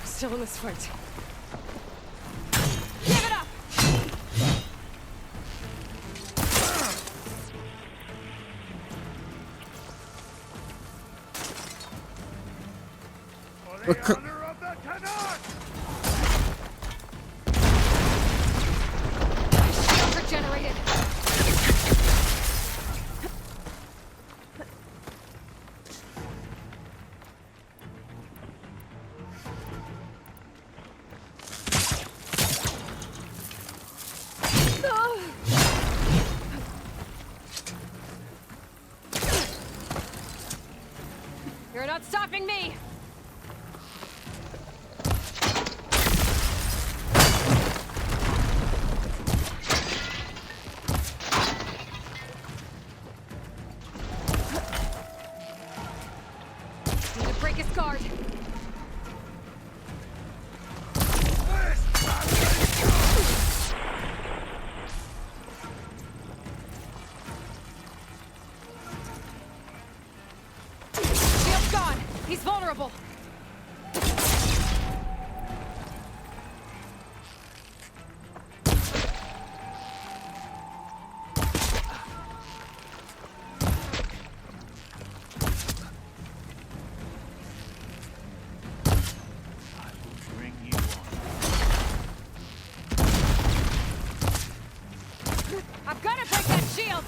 Still in this fight. Give it up! For the honor of the Tanakh! Shields regenerated! You're not stopping me! Need to break his guard. Shield's gone. He's vulnerable. Bring you on. I've got to break that shield!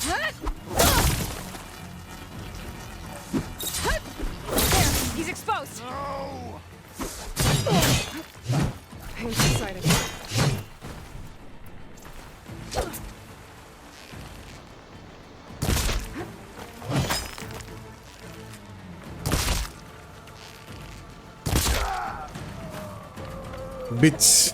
There, he's exposed! No! Pain's exciting. Bitch.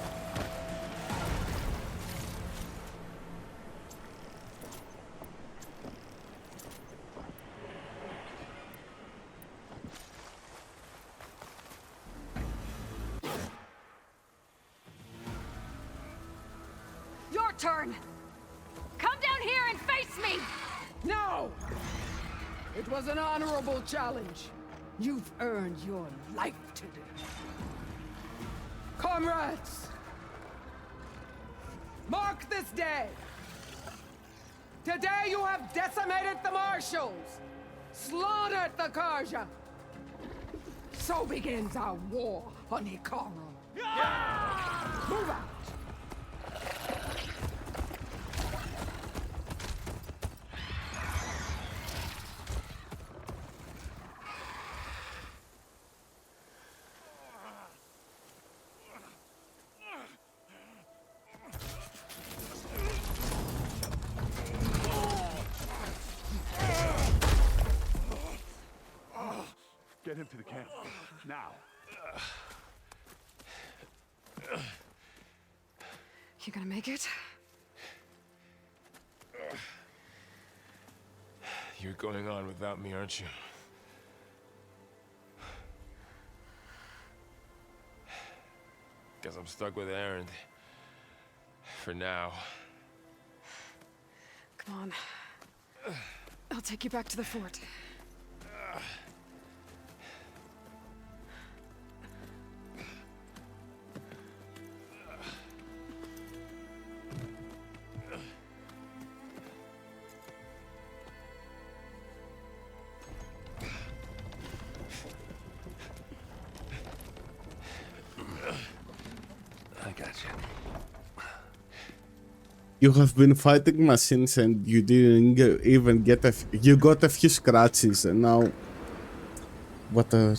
Your turn! Come down here and face me! No! It was an honorable challenge. You've earned your life today. Comrades! Mark this day! Today you have decimated the Marshals! Slaughtered the Karja! So begins our war on Hikaru. Move out! Get him to the camp. Now. You gonna make it? You're going on without me, aren't you? Guess I'm stuck with Aaron. For now. Come on. I'll take you back to the fort. I got you. You have been fighting machines and you didn't even get you got a few scratches and now whatever.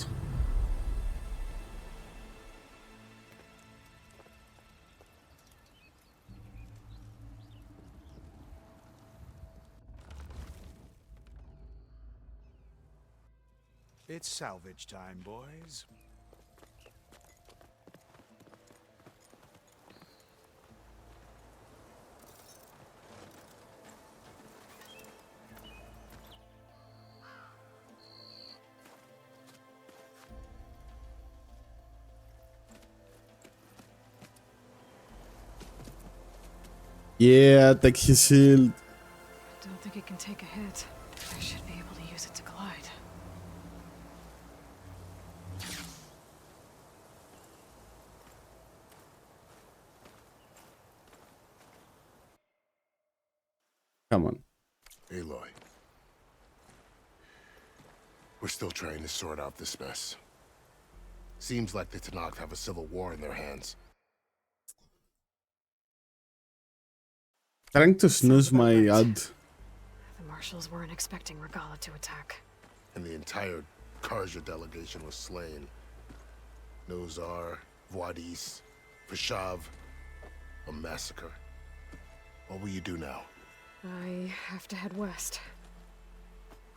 It's salvage time, boys. Yeah, take his shield. Don't think it can take a hit. I should be able to use it to glide. Come on. Aloy. We're still trying to sort out this mess. Seems like the Tenakth have a civil war in their hands. Trying to snooze my ad. The marshals weren't expecting Regalla to attack. And the entire Carja delegation was slain. Nozar, Vuadis, Vashav. A massacre. What will you do now? I have to head west.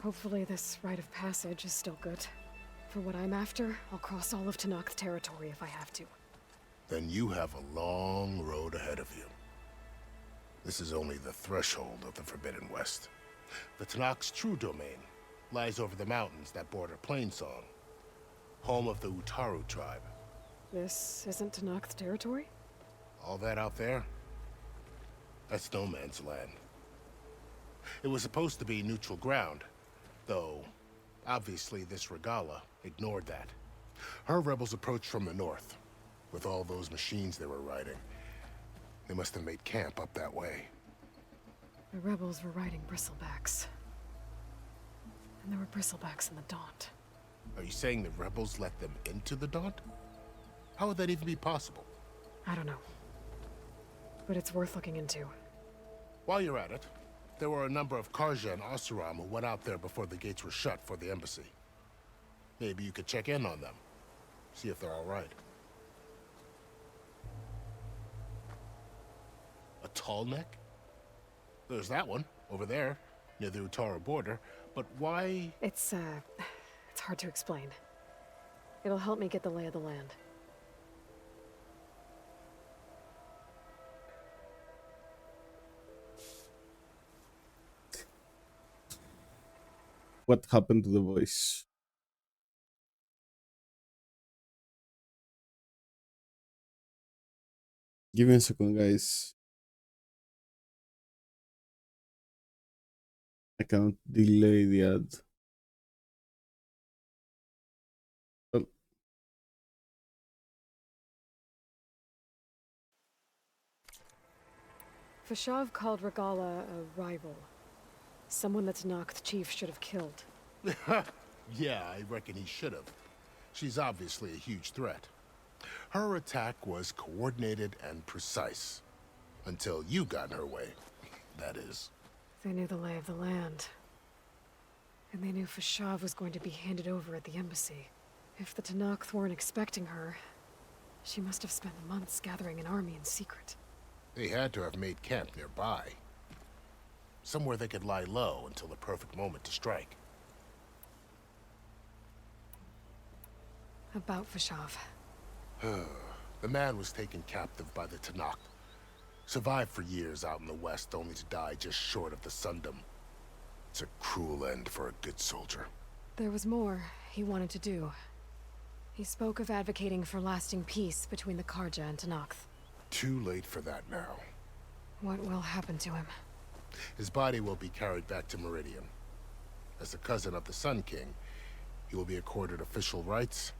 Hopefully this rite of passage is still good. For what I'm after, I'll cross all of Tenakth territory if I have to. Then you have a long road ahead of you. This is only the threshold of the Forbidden West. The Tenakth's true domain lies over the mountains that border Plainsong, home of the Utaru tribe. This isn't Tenakth territory? All that out there? That's no man's land. It was supposed to be neutral ground, though obviously this Regalla ignored that. Her rebels approached from the north, with all those machines they were riding. They must have made camp up that way. The rebels were riding bristlebacks. And there were bristlebacks in the Daunt. Are you saying the rebels let them into the Daunt? How would that even be possible? I don't know. But it's worth looking into. While you're at it, there were a number of Carja and Oseram who went out there before the gates were shut for the embassy. Maybe you could check in on them. See if they're all right. A tall neck? There's that one, over there, near the Utaru border. But why? It's hard to explain. It'll help me get the lay of the land. What happened to the voice? Give me a second, guys. I can't delay the ad. Oh. Vashav called Regalla a rival. Someone that Tenakth chief should have killed. Yeah, I reckon he should have. She's obviously a huge threat. Her attack was coordinated and precise. Until you got in her way, that is. They knew the lay of the land. And they knew Vashav was going to be handed over at the embassy. If the Tenakth weren't expecting her, she must have spent months gathering an army in secret. They had to have made camp nearby. Somewhere they could lie low until the perfect moment to strike. About Vashav. The man was taken captive by the Tenakth. Survived for years out in the west, only to die just short of the Sundom. It's a cruel end for a good soldier. There was more he wanted to do. He spoke of advocating for lasting peace between the Karja and Tenakth. Too late for that now. What will happen to him? His body will be carried back to Meridian. As a cousin of the Sun King, he will be accorded official rights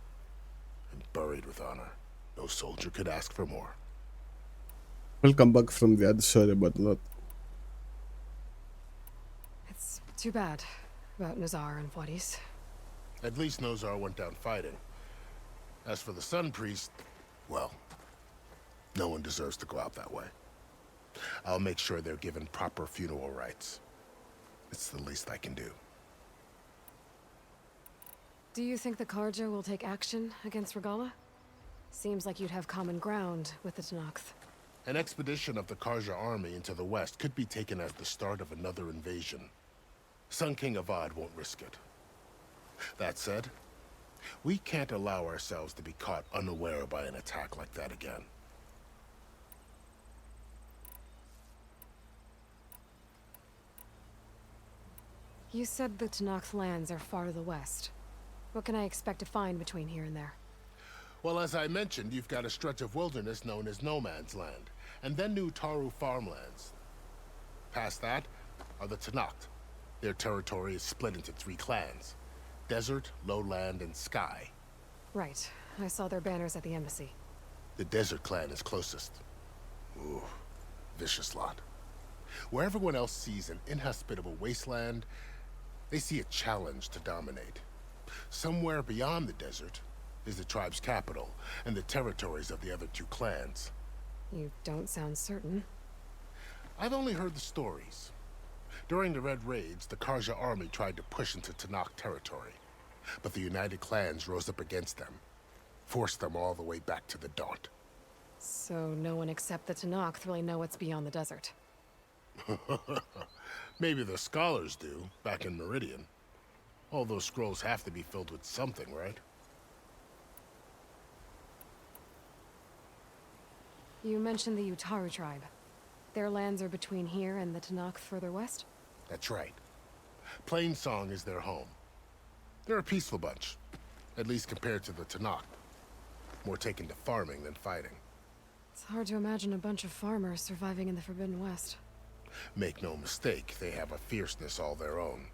and buried with honor. No soldier could ask for more. We'll come back from the other story about that. It's too bad about Nazar and Wadis. At least Nozar went down fighting. As for the Sun Priest, well, no one deserves to go out that way. I'll make sure they're given proper funeral rites. It's the least I can do. Do you think the Karja will take action against Regalla? Seems like you'd have common ground with the Tenakth. An expedition of the Karja army into the west could be taken as the start of another invasion. Sun King Avad won't risk it. That said, we can't allow ourselves to be caught unaware by an attack like that again. You said the Tenakth lands are far to the west. What can I expect to find between here and there? Well, as I mentioned, you've got a stretch of wilderness known as No Man's Land, and then New Taru farmlands. Past that are the Tenakth. Their territory is split into 3 clans: Desert, Lowland, and Sky. Right. I saw their banners at the embassy. The Desert clan is closest. Ooh, vicious lot. Where everyone else sees an inhospitable wasteland, they see a challenge to dominate. Somewhere beyond the desert is the tribe's capital and the territories of the other 2 clans. You don't sound certain. I've only heard the stories. During the Red Raids, the Karja army tried to push into Tenakth territory, but the United Clans rose up against them, forced them all the way back to the Daunt. So no one except the Tenakth really know what's beyond the desert. Maybe the scholars do, back in Meridian. All those scrolls have to be filled with something, right? You mentioned the Utaru tribe. Their lands are between here and the Tenakth further west? That's right. Plainsong is their home. They're a peaceful bunch, at least compared to the Tenakth. More taken to farming than fighting. It's hard to imagine a bunch of farmers surviving in the Forbidden West. Make no mistake, they have a fierceness all their own.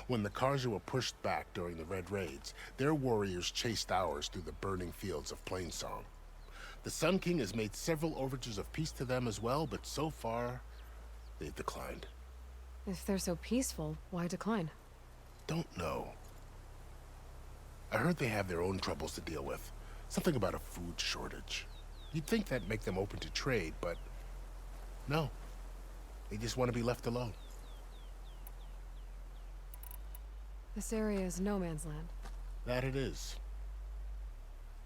When the Karja were pushed back during the Red Raids, their warriors chased ours through the burning fields of Plainsong. The Sun King has made several overtures of peace to them as well, but so far, they've declined. If they're so peaceful, why decline? Don't know. I heard they have their own troubles to deal with. Something about a food shortage. You'd think that'd make them open to trade, but no. They just want to be left alone. This area is no man's land. That it is.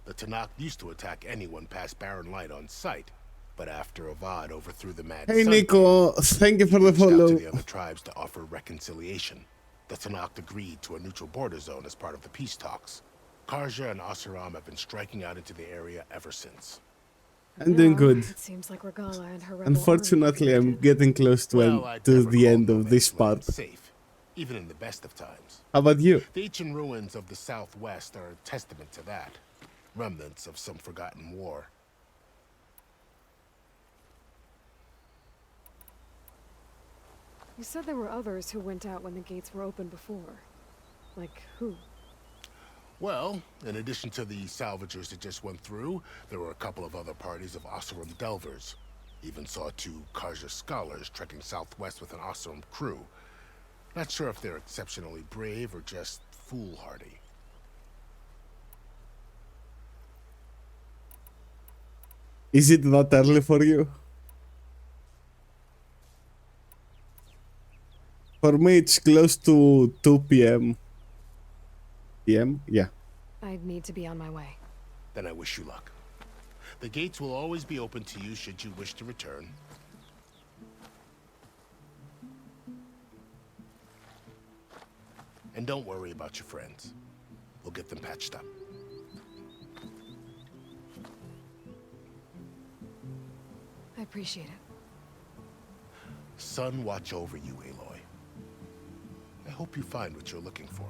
The Tenakth used to attack anyone past Barren Light on sight, but after Avad overthrew the Mad Hey Sun Nico, thank you for the reached out follow. to the other tribes to offer reconciliation. The Tenakth agreed to a neutral border zone as part of the peace talks. Karja and Oseram have been striking out into the area ever since. I'm doing good. It seems like Regalla and her rebel Unfortunately, I'm getting close to, I'd to never the call end No of this Man's Land part. safe, even in the best of times. How about you? The ancient ruins of the Southwest are a testament to that. Remnants of some forgotten war. You said there were others who went out when the gates were open before. Like who? Well, in addition to the salvagers that just went through, there were a couple of other parties of Oseram delvers. Even saw 2 Karja scholars trekking southwest with an Oseram crew. Not sure if they're exceptionally brave or just foolhardy. Is it not early for you? For me, it's close to 2 p.m. p.m. Yeah. I'd need to be on my way. Then I wish you luck. The gates will always be open to you should you wish to return. And don't worry about your friends. We'll get them patched up. I appreciate it. Sun watch over you, Aloy. I hope you find what you're looking for.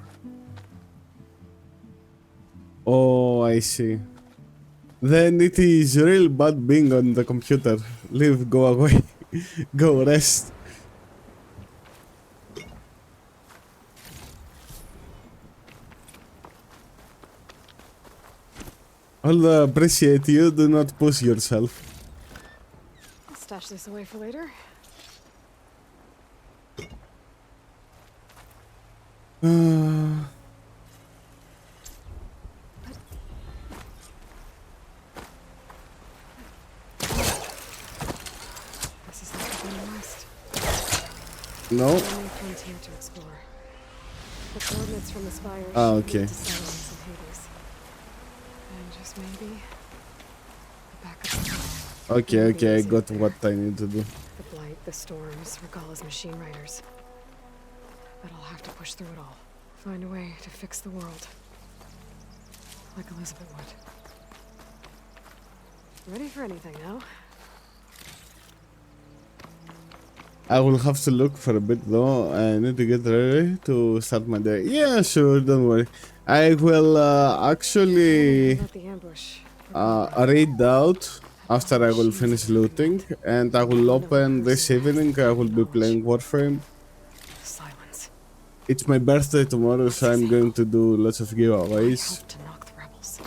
Oh, I see. Then it is real bad being on the computer. Leave, go away. Go rest. Although appreciate you, do not push yourself. I'll stash this away for later. This is like the West. No. A new frontier to explore. The coordinates from the spires Ah, should okay. lead to Silence and Hades. And just maybe the back of the Okay, okay, I got what I need to do. The Blight, the Storms, Regalla's machine riders. But I'll have to push through it all. Find a way to fix the world. Like Elizabeth would. Ready for anything now? I will have to look for a bit though. I need to get ready to start my day. Yeah, sure, don't worry. I will actually About the ambush. read out after I will finish looting, and I will open this evening. I will be playing Warframe. Silence. It's my birthday tomorrow, so I'm going to do lots of giveaways. To knock the rebels.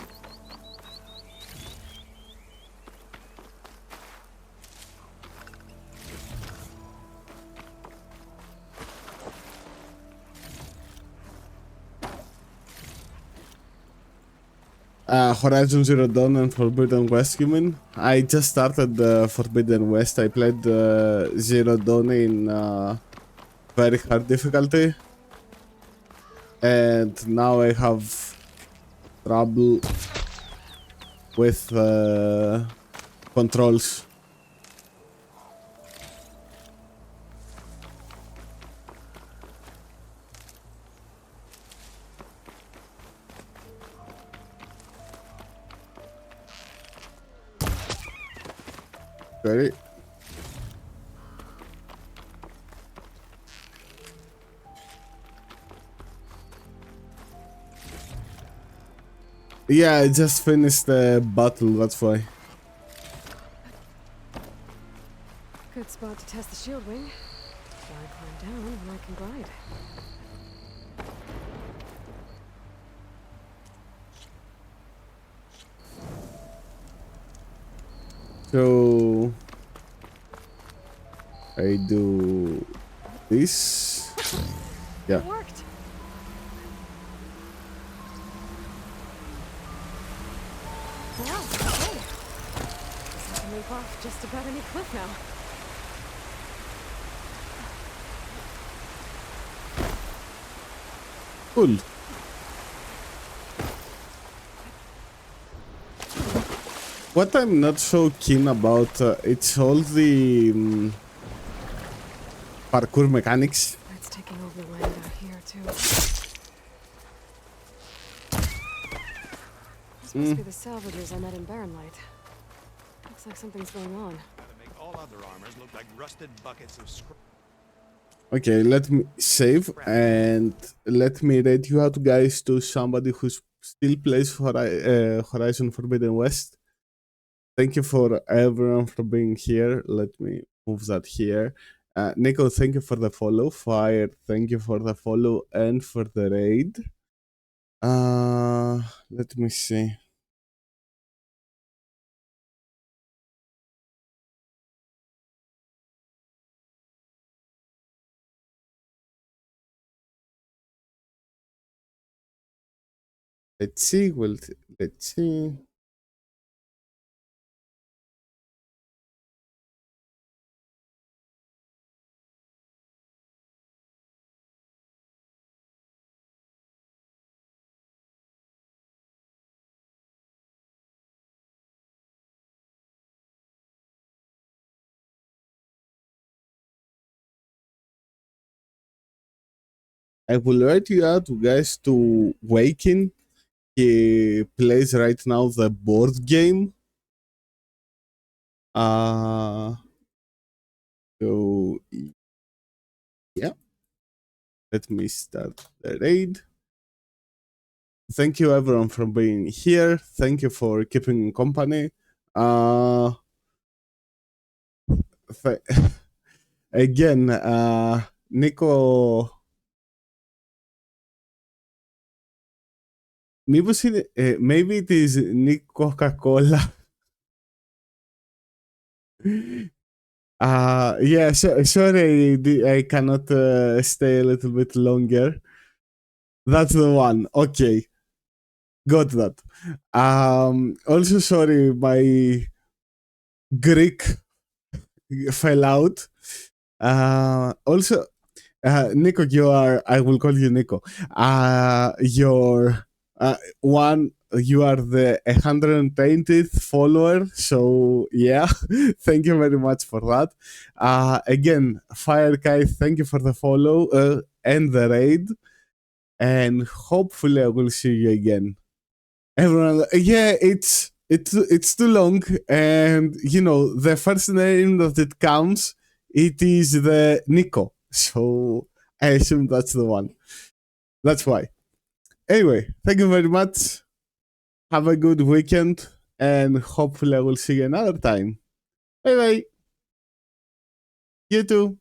Horizon Zero Dawn and Forbidden West, you mean? I just started Forbidden West. I played Zero Dawn in very hard difficulty, and now I have trouble with controls. Ready? Yeah, I just finished the battle, that's why. Good spot to test the shield wing. Why climb down when I can glide? So I do this. Yeah. It worked. Wow, okay. Guess I can leap off just about any cliff now. Cool. What I'm not so keen about, it's all the parkour mechanics. That's taking over the land out here too. This must be the salvagers I met in Barren Light. Looks like something's going on. Gotta make all other armors look like rusted buckets of scrap. Okay, let me save and let me rate you out, guys, to somebody who still plays for Horizon Forbidden West. Thank you for everyone for being here. Let me move that here. Nico, thank you for the follow. Fire, thank you for the follow and for the raid. Let me see. Let's see. Well, let's see. I will write you out, guys, to Waken. He plays right now the board game. So yeah. Let me start the raid. Thank you everyone for being here. Thank you for keeping company. Again, Νίκο, μήπως είναι, maybe it is Nico Coca-Cola. Yeah, sorry, I cannot stay a little bit longer. That's the one. Okay, got that. Also, sorry, my Greek fell out. Also, Nico, I will call you Nico. You are the 120th follower, so yeah, thank you very much for that. Again, Firekai, thank you for the follow and the raid, and hopefully I will see you again. Everyone, yeah, it's too long, and you know, the first name that it comes, it is the Nico, so I assume that's the one. That's why. Anyway, thank you very much. Have a good weekend, and hopefully I will see you another time. Bye bye. You too.